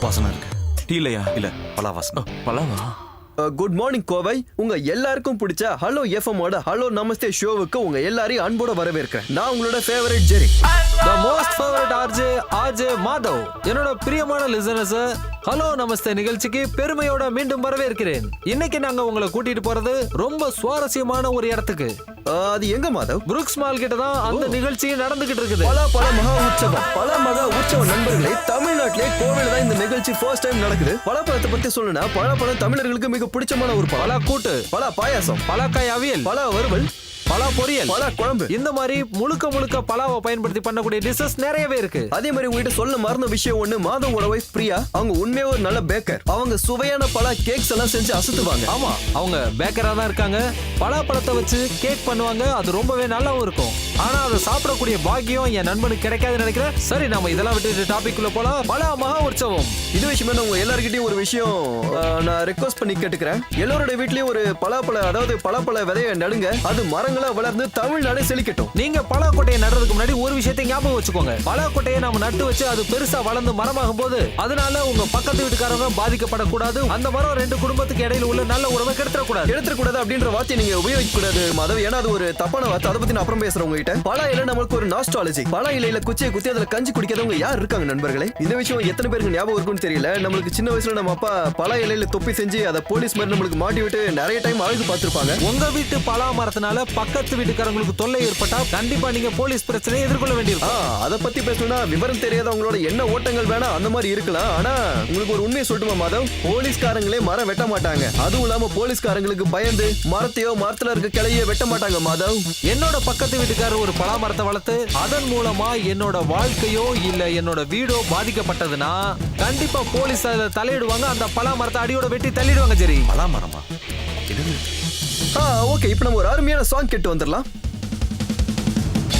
வாசனை இருக்கு. டீலையா? இல்ல பலா வாசனை. பலாவா? Good morning Kovai. உங்க எல்லாருக்கும் பிடிச்ச ஹலோ எஃப்எம் ஓட ஹலோ நமஸ்தே ஷோவுக்கு உங்க எல்லாரையும் அன்போட வரவேற்கிறேன். நான் உங்களோட favourite Jerry, the most favourite RJ Madhav. என்னோட பிரியமான லிசனர்ஸ், ஹலோ நமஸ்தே நிகழ்ச்சிக்கு பெருமையோட மீண்டும் வரவேற்கிறேன். இன்னைக்கு நாங்க உங்களை கூட்டிட்டு போறது ரொம்ப சுவாரஸ்யமான ஒரு இடத்துக்கு. அது எங்க மாதவ்? புரூக்ஸ் மால் கிட்ட தான் அந்த நிகழ்ச்சி நடந்துகிட்டு இருக்குது. பல மகா உற்சவம். பல மகா உற்சவம் நண்பர்களே, தமிழ்நாட்டிலே கோவில தான் இந்த நிகழ்ச்சி ஃபர்ஸ்ட் டைம் நடக்குது. பலாப்பழத்தை பத்தி சொல்லணும்னா பலாப்பழம் தமிழர்களுக்கு மிக பிடிச்சமான ஒரு பலா கூட்டு, பலா பாயாசம், பலாக்காய் அவியல், பலா வறுவல், பலா பொரியல், பலா குழம்பு, இந்த மாதிரி முழுக்க பலாவை பயன்படுத்தி பண்ணக்கூடிய டிஷஸ் நிறையவே இருக்கு. அதே மாதிரி உங்ககிட்ட சொல்ல மறந்த விஷயம் ஒண்ணு, மாதவோட வைஃப் பிரியா, அவங்க உண்மையா ஒரு நல்ல பேக்கர். அவங்க சுவையான பலா கேக்ஸ் எல்லாம் செஞ்சு அசத்துவாங்க. ஆமா, அவங்க பேக்கரா தான் இருக்காங்க. பலாப்பழத்தை வச்சு கேக் பண்ணுவாங்க, அது ரொம்பவே நல்லாவும் இருக்கும். ஆனா அதை சாப்பிடக்கூடிய பாக்கியம் என் நண்பனுக்கு கிடைக்காதுன்னு நினைக்கிறேன். சரி, நாம இதெல்லாம் விட்டு டாபிக் குள்ள போலாம். பலா மகா உற்சவம். இது விஷயமா நான் உங்க எல்லார்கிட்டயும் ஒரு விஷயம் நான் ரெக்வஸ்ட் பண்ணி கேட்டுக்கிறேன். எல்லாரோட வீட்லயும் ஒரு பலாப்பழ, அதாவது பலாப்பழ விதைய நடுங்க. அது மரங்களா வளர்ந்து தமிழ்நாடு செழிக்கட்டும். நீங்க பலாக்கொட்டையை நடுறதுக்கு முன்னாடி ஒரு விஷயத்தை ஞாபகம் வச்சுக்கோங்க. பலாக்கொட்டையை நாம நட்டு வச்சு அது பெருசா வளர்ந்து மரமாகும் போது அதனால உங்க பக்கத்து வீட்டுக்காரங்க பாதிக்கப்படக்கூடாது. அந்த மரம் 2 குடும்பத்துக்கு இடையில உள்ள நல்ல உறவை கெடுத்துடக்கூடாது அப்படின்ற வார்த்தையை நீங்க உபயோகிக்க கூடாது மாதவ். ஏன்னா அது ஒரு தப்பான வார்த்தை. அதை பத்தி நான் அப்புறம் பேசுறேன் உங்ககிட்ட. பலா இலை நமக்கு ஒரு நாஸ்டாலஜி. பலா இலையில குச்சியை குத்தி அதுல கஞ்சி குடிக்காதவங்க யார் இருக்காங்க நண்பர்களே? இந்த விஷயம் எத்தனை பேருக்கு ஞாபகம் இருக்கும்னு தெரியல. நம்மளுக்கு சின்ன வயசுல நம்ம அப்பா பலா இலையில தொப்பி செஞ்சு அதை போலீஸ் மாதிரி நம்மளுக்கு மாட்டி விட்டு நிறைய டைம் அழகு பார்த்திருப்பாங்க. உங்க வீட்டு பலா மரத்தினால பக்கத்து வீட்டுக்காரங்களுக்கு தொல்லை ஏற்பட்டா கண்டிப்பா நீங்க போலீஸ் பிரச்சனையை எதிர்கொள்ள வேண்டியிருக்கும். அதை பத்தி பேசணும்னா விவரம் தெரியாதவங்களோட என்ன ஓட்டங்கள் வேணா அந்த மாதிரி இருக்கலாம். ஆனா உங்களுக்கு ஒரு உண்மையை சொல்லட்டுமா மாதவ்? போலீஸ்காரங்களே மரம் வெட்ட மாட்டாங்க. அதுவும் இல்லாம போலீஸ்காரங்களுக்கு பயந்து மரத்தையோ மரத்துல இருக்க கிளையோ வெட்ட மாட்டாங்க மாதவ். என்னோட பக்கத்து வீட்டுக்காரர் ஒரு பலா மரத்தை வளர்த்து அதன் மூலமா என்னோட வாழ்க்கையோ இல்ல என்னோட வீடோ பாதிக்கப்பட்டதுன்னா கண்டிப்பா போலீஸ் அதுல தலையிடுவாங்க. அந்த பலா மரத்தை அடியோட வெட்டி தள்ளிடுவாங்க. சரி, பலா மரமா? ஓகே, இப்போ நம்ம ஒரு அருமையான சாங் கேட்டு வந்துடலாம்.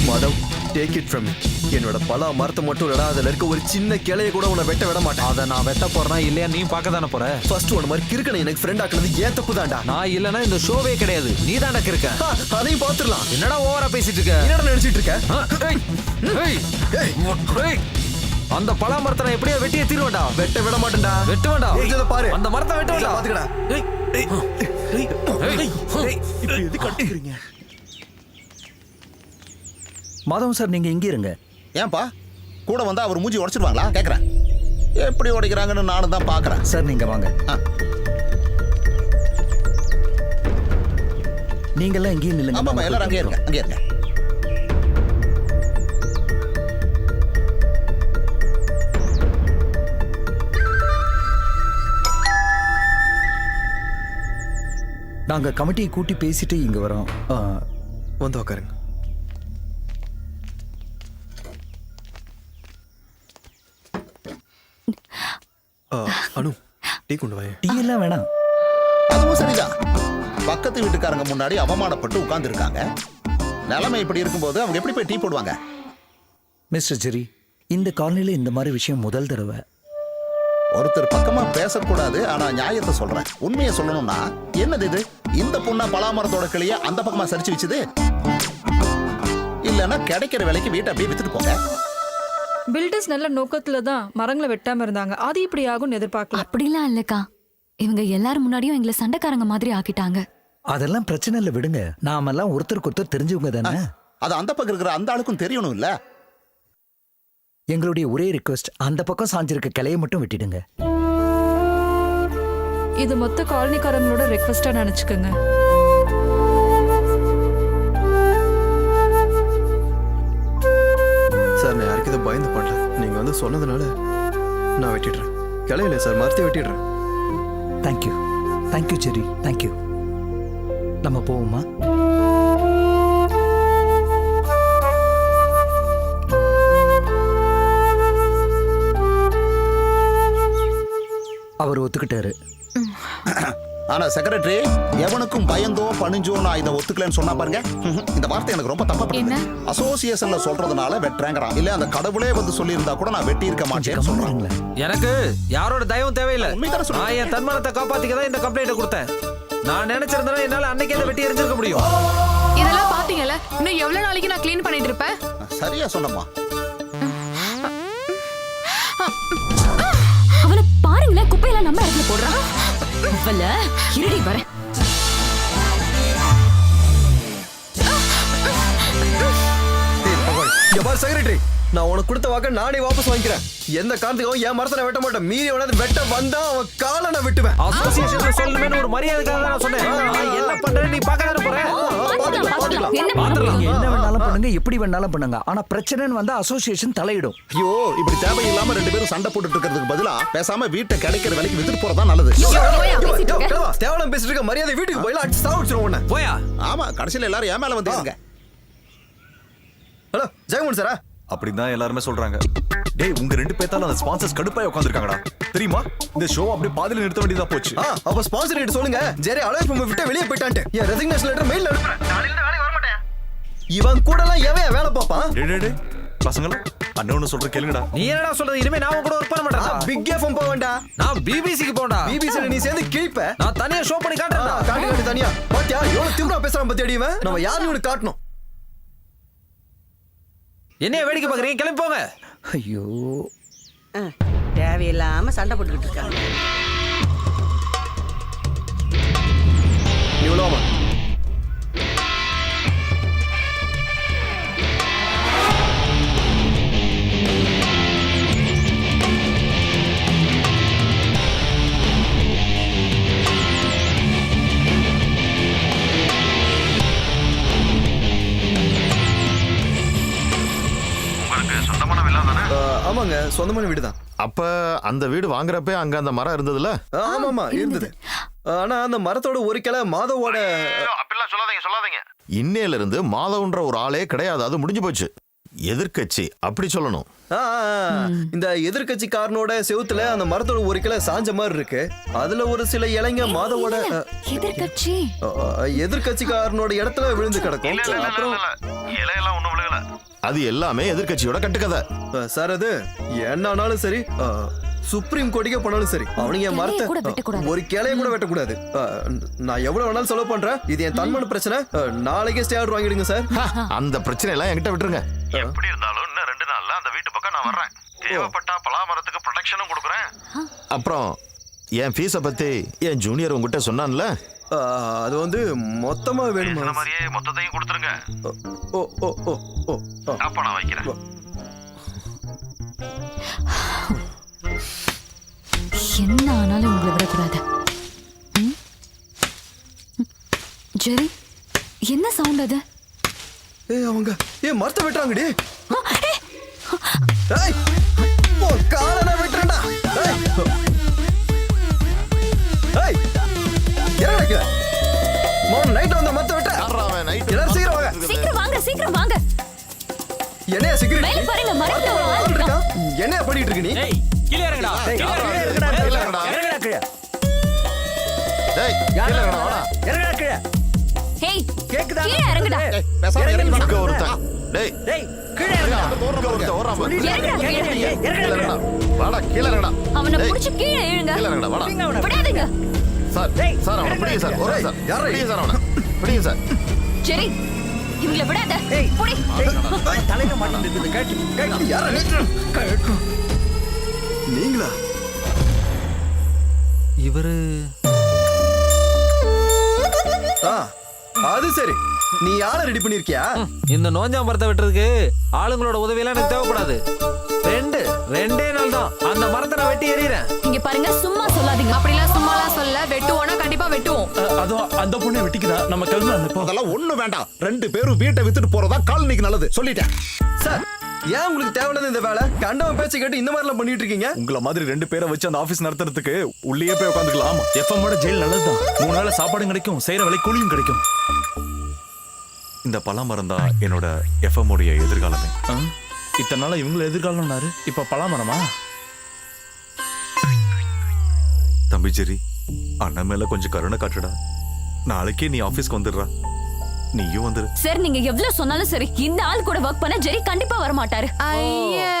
Madhav, take it from me. என்னோட பலா மரத்தை மட்டும் இல்லடா, அதுல இருக்க ஒரு சின்ன கிளையை கூட உன்னை வெட்ட விட மாட்டேன். அதை நான் வெட்ட போறேன்னா இல்லையா நீ பார்க்க தானே போற. ஃபர்ஸ்ட் ஒன் மாதிரி கிறுக்கனை எனக்கு ஃப்ரெண்ட் ஆக்குனது ஏன் தப்பு தான்டா. நான் இல்லைன்னா இந்த ஷோவே கிடையாது. நீ தாண்டா கிறுக்க. அதையும் பார்த்துடலாம். என்னடா ஓவரா பேசிட்டு இருக்க? என்னடா நினைச்சிட்டு இருக்க? அந்த பலா மரத்தை நான் எப்படியா வெட்டியே தீருவேன்டா. வெட்ட விட மாட்டேன்டா. வெட்ட வேண்டாம். இதை பாரு, அந்த மரத்தை வெட்ட வேண்டாம். பாத்துக்கடா. இப்படி எதுக்கு அடிக்கிறீங்க? மாதவன் சார், நீங்க இங்கே இருங்க. ஏன்பா கூட வந்தா அவர் மூஞ்சி உடைச்சிருவாங்களா கேட்குறேன். எப்படி உடைக்கிறாங்கன்னு நானும் தான் பார்க்குறேன். சார் நீங்க வாங்க. நீங்கெல்லாம் இங்கேயே நில்லுங்க. ஆமாம், எல்லாரும் அங்கே இருங்க, அங்கே இருங்க. நாங்க கமிட்டியை கூட்டி பேசிட்டு இங்க வரோம். வந்து உட்காருங்க. அனு டீ கொண்டு வாங்க. டீ எல்லாம் வேணாம். அதுவும் சரிதான். பக்கத்து வீட்டுக்காரங்க முன்னாடி அவமானப்பட்டு உட்கார்ந்து இருக்காங்க. நிலைமை இப்படி இருக்கும்போது அவங்க எப்படி போய் டீ போடுவாங்க? மிஸ்டர் ஜெரி, இந்த காலனில இந்த மாதிரி விஷயம் முதல் தடவை. ஒருத்தர் பக்கமா பேசக்கூடாது, ஆனா நியாயத்தை சொல்றேன். உண்மையை சொல்லணும்னா என்னது இது? இந்த பொண்ணா பலாமரத்தோட கிளிய அந்த பக்கமா சரிச்சு வச்சுது? இல்லைன்னா கிடைக்கிற விலைக்கு வீட்டை அப்படியே வித்துட்டு போங்க. பில்டர்ஸ் நல்ல நோக்கத்துல தான் மரங்களை வெட்டாம இருந்தாங்க. அது இப்படி ஆகும்னு எதிர்பார்க்கல. அப்படிலாம் இல்லக்கா, இவங்க எல்லாரும் முன்னாடியும் எங்களை சண்டைக்காரங்க மாதிரி ஆக்கிட்டாங்க. அதெல்லாம் பிரச்சனை இல்லை, விடுங்க. நாமெல்லாம் ஒருத்தருக்கு ஒருத்தர் தெரிஞ்சவங்க தானே. அது அந்த பக்கம் இருக்கிற அந்த ஆளுக்கும் தெரியணும் இல்ல? எங்களுடைய ஒரே ரிக்வெஸ்ட், அந்த பக்கம் சாஞ்சிருக்க கிளையை மட்டும் வெட்டிடுங்க. இது மொத்த காலனிக்காரங்களோட ரெக்வெஸ்டா நினைச்சுக்கோங்க. சார் நான் யாருக்கு இதை பயந்து பண்ணல. நீங்க வந்து சொன்னதுனால நான் வெட்டிடுறேன். கிளையில சார் மரத்தை வெட்டிடுறேன். தேங்க்யூ தேங்க்யூ ஜெரி, தேங்க்யூ. நம்ம போவோமா? அவர் ஒத்துக்கிட்டாரு. ஆனா செக்ரட்டரி, எவனுக்கும் பயந்தோ பணிஞ்சோ நான் இதை ஒத்துக்கலன்னு சொன்னா பாருங்க. இந்த வார்த்தை எனக்கு ரொம்ப தப்பா படுது. அசோசியேஷன்ல சொல்றதுனால வெட்டுறேங்கிறான். இல்ல அந்த கடவுளே வந்து சொல்லி இருந்தா கூட நான் வெட்டி இருக்க மாட்டேன்னு சொல்றாங்க. எனக்கு யாரோட தயவும் தேவையில்லை. நான் என் தன்மானத்தை காப்பாத்திக்க தான் இந்த கம்ப்ளைண்ட்டை கொடுத்தேன். நான் நினைச்சிருந்தேன் என்னால அன்னைக்கே இதை வெட்டி எரிஞ்சிருக்க முடியும். இதெல்லாம் பாத்தீங்கல்ல, இன்னும் எவ்வளவு நாளைக்கு நான் க்ளீன் பண்ணிட்டு இருப்பேன்? சரியா சொன்னம்மா. அவனை பாருங்களேன், குப்பையெல்லாம் நம்ம இடத்துல போடுறான். இருடி வரேன். செக்ரட்டரி, நான் உனக்கு கொடுத்த வாக்க நானே வாபஸ் வாங்கிக்கிறேன். எந்த காரணத்துக்கும் என் மரத்தை வெட்ட மாட்டேன். மீறி எவனாவது வெட்ட வந்தா அவன் காலை நான் வெட்டுவேன். அசோசியேஷன்ல சொல்லணும்னு ஒரு மரியாதைக்காக தான் நான் சொன்னேன். நான் என்ன பண்றேன்னு நீ பார்க்க தானே போற. என்ன வேணாலும் பண்ணுங்க, எப்படி வேணாலும் பண்ணுங்க. ஆனா பிரச்சனைன்னு வந்தா அசோசியேஷன் தலையிடும். ஐயோ, இப்படி தேவையில்லாம ரெண்டு பேரும் சண்டை போட்டுட்டு இருக்கிறதுக்கு பதிலா பேசாம வீட்டை கிடைக்கிற விலைக்கு வித்துட்டு போறதா நல்லது. தேவலாம் பேசிட்டு இருக்க, மரியாதை வீட்டுக்கு போயில அடிச்சு சாவடிச்சிரும் உன்னை. போயா? ஆமா, கடைசியில எல்லாரும் ஏன் மேல வந்துருங்க. ஹலோ ஜெயமோகன் சாரா? அப்படிதான் எல்லாருமே சொல்றாங்க. டேய், உங்க ரெண்டு பேத்தால அந்த ஸ்பான்சர்ஸ் கடுப்பாய் உட்கார்ந்திருக்காங்கடா. தெரியுமா? இந்த ஷோ அப்படியே பாதியில நிறுத்த வேண்டியதா போச்சு. அப்ப ஸ்பான்சர் கிட்ட சொல்லுங்க, ஜெரி அலர்ட் பண்ண விட்டு வெளிய போய்ட்டான்ட்டு. என் ரெசிக்னேஷன் லெட்டர் மெயில்ல அனுப்புறேன். நாளைல இருந்து வேலைக்கு வர மாட்டேன். இவன் கூடலாம் எவன் வேலை பாப்பான்? டேய் பசங்களா, அண்ணன் சொல்ற கேளுங்கடா. நீ என்னடா சொல்றது? இனிமே நான் உங்க கூட வர்க் பண்ண மாட்டேன். பிக் எஃப்எம் போக வேண்டாம். நான் பிபிசிக்கு போறேன்டா. பிபிசில நீ சேர்ந்து கிழிப்ப. நான் தனியா ஷோ பண்ணி காட்டுறேன்டா. காட்டு தனியா. பாத்தியா எவ்வளவு திமிரா பேசுறான் பத்தி அடிவன். நம்ம யாருன்னு உனக்கு காட்டணும். என்னைய வேடிக்கை பாக்குறீங்க? கிளம்பி போங்க. ஐயோ, தேவையில்லாம சண்டை போட்டுக்கிட்டு இருக்காங்க. இவ்வளோமா? ஆமாங்க, சொந்தமான வீடு தான். அப்ப அந்த வீடு வாங்குறப்ப அங்க அந்த மரம் இருந்ததுல? ஆமாமா இருந்தது. ஆனா அந்த மரத்தோட ஒரு கிளை மாதவோட. அப்படிலாம் சொல்லாதீங்க. இன்னையில இருந்து மாதவன்ற ஒரு ஆளே கிடையாது. அது முடிஞ்சு போச்சு. எதிர்க்கட்சி அப்படி சொல்லணும். இந்த எதிர்கட்சிக்காரனோட செவுத்துல அந்த மரத்தோட ஒரு கிளை சாஞ்ச மாதிரி இருக்கு. அதுல ஒரு சில இலைங்க மாதவோட எதிர்கட்சிக்காரனோட இடத்துல விழுந்து கிடக்கும். அப்புறம் இலையெல்லாம் ஒண்ணும் விழுகல. அது எல்லாமே எதிர்கட்சியோட கட்டுக்கதை சார். அது என்னானாலும் சரி, சுப்ரீம் கோர்ட்டுக்கே போனாலும் சரி, அவனுங்க மரத்தை ஒரு கிளைய கூட வெட்டக்கூடாது. நான் எவ்வளவு வேணாலும் செலவு பண்றேன். இது என் தன்மான பிரச்சனை. நாளைக்கே ஸ்டே ஆர்டர் வாங்கிடுங்க சார். அந்த பிரச்சனை எல்லாம் என்கிட்ட விட்டுருங்க. எப்படி இருந்தாலும் இன்னும் 2 நாள்ல அந்த வீட்டு பக்கம் நான் வர்றேன். தேவைப்பட்டா பலாமரத்துக்கு ப்ரொடெக்ஷனும் கொடுக்குறேன். அப்புறம் என் ஃபீஸை பத்தி என் ஜூனியர் உங்ககிட்ட சொன்னான்ல, அது வந்து மொத்தமா வேணுமா? இந்த மாதிரியே மொத்தத்தையும் கொடுத்துருங்க. ஓ ஓ ஓ ஓ அப்ப நான் வைக்கிறேன். என்ன ஆனாலும் உங்களை விடக்கூடாது. ஜெரி, என்ன சவுண்ட் அது? அவங்க மரத்தை வெட்டுறாங்கடி. காலனா வெட்டுறா. நைட் வந்து மரத்தை வெட்ட. நைட் எல்லாரும் சீக்கிரம் வாங்க. சீக்கிரம் வாங்க. என்ன என்னையா security? மேல பாருங்க, மரத்துல ஒரு ஆள் இருக்கான். என்னையா பண்ணிட்டு இருக்க நீ? கீழே இறங்கடா கீழே இறங்குடா. டேய், கீழே இறங்குடா, வாடா. ஹேய், கீழே இறங்குடா. பேசாம இறங்கி இங்க வாடா. ஒருத்தன். டேய், இறங்குடா, கீழே கீழே. இறங்குடா. வாடா, கீழே இறங்குடா. அவனை டேய், புடிச்சு கீழே இழுங்க. கீழே இறங்குடா, வாடா. விடாதீங்க. சார், சார், அவனை பிடிங்க சார். ஒரு சார். பிடிங்க சார் அவனை. பிடிங்க சார். சரி, இவங்கள விடாத. புடி. தலையில மாட்டிட்டு நீங்களா? இவரு அது சரி. நீ ஆளை ரெடி பண்ணிருக்கியா? இந்த நோஞ்சாம்பரத்தை வெட்டுறதுக்கு ஆளுங்களோட உதவியெல்லாம் எனக்கு தேவைப்படாது. ரெண்டே நாள் தான் அந்த மரத்தை நான் வெட்டி எறிகிறேன். இங்க பாருங்க, சும்மா சொல்லாதீங்க. அப்படிலாம் சும்மாலாம் சொல்ல, வெட்டுவோம்னா கண்டிப்பா வெட்டுவோம். அதோ அந்த பொண்ணை வெட்டிக்குதா நம்ம கிளம்பலாம். அதெல்லாம் ஒண்ணு வேண்டாம். 2 பேரும் வீட்டை வித்துட்டு போறதா காலனிக்கு நல்லது. சொல்லிட்டேன் சார், ஏன் உங்களுக்கு தேவையில்லாத இந்த வேலை? கண்டவன் பேச்சை கேட்டு இந்த மாதிரி எல்லாம் பண்ணிட்டு இருக்கீங்க? உங்களை மாதிரி 2 பேரை வச்சு அந்த ஆபீஸ் நடத்துறதுக்கு உள்ளே போய் உட்காந்துக்கலாம். எஃப்எம்மோட ஜெயில் நல்லதுதான். 3 வேளை சாப்பாடும் கிடைக்கும், செய்யற வேலை கூலியும் கிடைக்கும். இந்த பலாமரம் தான் என்னோட எஃப்எம் உடைய எதிர்காலமே. இத்தனை நாளா இவங்கள எதிர்காலம்னாரு, இப்ப பலாமரமா? தம்பி ஜெரி, அண்ணன் மேல கொஞ்சம் கருணை காட்டுடா. நாளைக்கே நீ ஆபீஸ்க்கு வந்துடுறா. நீயும் வந்துரு. சரி, நீங்க எவ்வளவு சொன்னாலும் சரி, இந்த ஆள் கூட ஒர்க் பண்ண ஜெரி கண்டிப்பா வர மாட்டாரு. ஐயா,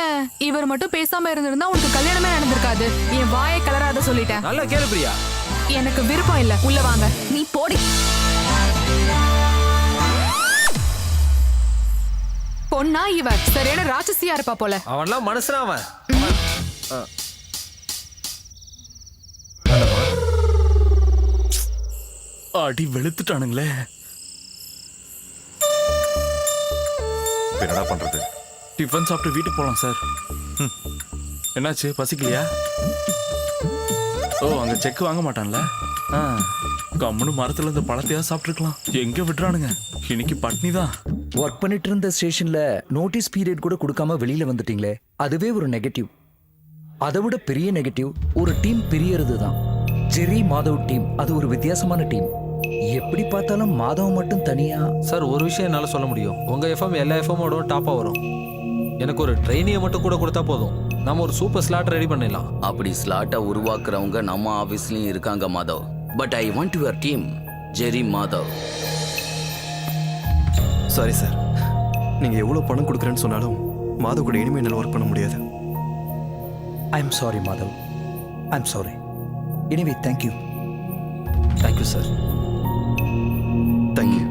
இவர் மட்டும் பேசாம இருந்திருந்தா உனக்கு கல்யாணமே நடந்திருக்காது. என் வாயை கலராத சொல்லிட்டேன். நல்லா கேளு பிரியா. எனக்கு விருப்பம் இல்ல. உள்ள வாங்க. நீ போடி. பொண்ணா இவ சரியான ராட்சசியா இருப்பா போல. அவன்லாம் மனுஷனா அவன். அடி வெளுத்துட்டானுங்களே. என்னடா பண்றது? டிஃபன் சாப்பிட்டு வீட்டுக்கு போலாம் சார். என்னாச்சு, பசிக்கலையா? ஓ, அங்க செக் வாங்க மாட்டான்ல. கம்முன்னு மரத்துல இருந்து பழத்தையா சாப்பிட்டுருக்கலாம். எங்க விட்டுறானுங்க, இன்னைக்கு பட்னி தான். ஒர்க் பண்ணிட்டு இருந்த ஸ்டேஷன்ல நோட்டீஸ் பீரியட் கூட கொடுக்காம வெளியில வந்துட்டீங்களே, அதுவே ஒரு நெகட்டிவ். அதை விட பெரிய நெகட்டிவ் ஒரு டீம் பிரியறது தான். ஜெரி மாதவ் டீம் அது ஒரு வித்தியாசமான டீம். எப்படி பார்த்தாலும் மாதவ் மட்டும் தனியா. சார், ஒரு விஷயம் என்னால சொல்ல முடியும். உங்க எஃப்எம் எல்லா எஃப்எம்மோட டாப்பா வரும். எனக்கு ஒரு ட்ரெயினியை மட்டும் கூட கொடுத்தா போதும், நம்ம ஒரு சூப்பர் ஸ்லாட் ரெடி பண்ணிடலாம். அப்படி ஸ்லாட்டை உருவாக்குறவங்க நம்ம ஆபீஸ்லயும் இருக்காங்க Madhav. But I want your team, Jerry Madhav. Sorry sir, நீங்க எவ்வளவு பணம் கொடுக்குறேன்னு சொன்னாலும் மாதவ் கூட இனிமே என்னால் ஒர்க் பண்ண முடியாது. I am sorry Madhav, I am sorry. Anyway thank you. Thank you sir. Thank you.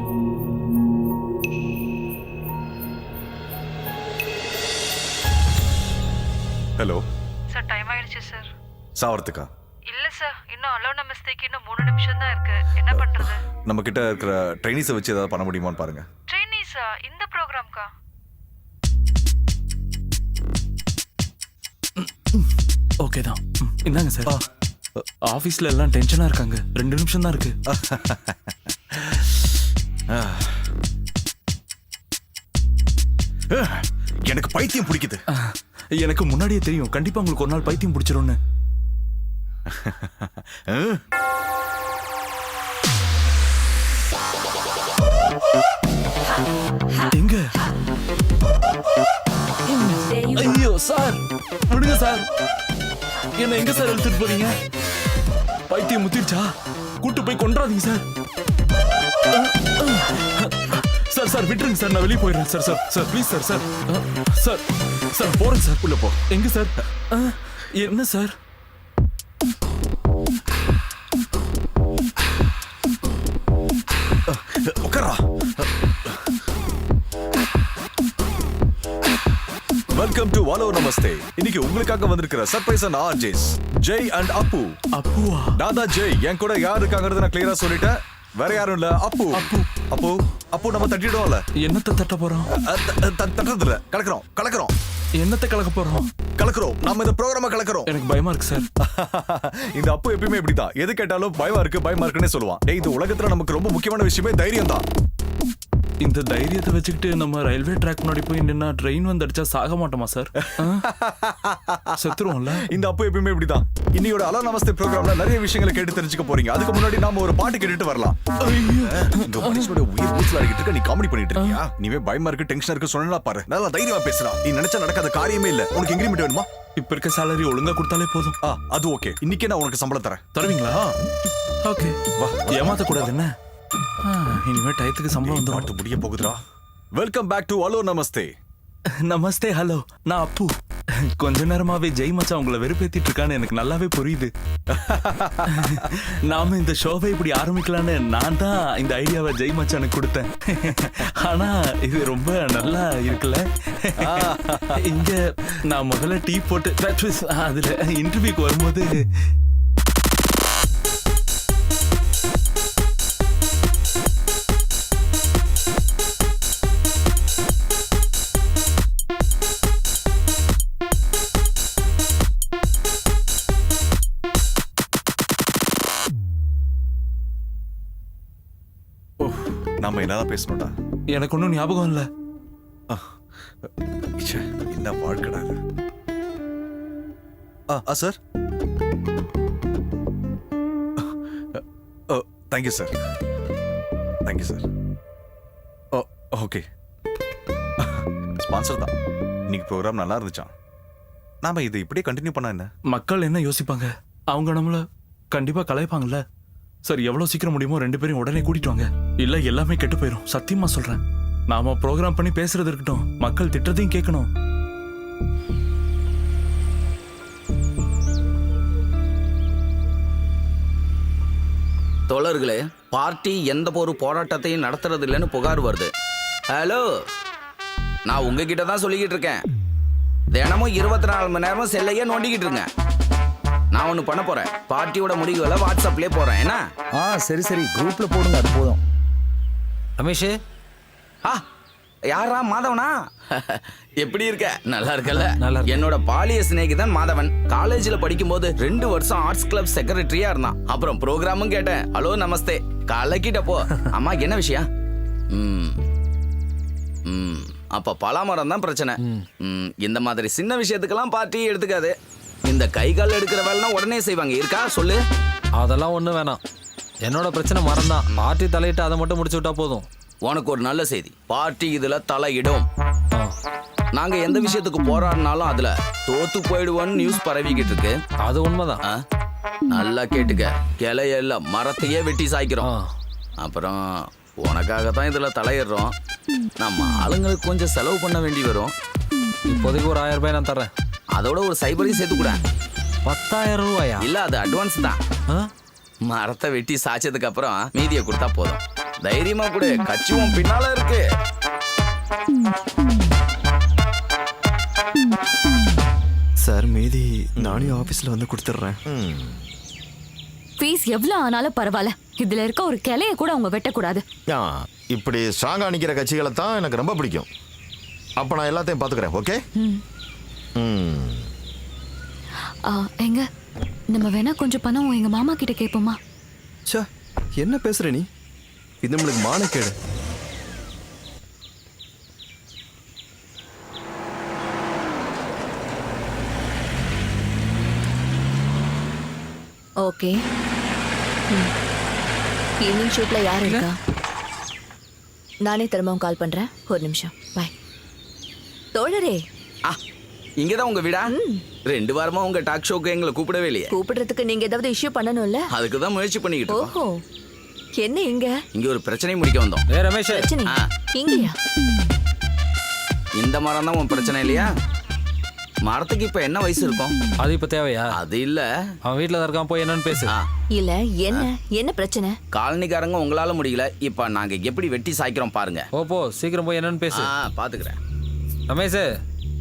Hello sir, time ஆயிடுச்சு சார். சாவறதுக்கா? இல்ல சார், இன்னும் அலோ நமஸ்தேக்கு இன்னும் 3 நிமிஷம் தான் இருக்கு. என்ன பண்றது? நம்ம கிட்ட இருக்கிற ட்ரைனிஸை வச்சு ஏதாவது பண்ண முடியுமான்னு பாருங்க. ட்ரெயினிஸா? இந்த ப்ரோக்ராம்க்கா? ஓகே தான். இந்தாங்க சார். ஆபீஸ்ல எல்லாம் டென்ஷனா இருக்காங்க. 2 நிமிஷம் தான் இருக்கு. எனக்கு பைத்தியம் பிடிக்குது. எனக்கு முன்னாடியே தெரியும், கண்டிப்பா உங்களுக்கு ஒரு நாள் பைத்தியம் பிடிச்சிரும்னு. எங்க? ஐயோ சார், விடுங்க சார். என்ன எங்க சார் எடுத்துட்டு போறீங்க? பைத்தியம் முத்திருச்சா? கூட்டு போய் கொன்றாதீங்க சார். சார் சார் விட்டுருங்க சார், நான் வெளியே போயிடுறேன் sir. Sir sir please sir. Sir sir sir போறேன் சார். உள்ள போ. எங்க சார்? என்ன சார்? உட்காரா. Welcome to Hello Namaste. இன்னைக்கு உங்களுக்காக வந்திருக்கிற surprise and RJs Jai and Appu. அப்புவா? நான் தான் ஜெய். என் கூட யார் இருக்காங்கிறது நான் கிளியரா சொல்லிட்டேன். வேற யாரும் இல்ல, அப்பு. அப்பு அப்பு அப்பு நம்ம தட்டிடுவோம்ல. என்னத்தை தட்ட போறோம்? தட்டுறது இல்ல, கலக்குறோம். என்னத்தை கலக்க போறோம்? கலக்குறோம். நம்ம இந்த ப்ரோகிராம கலக்குறோம். எனக்கு பயமா இருக்கு சார். இந்த அப்பு எப்பயுமே இப்படிதான். எது கேட்டாலும் பயமா இருக்குன்னே சொல்லுவான். டேய், இந்த உலகத்துல நமக்கு ரொம்ப முக்கியமான விஷயமே தைரியம் தான். இந்த தைரியத்தை வச்சுக்கிட்டு நம்ம ரயில்வே ட்ராக் முன்னாடி போய் நின்னா ட்ரெயின் வந்து அடிச்சா சாக மாட்டோமா சார்? செத்துருவோம்ல. இந்த அப்பு எப்பயுமே இப்படிதான். இன்னையோட அலோ நமஸ்தே ப்ரோக்ராம்ல நிறைய விஷயங்களை கேட்டு தெரிஞ்சுக்க போறீங்க. அதுக்கு முன்னாடி நாம ஒரு பாட்டு கேட்டுட்டு வரலாம். இந்த மனுஷனோட உயிர் ஊசலா இருக்க நீ காமெடி பண்ணிட்டு இருக்கியா? நீவே பயமா இருக்கு, டென்ஷனா இருக்கு, சொன்னா பாரு. நல்லா தைரியமா பேசுறா. நீ நினைச்சா நடக்காத காரியமே இல்ல. உனக்கு இன்கிரிமெண்ட் வேணுமா? இப்ப இருக்க salary ஒழுங்கா கொடுத்தாலே போதும். அது ஓகே. இன்னைக்கே நான் உனக்கு சம்பளம் தரேன். தருவீங்களா? ஓகே. வா, ஏமாத்த கூடாது என்ன? இனிமே டயத்துக்கு சம்பளம் வந்து மாட்டு முடிய போகுதுடா. Welcome back to Hello Namaste. Namaste. Hello, நான் அப்பு. கொஞ்ச நேரமாவே ஜெய் மச்சான் உங்களை வெறுப்பேத்திட்டு இருக்கான்னு எனக்கு நல்லாவே புரியுது. நாம இந்த ஷோவை இப்படி ஆரம்பிக்கலான்னு நான் தான் இந்த ஐடியாவை ஜெய் மச்சானுக்கு கொடுத்தேன். ஆனா இது ரொம்ப நல்லா இருக்குல்ல. இங்க நான் முதல்ல டீ போட்டு அதுல இன்டர்வியூக்கு வரும்போது நாம என்னதான் பேசணும்டா? எனக்கு ஒன்றும் ஞாபகம் இல்ல. என்ன வாழ்க்கடா இது? Sir, thank you sir. Thank you sir. Okay. Sponsor தான். இன்னைக்கு ப்ரோக்ராம் நல்லா இருந்துச்சான். நாம இது இப்படியே கண்டினியூ பண்ணா என்ன? மக்கள் என்ன யோசிப்பாங்க? அவங்க நம்மள கண்டிப்பா கலாய்ப்பாங்கல்ல. சார், எவ்வளவு சீக்கிரம் முடியுமோ 2 பேரையும் உடனே கூட்டிட்டு வாங்க. இல்ல எல்லாமே கெட்டு போயிடும். சத்தியமா சொல்றேன். நாம ப்ரோக்ராம் பண்ணி பேசுறது இருக்கட்டும், மக்கள் திட்டத்தையும் கேட்கணும். தோழர்களே, பார்ட்டி எந்த ஒரு போராட்டத்தையும் நடத்துறது இல்லைன்னு புகார் வருது. ஹலோ, நான் உங்ககிட்ட தான் சொல்லிக்கிட்டு இருக்கேன். தினமும் 24 மணி நேரமும் செல்லையே நோண்டிக்கிட்டு இருக்கேன். நான் ஒன்று பண்ண போறேன். பார்ட்டியோட முடிவுகளை வாட்ஸ்அப்லேயே போறேன். என்ன? சரி சரி, குரூப்ல போடுங்க, அது போதும். ரமேஷ், யாரா? மாதவனா? எப்படி இருக்க? நல்லா இருக்கல? என்னோட பாலிய சிநேகிதன் மாதவன். காலேஜ்ல படிக்கும்போது 2 வருஷம் ஆர்ட்ஸ் கிளப் செக்ரட்டரியா இருந்தான். அப்புறம் ப்ரோக்ராமும் கேட்டேன். ஹலோ நமஸ்தே கலக்கிட்ட போ. அம்மா, என்ன விஷயம்? அப்ப பலாமரம் தான் பிரச்சனை. இந்த மாதிரி சின்ன விஷயத்துக்கெல்லாம் பார்ட்டி எடுத்துக்காது. இந்த கை கால் எடுக்கிற வேலைனா உடனே செய்வாங்க. இருக்கா சொல்லு? அதெல்லாம் ஒண்ணு வேணாம். என்னோட பிரச்சனை மரம் தான். பார்ட்டி தலையிட்டு அதை மட்டும் முடிச்சு விட்டா போதும். உனக்கு ஒரு நல்ல செய்தி. பார்ட்டி இதுல தலையிடும். நாங்க எந்த விஷயத்துக்கு போராடினாலும் அதுல தோத்து போயிடுவோன்னு நியூஸ் பரவிக்கிட்டு இருக்கு. அது உண்மைதான். நல்லா கேட்டுக்க. கிளையல்ல மரத்தையே வெட்டி சாய்க்கிறோம். அப்புறம் உனக்காக தான் இதுல தலையிடுறோம். நம்ம ஆளுங்களுக்கு கொஞ்சம் செலவு பண்ண வேண்டி வரும். இப்போதைக்கு ஒரு 1000 ரூபாய் நான் தரேன். அதோட ஒரு சைபரையும் சேர்த்து கூட. 10,000 ரூபாயா? இல்ல, அது அட்வான்ஸ் தான். மரத்தை வெட்டி சாய்ச்சதுக்கு அப்புறம் மீதியை கொடுத்தா போதும். தைரியமா கூட, கட்சியும் பின்னால இருக்கு. சார், மீதி நானே ஆபீஸ்ல வந்து கொடுத்துட்றேன். ஃபீஸ் எவ்வளவு ஆனாலும் பரவாயில்ல. இதுல இருக்க ஒரு கிளைய கூட அவங்க வெட்டக்கூடாது. இப்படி ஸ்ட்ராங்கா நிக்கிற கட்சிகளை தான் எனக்கு ரொம்ப பிடிக்கும். அப்ப நான் எல்லாத்தையும் பாத்துக்கிறேன். ஓகே? எங்க நம்ம வேணா கொஞ்சம் பணம் எங்க மாமா கிட்ட கேட்போமா? என்ன பேசுற நீ? இது நம்மளுக்கு மானக்கேடு. ஓகே. ஈவினிங் ஷூட்ல யார் இருக்கா? நானே திரும்பவும் கால் பண்றேன். ஒரு நிமிஷம். பாய். தோழரே, இங்கதான் உங்க வீடா? 2 வாரமா உங்க டாக் ஷோக்கு எங்களை கூப்பிடவே இல்லையே. கூப்பிடுறதுக்கு நீங்க ஏதாவது இஷ்யூ பண்ணணும்ல? அதுக்கு தான் முயற்சி பண்ணிக்கிட்டு இருக்கோம். ஓஹோ, என்ன இங்க? இங்க ஒரு பிரச்சனை முடிக்க வந்தோம். ரமேஷ், பிரச்சனை இங்கயா? இந்த மரம் தான் உன் பிரச்சனை இல்லையா? மரத்துக்கு இப்ப என்ன வயசு இருக்கும்? அது இப்ப தேவையா? அது இல்ல, அவன் வீட்டுல இருக்கான், போய் என்னன்னு பேசு. இல்ல, என்ன பிரச்சனை? காலனிக்காரங்க உங்களால முடியல, இப்ப நாங்க எப்படி வெட்டி சாய்க்கிறோம் பாருங்க. போ சீக்கிரம் போய் என்னன்னு பேசு. பாத்துக்கிறேன். ரமேஷ்,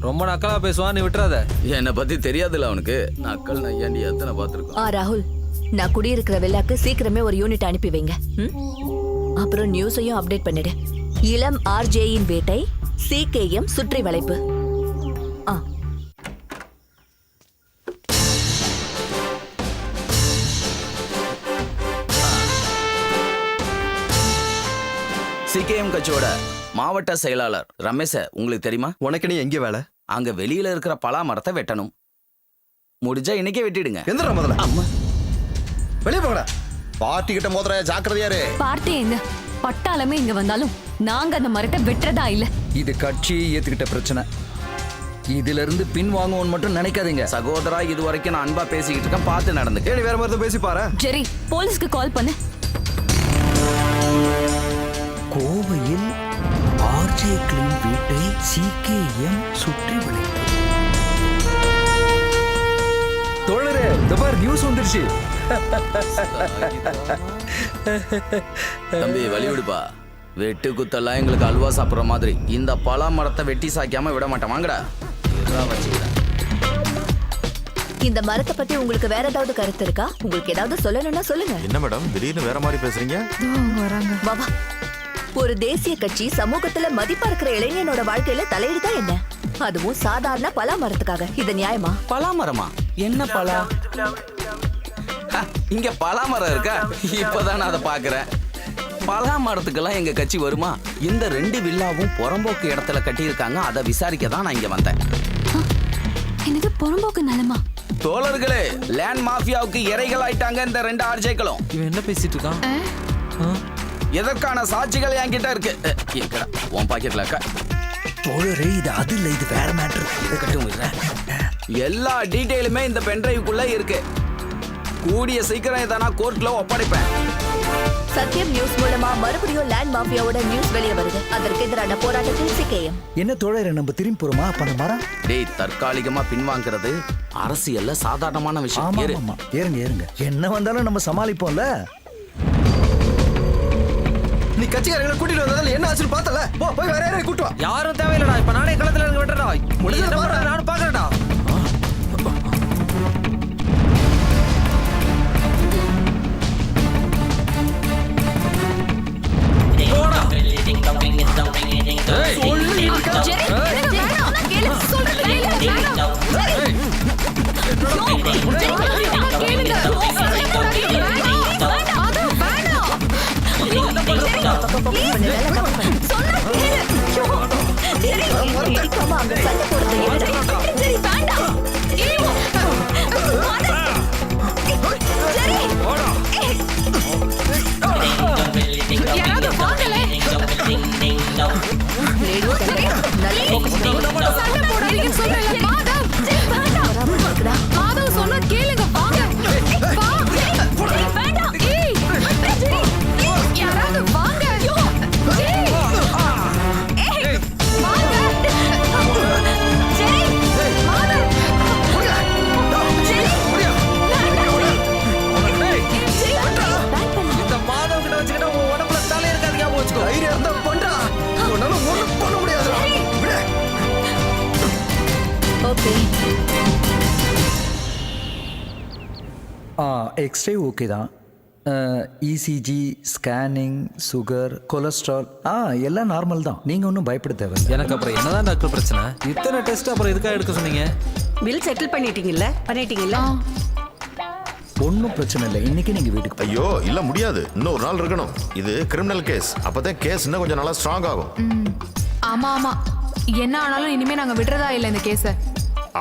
ரொம்ப நக்கலா பேசுவான், நீ விட்டுறாத. என்னை பத்தி தெரியாதுல்ல அவனுக்கு. நக்கல் நையாண்டி எத்தனை பார்த்துருக்கோம். ராகுல், நான் குடியிருக்கிற வில்லாக்கு சீக்கிரமே ஒரு யூனிட் அனுப்பி வைங்க. அப்புறம் நியூஸையும் அப்டேட் பண்ணிடு. இளம் ஆர்ஜேயின் வேட்டை, சிகேஎம் சுற்றி வளைப்பு. சிகேஎம் கட்சியோட மாவட்ட செயலாளர் ரமேஷ உங்களுக்கு தெரியுமா? உனக்கு நீ எங்கே வேலை? அங்க வெளியில இருக்கிற பலா மரத்தை வெட்டணும். முடிஞ்சா இன்னைக்கே வெட்டிடுங்க. எந்திரா முதல்ல. அம்மா வெளியே போங்கடா. பார்ட்டி கிட்ட மோதுற ஜாக்கிரதையாரு. பார்ட்டி எங்க பட்டாளமே இங்க வந்தாலும் நாங்க அந்த மரத்தை வெட்டுறதா இல்ல. இது கட்சியை ஏத்துக்கிட்ட பிரச்சனை. இதுல இருந்து பின் வாங்குவோன்னு மட்டும் நினைக்காதீங்க. சகோதரா, இது வரைக்கும் நான் அன்பா பேசிக்கிட்டு இருக்கேன், பார்த்து நடந்து. ஏடி வேற மாதிரி பேசி பாரு. ஜெரி, போலீஸ்க்கு கால் பண்ணு. கோவையில் ஆர்ஜேக்களின் வீட்டை சிகேஎம் சுற்றி வளைத்தது. தோழரே, இந்த பார் நியூஸ் வந்துருச்சு. தம்பி வழி விடுப்பா. வெட்டு குத்தெல்லாம் எங்களுக்கு அல்வா சாப்பிட்ற மாதிரி இந்த பலா மரத்தை வெட்டி சாய்க்காம விட மாட்டேன். வாங்கடா. இந்த மரத்தை பத்தி உங்களுக்கு வேற ஏதாவது கருத்து இருக்கா? உங்களுக்கு ஏதாவது சொல்லணும்னா சொல்லுங்க. என்ன மேடம் திடீர்னு வேற மாதிரி பேசுறீங்க? வா வா. ஒரு தேசிய கட்சி சமூகத்துல மதிப்பா இருக்கிற இளைஞனோட வாழ்க்கையில தலையிடுதா என்ன? அதுவும் சாதாரண பலா மரத்துக்காக. இது நியாயமா? பலா மரமா? என்ன பலா? இங்க பலா மரம் இருக்கா? இப்பதான் நான் அதை பாக்குறேன். பலா மரத்துக்கெல்லாம் எங்க கட்சி வருமா? இந்த 2 வில்லாவும் புறம்போக்கு இடத்துல கட்டியிருக்காங்க. அதை விசாரிக்க தான் நான் இங்க வந்தேன். எனக்கு புறம்போக்கு நிலமா? தோழர்களே, லேண்ட் மாஃபியாவுக்கு இறைகள் ஆயிட்டாங்க இந்த 2 ஆர்ஜேக்களும். இவன் என்ன பேசிட்டு இருக்கான்? எதற்கான சாட்சிகள் என்கிட்ட இருக்கு. இருக்கடா உன் பாக்கெட்ல இருக்கா? தோழரே, இது அது இல்ல, இது வேற மேட்டர். எல்லா டீடைலுமே இந்த பென்ட்ரைவுக்குள்ள இருக்கு. கூடிய சீக்கிரம் இதை நான் கோர்ட்ல ஒப்படைப்பேன். சத்தியம் நியூஸ் மூலமா மறுபடியும் லேண்ட் மாஃபியாவோட நியூஸ் வெளியே வருது. அதற்கு எதிரான போராட்டத்தில் சிகேஎம். என்ன தோழரே, நம்ம திரும்பி போறோமா? அப்ப அந்த மரம் டேய், தற்காலிகமா பின்வாங்கிறது அரசியல்ல சாதாரணமான விஷயம். ஏறுங்க ஏறுங்க. என்ன வந்தாலும் நம்ம சமாளிப்போம்ல. நீ கட்சிக்காரங்களை கூட்டிட்டு வந்ததால என்ன ஆச்சுன்னு பார்த்தல. போ போய் வேற யாரையும் கூட்டு வா. யாரும் தேவையில்லடா. இப்ப நானே களத்துல இருந்து வெட்டுறடா. முடிஞ்சத பாரு. நானும் பாக்குறேன்டா. எக்ஸ்ரே ஓகே தான். இசிஜி, ஸ்கேனிங், சுகர், கொலஸ்ட்ரால் எல்லாம் நார்மல் தான். நீங்க ஒன்றும் பயப்பட தேவையில்லை. எனக்கு அப்புறம் என்னதான் டாக்டர் பிரச்சனை? இத்தனை டெஸ்ட் அப்புறம் எதுக்காக எடுக்க சொன்னீங்க? பில் செட்டில் பண்ணிட்டீங்கல்ல? ஒன்றும் பிரச்சனை இல்லை. இன்னைக்கு நீங்க வீட்டுக்கு ஐயோ இல்ல முடியாது. இன்னும் ஒரு நாள் இருக்கணும். இது கிரிமினல் கேஸ். அப்பதான் கேஸ் இன்னும் கொஞ்சம் நல்லா ஸ்ட்ராங் ஆகும். ஆமா ஆமா. என்ன ஆனாலும் இனிமே நாங்க விடுறதா இல்லை இந்த கேஸ.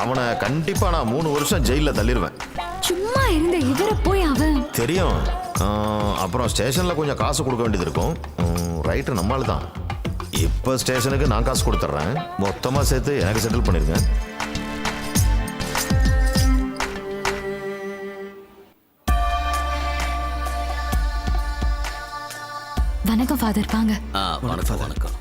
அவனை கண்டிப்பா நான் 3 வருஷம் ஜெயில தள்ளிடுவேன். சும்மா இருந்த இவரை போய் அவன் தெரியும். அப்புறம் ஸ்டேஷன்ல கொஞ்சம் காசு கொடுக்க வேண்டியது இருக்கும். ரைட்டு நம்மால் தான். இப்போ ஸ்டேஷனுக்கு நான் காசு கொடுத்துட்றேன். மொத்தமா சேர்த்து எனக்கு செட்டில் பண்ணிருங்க. வணக்கம் ஃபாதர். வாங்க. வணக்கம் வணக்கம்.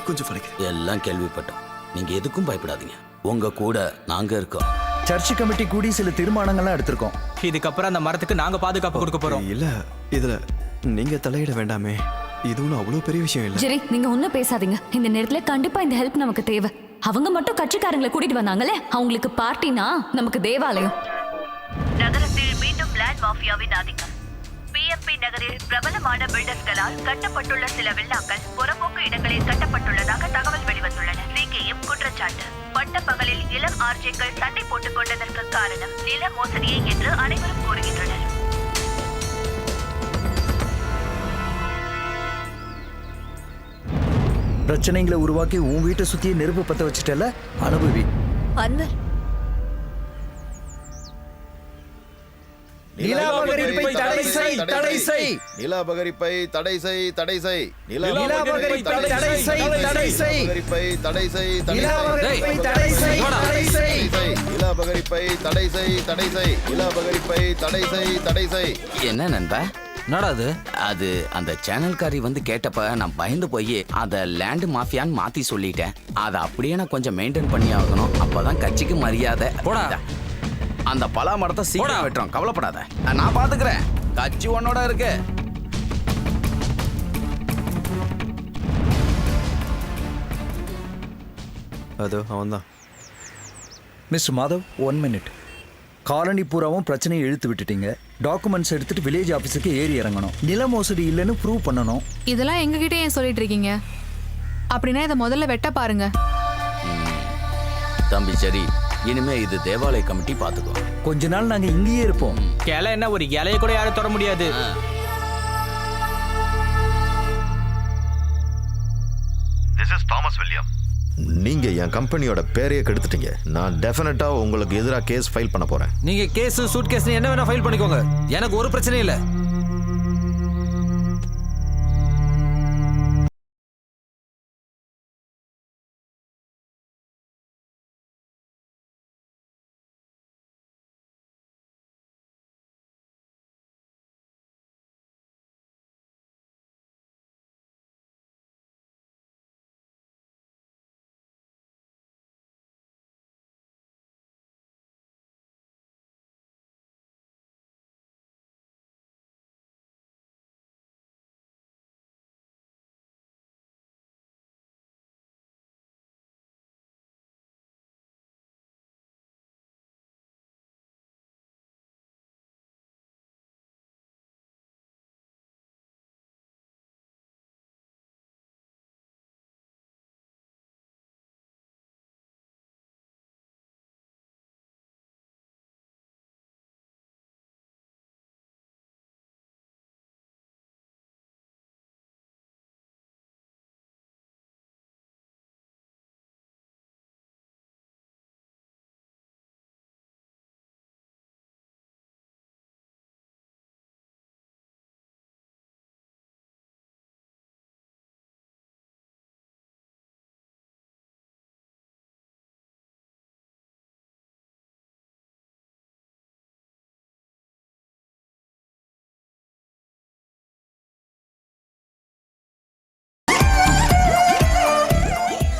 கொஞ்சம் வலிக்கு. எல்லாம் கேள்விப்பட்டோம். நீங்க எதுக்கும் பயப்படாதீங்க. உங்க கூட நாங்க இருக்கோம். சர்ச் கமிட்டி கூடி சில தீர்மானங்கள்லாம் எடுத்திருக்கோம். இதுக்கப்புறம் அந்த மரத்துக்கு நாங்க பாதுகாப்பு கொடுக்க போறோம். இல்ல இதுல நீங்க தலையிட வேண்டாமே. இது ஒன்றும் அவ்வளோ பெரிய விஷயம் இல்லை. ஜெரி, நீங்க ஒன்னும் பேசாதீங்க. இந்த நேரத்துல கண்டிப்பா இந்த ஹெல்ப் நமக்கு தேவை. அவங்க மட்டும் கட்சிக்காரங்களை கூட்டிட்டு வந்தாங்களே, அவங்களுக்கு பார்ட்டினா நமக்கு தேவாலயம். நகரத்தில் மீண்டும் லேண்ட் மாஃபியாவின் ஆதிக்கம். பிஎம்பி நகரில் பிரபலமான பில்டர்ஸ்களால் கட்டப்பட்டுள்ள சில வில்லாக்கள் புறம்போக்கு இடங்களில் கட்டப்பட்டுள்ளதாக தகவல் வெளிவந்துள்ளன. சிகேஎம் குற்றச்சாட்டு. பட்ட பகலில் இளம் ஆர்ஜேக்கள் சண்டை போட்டுக் கொண்டதற்கு காரணம் நில மோசடியே என்று அனைவரும் கூறுகின்றனர். பிரச்சனைகளை உருவாக்கி உன் வீட்டை சுத்தியே நெருப்பு பத்த வச்சுட்டல, அனுபவி. அன்வர், நிலாபகரிப்பை தடை செய், தடை செய். நிலாபகரிப்பை தடை செய், தடை செய். நிலாபகரிப்பை தடை செய், தடை செய். நிலாபகரிப்பை தடை செய், தடை நிலாபகரிப்பை தடை செய், தடை செய். நிலாபகரிப்பை தடை செய், தடை செய். நிலாபகரிப்பை தடை செய், தடை செய். என்ன நண்பா? என்னடா அது? அது அந்த சேனல்காரி வந்து கேட்டப்ப நான் பயந்து போய் அதை லேண்ட் மாஃபியான்னு மாத்தி சொல்லிட்டேன். அதை அப்படியே நான் கொஞ்சம் மெயின்டைன் பண்ணி ஆகணும். அப்பதான் கட்சிக்கு மரியாதை. போடா. அந்த பலா மரத்தை சீக்கிரம் வெட்டுறோம், கவலைப்படாத. நான் பாத்துக்கிறேன். கட்சி உன்னோட இருக்கு. அதோ அவன்தான். Mister Madhav, 1 minute. காலனி பூராவும் பிரச்சனையை இழுத்து விட்டுட்டீங்க. டாக்குமெண்ட்ஸ் எடுத்துட்டு வில்லேஜ் ஆஃபீஸுக்கு ஏறி இறங்கணும். நில மோசடி இல்லைன்னு ப்ரூவ் பண்ணணும். இதெல்லாம் எங்ககிட்ட ஏன் சொல்லிட்டு இருக்கீங்க? அப்படின்னா இதை முதல்ல வெட்ட பாருங்க. தம்பி சரி, இனிமே இது தேவாலய கமிட்டி பாத்துக்கோ. கொஞ்ச நாள் நாங்க இங்கேயே இருப்போம். கிளை என்ன, ஒரு இலைய கூட யாரும் தொட முடியாது. This is Thomas William. நீங்க என் கம்பெனியோட பேரையே கெடுத்துட்டீங்க. நான் டெஃபினட்டா உங்களுக்கு எதிராக கேஸ் ஃபைல் பண்ண போறேன். நீங்க கேஸ் சூட் கேஸ் என்ன வேணா ஃபைல் பண்ணிக்கோங்க, எனக்கு ஒரு பிரச்சனையும் இல்லை.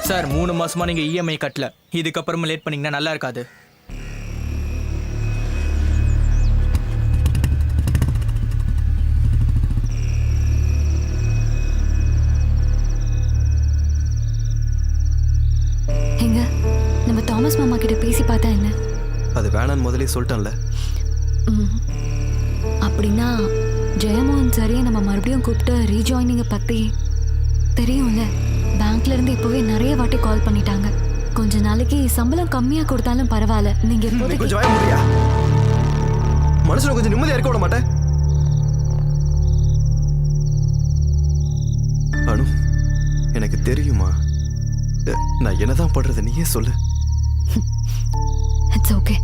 சார் 3 மாசமா நீங்க இஎம்ஐ கட்டல. இதுக்கப்புறமா லேட் பண்ணீங்கன்னா நல்லா இருக்காது. எங்க நம்ம தாமஸ் மாமா கிட்ட பேசி பார்த்தா என்ன? அது வேணான்னு முதலே சொல்லிட்டான்ல. அப்படின்னா ஜெயமோகன் சரியை நம்ம மறுபடியும் கூப்பிட்டு ரீஜாயினிங்க பத்தி தெரியும்ல. பேங்க்ல இருந்து இப்பவே நிறைய வாட்டி கால் பண்ணிட்டாங்க. கொஞ்ச நாளைக்கு சம்பளம் கம்மியா கொடுத்தாலும் பரவாயில்ல, நீங்க இப்போதைக்கு கொஞ்சம் வாய முடியா? மனுஷனை கொஞ்சம் நிம்மதியா இருக்க விட மாட்டேன். அனு, எனக்கு தெரியுமா நான் என்னதான் பண்றது, நீயே சொல்லு. It's okay.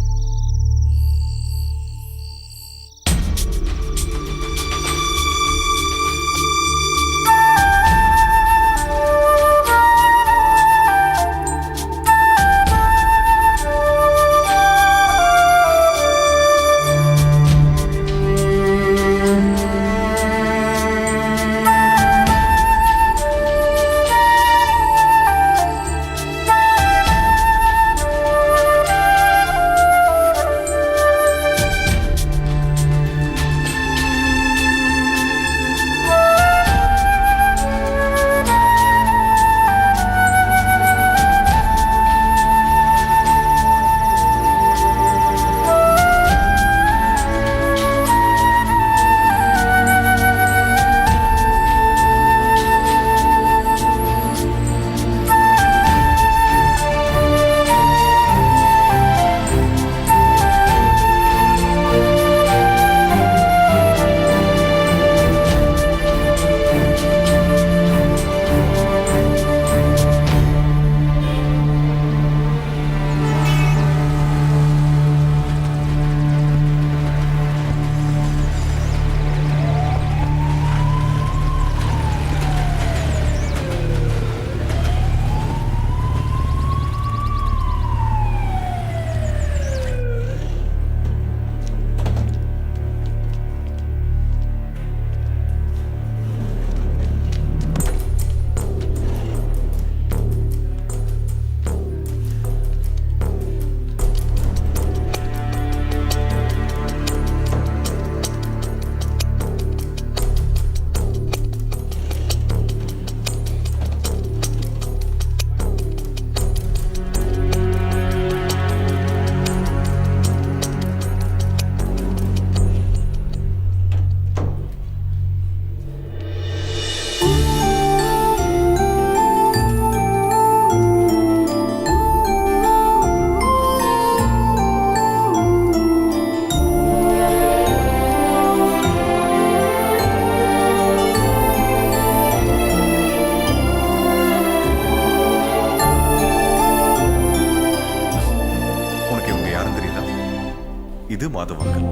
மாதவ் அங்கிள்.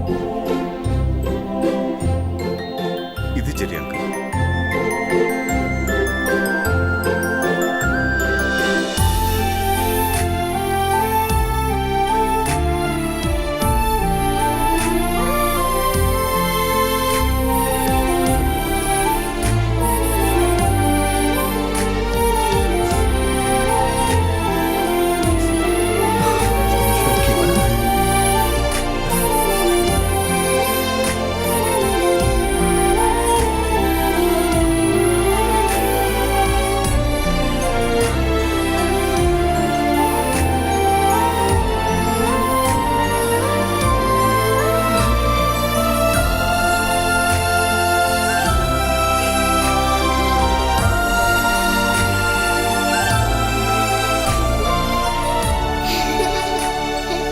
இது ஜெரி அங்கிள்.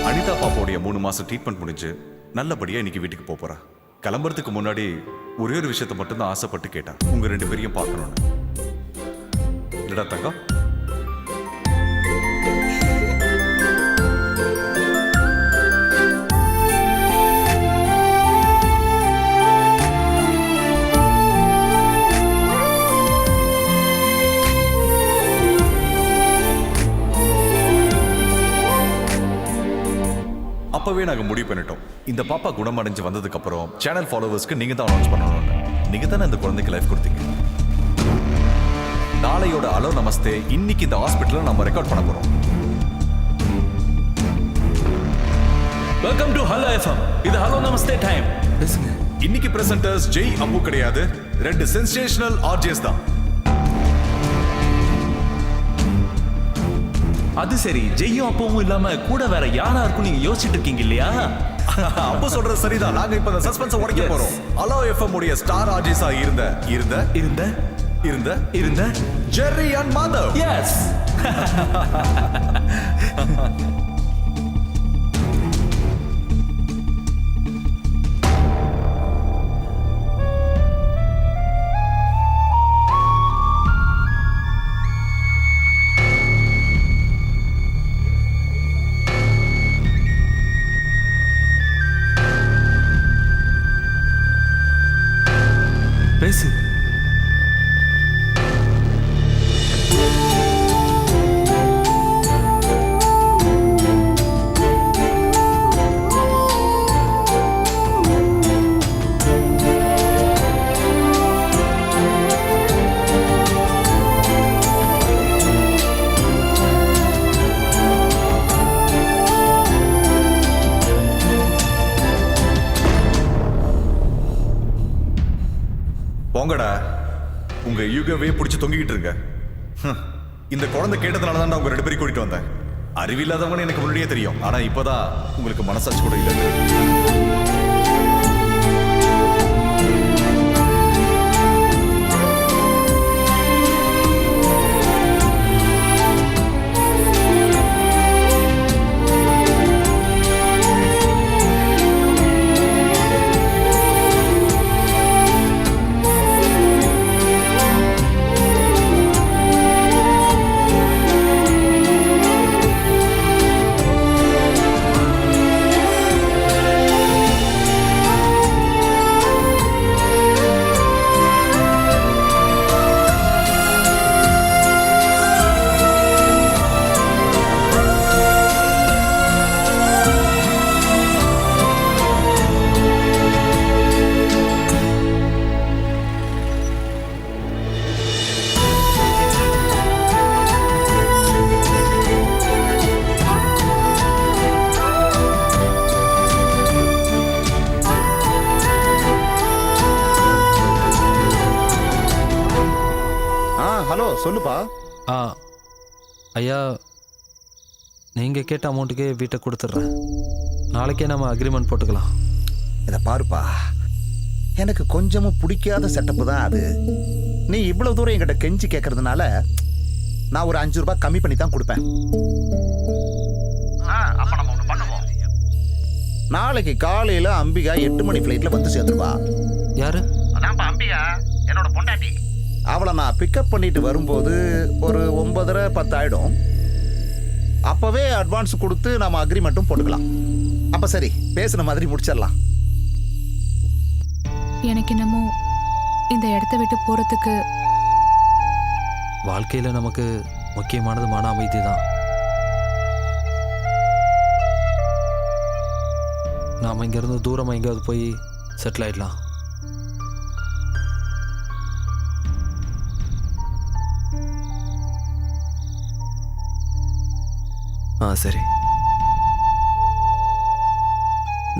அனிதா பாப்பாவுடைய 3 மாசம் ட்ரீட்மெண்ட் முடிஞ்சு நல்லபடியா இன்னைக்கு வீட்டுக்கு போறா. கிளம்புறதுக்கு முன்னாடி ஒரே ஒரு விஷயத்தை மட்டும் தான் ஆசைப்பட்டு கேட்டா, உங்க 2 பேரையும் பார்க்கணும்னு. இல்லடா தங்கம்? அப்பவே நாங்க முடிவு பண்ணிட்டோம், இந்த பாப்பா குணமடைஞ்சு வந்ததுக்கு அப்புறம் சேனல் ஃபாலோவர்ஸ்க்கு நீங்க தான் அனௌன்ஸ் பண்ணணும்னு. நீங்க தானே இந்த குழந்தைக்கு லைஃப் கொடுத்தீங்க. நாளையோட ஹலோ நமஸ்தே இன்னைக்கு இந்த ஹாஸ்பிட்டல்ல நம்ம ரெக்கார்ட் பண்ண போறோம். Welcome to hello FM. இது ஹலோ நமஸ்தே டைம். பேசுங்க. இன்னைக்கு பிரசன்டர்ஸ் ஜெய் அப்பு கிடையாது, 2 சென்சேஷனல் ஆர்ஜிஎஸ் தான். அது சரி, ஜெய்யும் அப்பவும் இல்லாம கூட வேற யாரா இருக்கும் நீங்க யோசிச்சுட்டு இருக்கீங்க இல்லையா? அப்போ சொல்றது சரிதான். நாங்க இப்ப இந்த சஸ்பென்ஸ் உடைக்க போறோம். ஹலோ எஃப்எம் உடைய ஸ்டார் ஆர்ஜிஎஸா இருந்த ஜெர்ரி அண்ட் மாதவ். எஸ். பேசு. போங்கடா, உங்க யூகவே பிடிச்சி தொங்கிக்கிட்டு இருங்க. இந்த குழந்தை கேட்டதுனால தான் உங்க 2 பேரையும் கூட்டிட்டு வந்தேன். அறிவில்லாதவங்கன்னு எனக்கு முன்னாடியே தெரியும். ஆனா இப்பதான் உங்களுக்கு மனசாட்சி கூட இல்லை. சொல்லுப்பா. ஐயா, நீங்கள் கேட்ட அமௌண்ட்டுக்கே வீட்டை கொடுத்துட்றேன். நாளைக்கே நம்ம அக்ரிமெண்ட் போட்டுக்கலாம். இதை பாருப்பா, எனக்கு கொஞ்சமும் பிடிக்காத செட்டப்பு தான் அது. நீ இவ்வளவு தூரம் என்கிட்ட கெஞ்சி கேட்கறதுனால நான் ஒரு 5 ரூபாய் கம்மி பண்ணி தான் கொடுப்பேன். அப்ப நம்ம ஒண்ணு பண்ணுவோம். நாளைக்கு காலையில அம்பிகா 8 மணி ஃபிளைட்ல வந்து சேர்ந்துருவா. யாரு? அதான்ப்பா அம்பிகா, என்னோட பொண்டாட்டி. அவளை நான் பிக்கப் பண்ணிட்டு வரும்போது ஒரு 9:30 10 ஆயிடும். அப்பவே அட்வான்ஸ் கொடுத்து நம்ம அக்ரிமெண்ட்டும் போட்டுக்கலாம். அப்ப சரி, பேசுன மாதிரி முடிச்சிடலாம். எனக்கு என்னமோ இந்த இடத்த விட்டு போறதுக்கு வாழ்க்கையில் நமக்கு முக்கியமானது மன அமைதி தான். நாம் இங்கேருந்து தூரமாக எங்கேயாவது போய் செட்டில் ஆயிடலாம். சரி,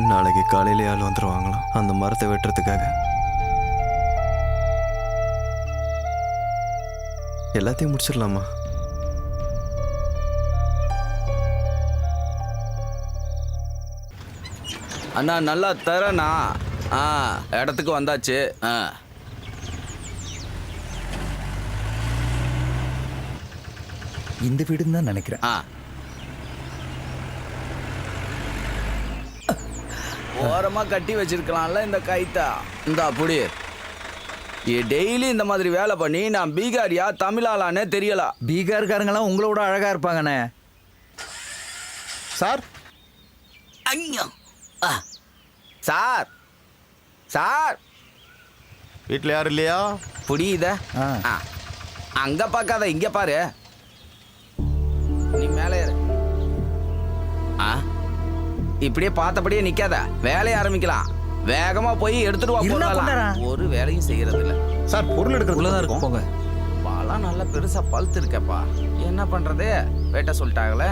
நாளைக்கு காலையிலே ஆள் வந்துருவாங்களாம் அந்த மரத்தை வெட்டுறதுக்காக. எல்லாத்தையும் முடிச்சிடலாமா? அண்ணா நல்லா தரேண்ணா. இடத்துக்கு வந்தாச்சு. இந்த வீடுன்னு தான் நினைக்கிறேன். ஓரமா கட்டி வச்சிருக்கலாம்ல இந்த கைத்தா. இந்த அப்படி டெய்லி இந்த மாதிரி வேலை பண்ணி நான் பீகாரியா தமிழாலானே தெரியல. பீகார்காரங்களாம் உங்களோட அழகா இருப்பாங்கண்ணே. சார் ஐயா சார் சார் வீட்டில் யாரும் இல்லையா? புரியுத? அங்க பார்க்காத, இங்க பாரு. நீ மேலே ஏறு. இப்படியே பார்த்தபடியே நிக்காத, வேலையை ஆரம்பிக்கலாம். வேகமா போய் எடுத்துட்டு வா. போடலாம். ஒரு வேலையும் செய்யறது இல்ல சார். பொருள் எடுக்கிறதுலதான் இருக்கும். போங்க. பாலாம் நல்லா பெருசா பழுத்து இருக்கப்பா. என்ன பண்றது, வேட்ட சொல்லிட்டாங்களே.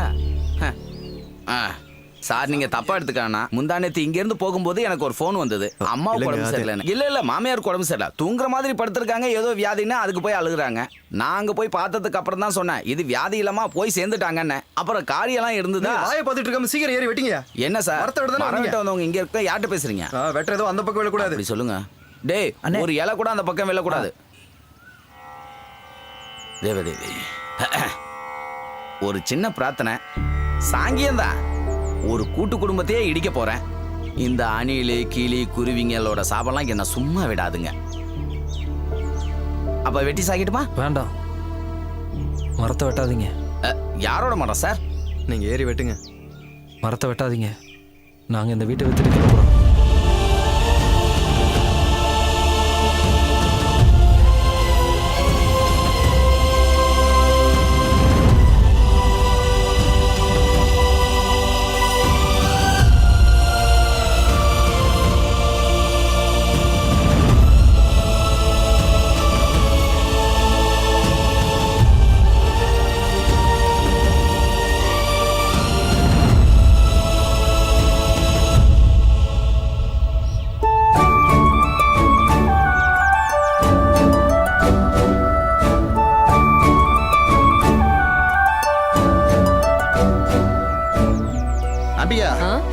சார் நீங்க தப்பா எடுத்துக்கானா, முந்தானேத்து இங்க இருந்து போகும்போது எனக்கு ஒரு போன் வந்தது. அம்மா உடம்பு சரியில்லை. இல்ல மாமியாருக்கு உடம்பு சரியில்லை, தூங்குற மாதிரி படுத்திருக்காங்க, ஏதோ வியாதின்னா அதுக்கு போய் அழுகுறாங்க. நான் அங்க போய் பார்த்ததுக்கு அப்புறம் தான் சொன்னேன், இது வியாதி இல்லாம போய் சேர்ந்துட்டாங்கன்னு. அப்புறம் காரியெல்லாம் இருந்ததா? வாயை பார்த்துட்டு இருக்காம சீக்கிரம் ஏறி வெட்டிங்க. என்ன சார் மரம் வெட்ட வந்தவங்க இங்க இருக்க யார்கிட்ட பேசுறீங்க? வெட்டுறதோ அந்த பக்கம் விழக்கூடாது. அப்படி சொல்லுங்க. டேய், ஒரு இலை கூட அந்த பக்கம் விழக்கூடாது. தேவதேவி, ஒரு சின்ன பிரார்த்தனை. சாங்கியம்தான். ஒரு கூட்டு குடும்பத்தையே இடிக்க போறேன். இந்த அணிலு கிளி குருவிங்களோட சாபம்லாம் என்ன சும்மா விடாதுங்க. அப்ப வெட்டி சாகிட்டுமா? வேண்டாம், மரத்தை வெட்டாதீங்க. யாரோட மரம் சார்? நீங்க ஏறி வெட்டுங்க. மரத்தை வெட்டாதீங்க, நாங்க இந்த வீட்டை வித்துட்டு கிளம்புறோம்.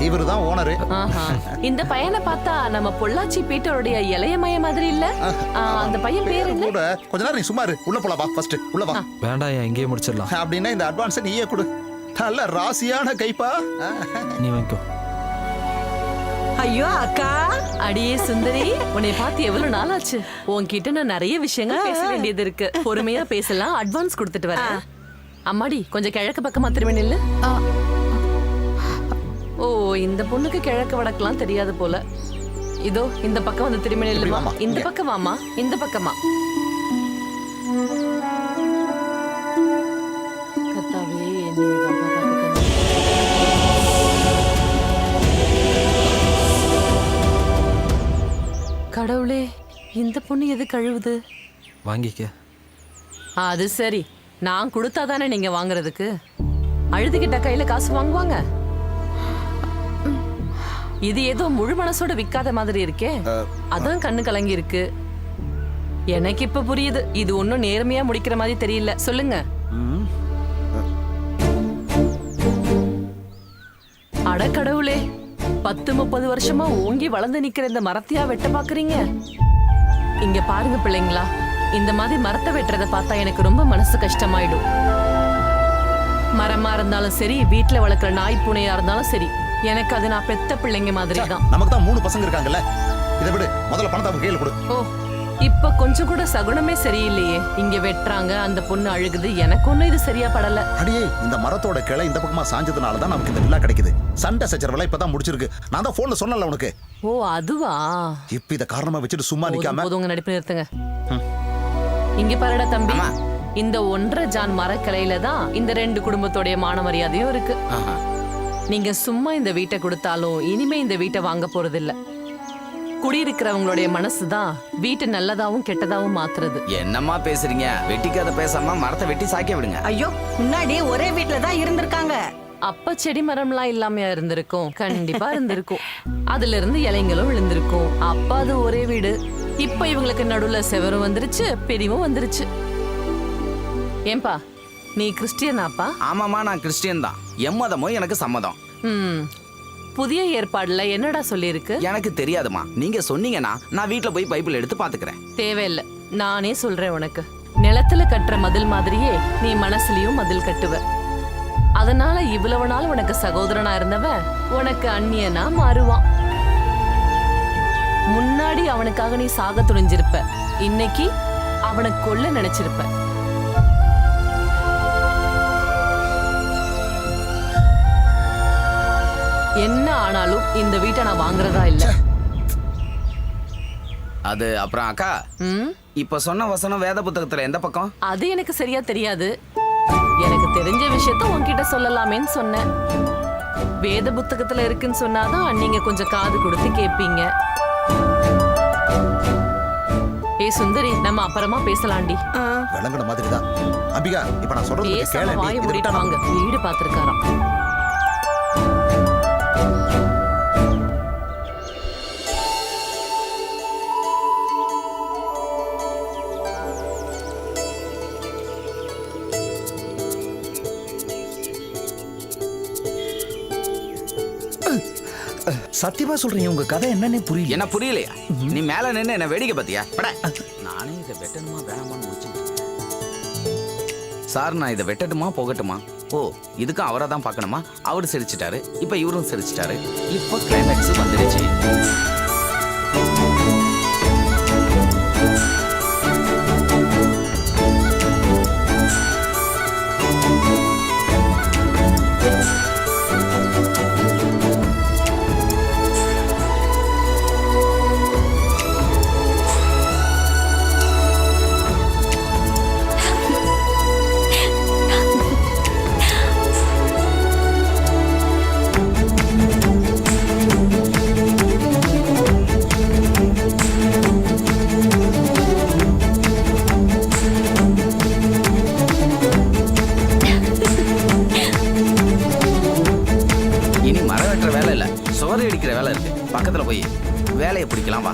இவருதான் ஓனரு. இந்த பையனை பார்த்தா நம்ம பொள்ளாச்சி பீட்டருடைய இளைய மைய மாதிரி இல்ல? அந்த பையன் பேர் என்ன? கூட கொஞ்ச நேரம் நீ சும்மா இரு. உள்ள போலாம் வா. ஃபர்ஸ்ட் உள்ள வா. வேண்டாம், இங்கேயே முடிச்சிடலாம். அப்படின்னா இந்த அட்வான்ஸ் நீயே கொடு. நல்ல ராசியான கைப்பா. நீ வாங்கிக்கோ. ஐயோ அக்கா, அடியே சுந்தரி, உன்னை பார்த்து எவ்வளவு நாள் ஆச்சு. உன்கிட்ட நான் நிறைய விஷயங்கள் பேச வேண்டியது இருக்கு. பொறுமையா பேசலாம். அட்வான்ஸ் கொடுத்துட்டு வரேன். அம்மாடி, கொஞ்சம் கிழக்கு பக்கமா திரும்ப நில்லு. ஓ, இந்த பொண்ணுக்கு கிழக்கு வடக்கெல்லாம் தெரியாது போல. இதோ இந்த பக்கம் வந்து திரும்பி நில்லுமா. இந்த பக்கம் வாமா, இந்த பக்கமா. கர்த்தாவே, நீதான் பாத்துக்கணும். கடவுளே, இந்த பொண்ணு எது கழுவுது? வாங்கிக்க. அது சரி, நான் கொடுத்தாதானே நீங்க வாங்குறதுக்கு. அழுதுகிட்ட கையில காசு வாங்குவாங்க? இது ஏதோ முழு மனசோட விக்காத மாதிரி இருக்கே. அதான் கண்ணு கலங்கி இருக்கு. எனக்கு இப்ப புரியுது, இது ஒன்னும் நேர்மையா முடிக்கிற மாதிரி தெரியல. சொல்லுங்க. அடக்கடவுளே, 10-30 வருஷமா ஓங்கி வளர்ந்து நிக்கிற இந்த மரத்தையா வெட்ட பாக்குறீங்க? இங்க பாருங்க பிள்ளைங்களா, இந்த மாதிரி மரத்தை வெட்டுறத பார்த்தா எனக்கு ரொம்ப மனசு கஷ்டமாயிடும். மரமா இருந்தாலும் சரி, வீட்டுல வளர்க்குற நாய் பூனையா இருந்தாலும் சரி, எனக்கு அது நான் பெத்த பிள்ளைங்க மாதிரி தான். நமக்கு தான் 3 பசங்க இருக்காங்கல்ல. இதை விடு, முதல்ல பணத்தை அவங்க கையில கொடு. ஓ, இப்ப கொஞ்சம் கூட சகுனமே சரியில்லையே. இங்க வெட்டுறாங்க, அந்த பொண்ணு அழுகுது. எனக்கு ஒண்ணும் இது சரியா படல. அடியே, இந்த மரத்தோட கிளை இந்த பக்கமா சாஞ்சதுனால தான் நமக்கு இந்த வில்லா கிடைக்குது. சண்டை சச்சரவெல்லாம் இப்பதான் முடிச்சிருக்கு. நான் தான் போன்ல சொன்னல உனக்கு. ஓ அதுவா? இப்ப இத காரணமா வச்சுட்டு சும்மா நிக்காம போதுங்க, நடிப்பு நிறுத்துங்க. இங்க பாருடா தம்பி, இந்த 1.5 ஜான் மரக்கிளையில தான் இந்த 2 குடும்பத்தோடைய மான மரியாதையும் இருக்கு. நீங்க சும்மா இந்த வீட்டை கொடுத்தாலும் இனிமே இந்த வீட்டை வாங்க போறதில்ல. குடியிருக்கிறவங்களுடைய மனசுதான் வீட்டை நல்லதாவும் கெட்டதாவும் மாத்துறது. என்னம்மா பேசுறீங்க? வெட்டிக்காத பேசாம மரத்தை வெட்டி சாய்க்க விடுங்க. ஐயோ, முன்னாடி ஒரே வீட்ல தான் இருந்திருக்காங்க. அப்ப செடி மரம்லாம் இல்லாமையா இருந்திருக்கும்? கண்டிப்பா இருந்திருக்கும். அதுல இருந்து இலைங்களும் விழுந்திருக்கும். அப்ப அது ஒரே வீடு. இப்ப இவங்களுக்கு நடுவுல செவரும் வந்துருச்சு, பிரிவும் வந்துருச்சு. ஏன்பா, நீ கிறிஸ்டியனாப்பா? ஆமாமா, நான் கிறிஸ்டியன் தான். எம்மதமும் எனக்கு சம்மதம். புதிய ஏற்பாடுல என்னடா சொல்லியிருக்கு? எனக்கு தெரியாதுமா. நீங்க சொன்னீங்கன்னா நான் வீட்ல போய் பைபிள் எடுத்து பாத்துக்கிறேன். தேவையில்ல, நானே சொல்றேன் உனக்கு. நிலத்துல கட்டுற மதில் மாதிரியே நீ மனசுலயும் மதில் கட்டுவ. அதனால இவ்வளவு நாள் உனக்கு சகோதரனா இருந்தவன் உனக்கு அந்நியனா மாறுவான். முன்னாடி அவனுக்காக நீ சாக துணிஞ்சிருப்ப, இன்னைக்கு அவனை கொல்ல நினைச்சிருப்ப. என்ன ஆனாலும் இந்த வீட்டை நான் வாங்குறதா இல்ல. அது அப்புறம் அக்கா, இப்ப சொன்ன வசனம் வேத புத்தகத்துல எந்த பக்கம்? அது எனக்கு சரியா தெரியாது. எனக்கு தெரிஞ்ச விஷயத்த உன்கிட்ட சொல்லலாமேன்னு சொன்னேன். வேத புத்தகத்துல இருக்குன்னு சொன்னாதான் நீங்க கொஞ்சம் காது கொடுத்து கேட்பீங்க. ஏய் சுந்தரி, நம்ம அப்புறமா பேசலாண்டி. விளங்குன மாதிரி தான். அம்பிகா, இப்ப நான் சொல்றது பேசாம வாயை மூடிட்டு வாங்க. வீடு பாத்துருக்காராம். சத்தியமா சொல்றீங்க, உங்க கதை என்னன்னே புரியல. என்ன புரியலையா? நீ மேல நின்னு என்ன வேடிக்கை பாத்தியா? நானே இதை வெட்டணுமா வேணாமான்னு முடிச்சுட்டு. சார், நான் இதை வெட்டட்டுமா போகட்டுமா? ஓ, இதுக்கும் அவரை தான் பார்க்கணுமா? அவரு சிரிச்சிட்டாரு, இப்ப இவரும் சிரிச்சிட்டாரு. இப்ப கிளைமேக்ஸ் வந்துருச்சு. வேலை இருக்கு, பக்கத்துல போய் வேலையை பிடிக்கலாம். வா.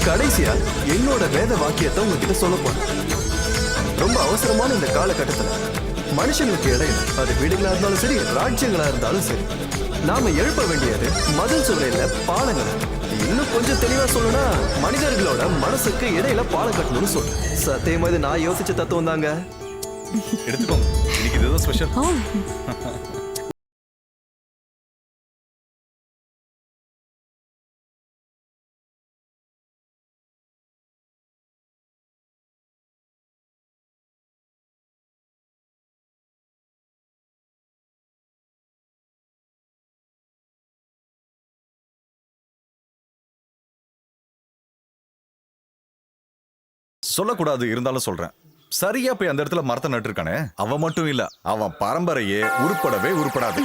கடைசியா என்னோட வேத வாக்கியத்தை உங்ககிட்ட சொல்ல போறேன். ரொம்ப அவசரமான இந்த காலகட்டத்துல மனுஷங்களுக்கு இடையில, அது வீடுகளா இருந்தாலும் சரி, ராஜ்யங்களா இருந்தாலும் சரி, நாம எழுப்ப வேண்டியது மதில் சுவரையில பாலங்களை. இன்னும் கொஞ்சம் தெளிவா சொல்லணும்னா, மனிதர்களோட மனசுக்கு இடையில பாலம் கட்டணும்னு சொல்றேன். சத்தியமா இது நான் யோசிச்ச தத்துவம் தாங்க. எடுத்துக்கோங்க, இன்னைக்கு இதுதான் ஸ்பெஷல். சொல்லக்கூடாது இருந்தாலும் சொல்றேன். சரியா போய் அந்த இடத்துல மரத்தை நட்டுருக்கானே, அவன் மட்டும் இல்ல, அவன் பரம்பரையே உருப்படவே உருப்படாது.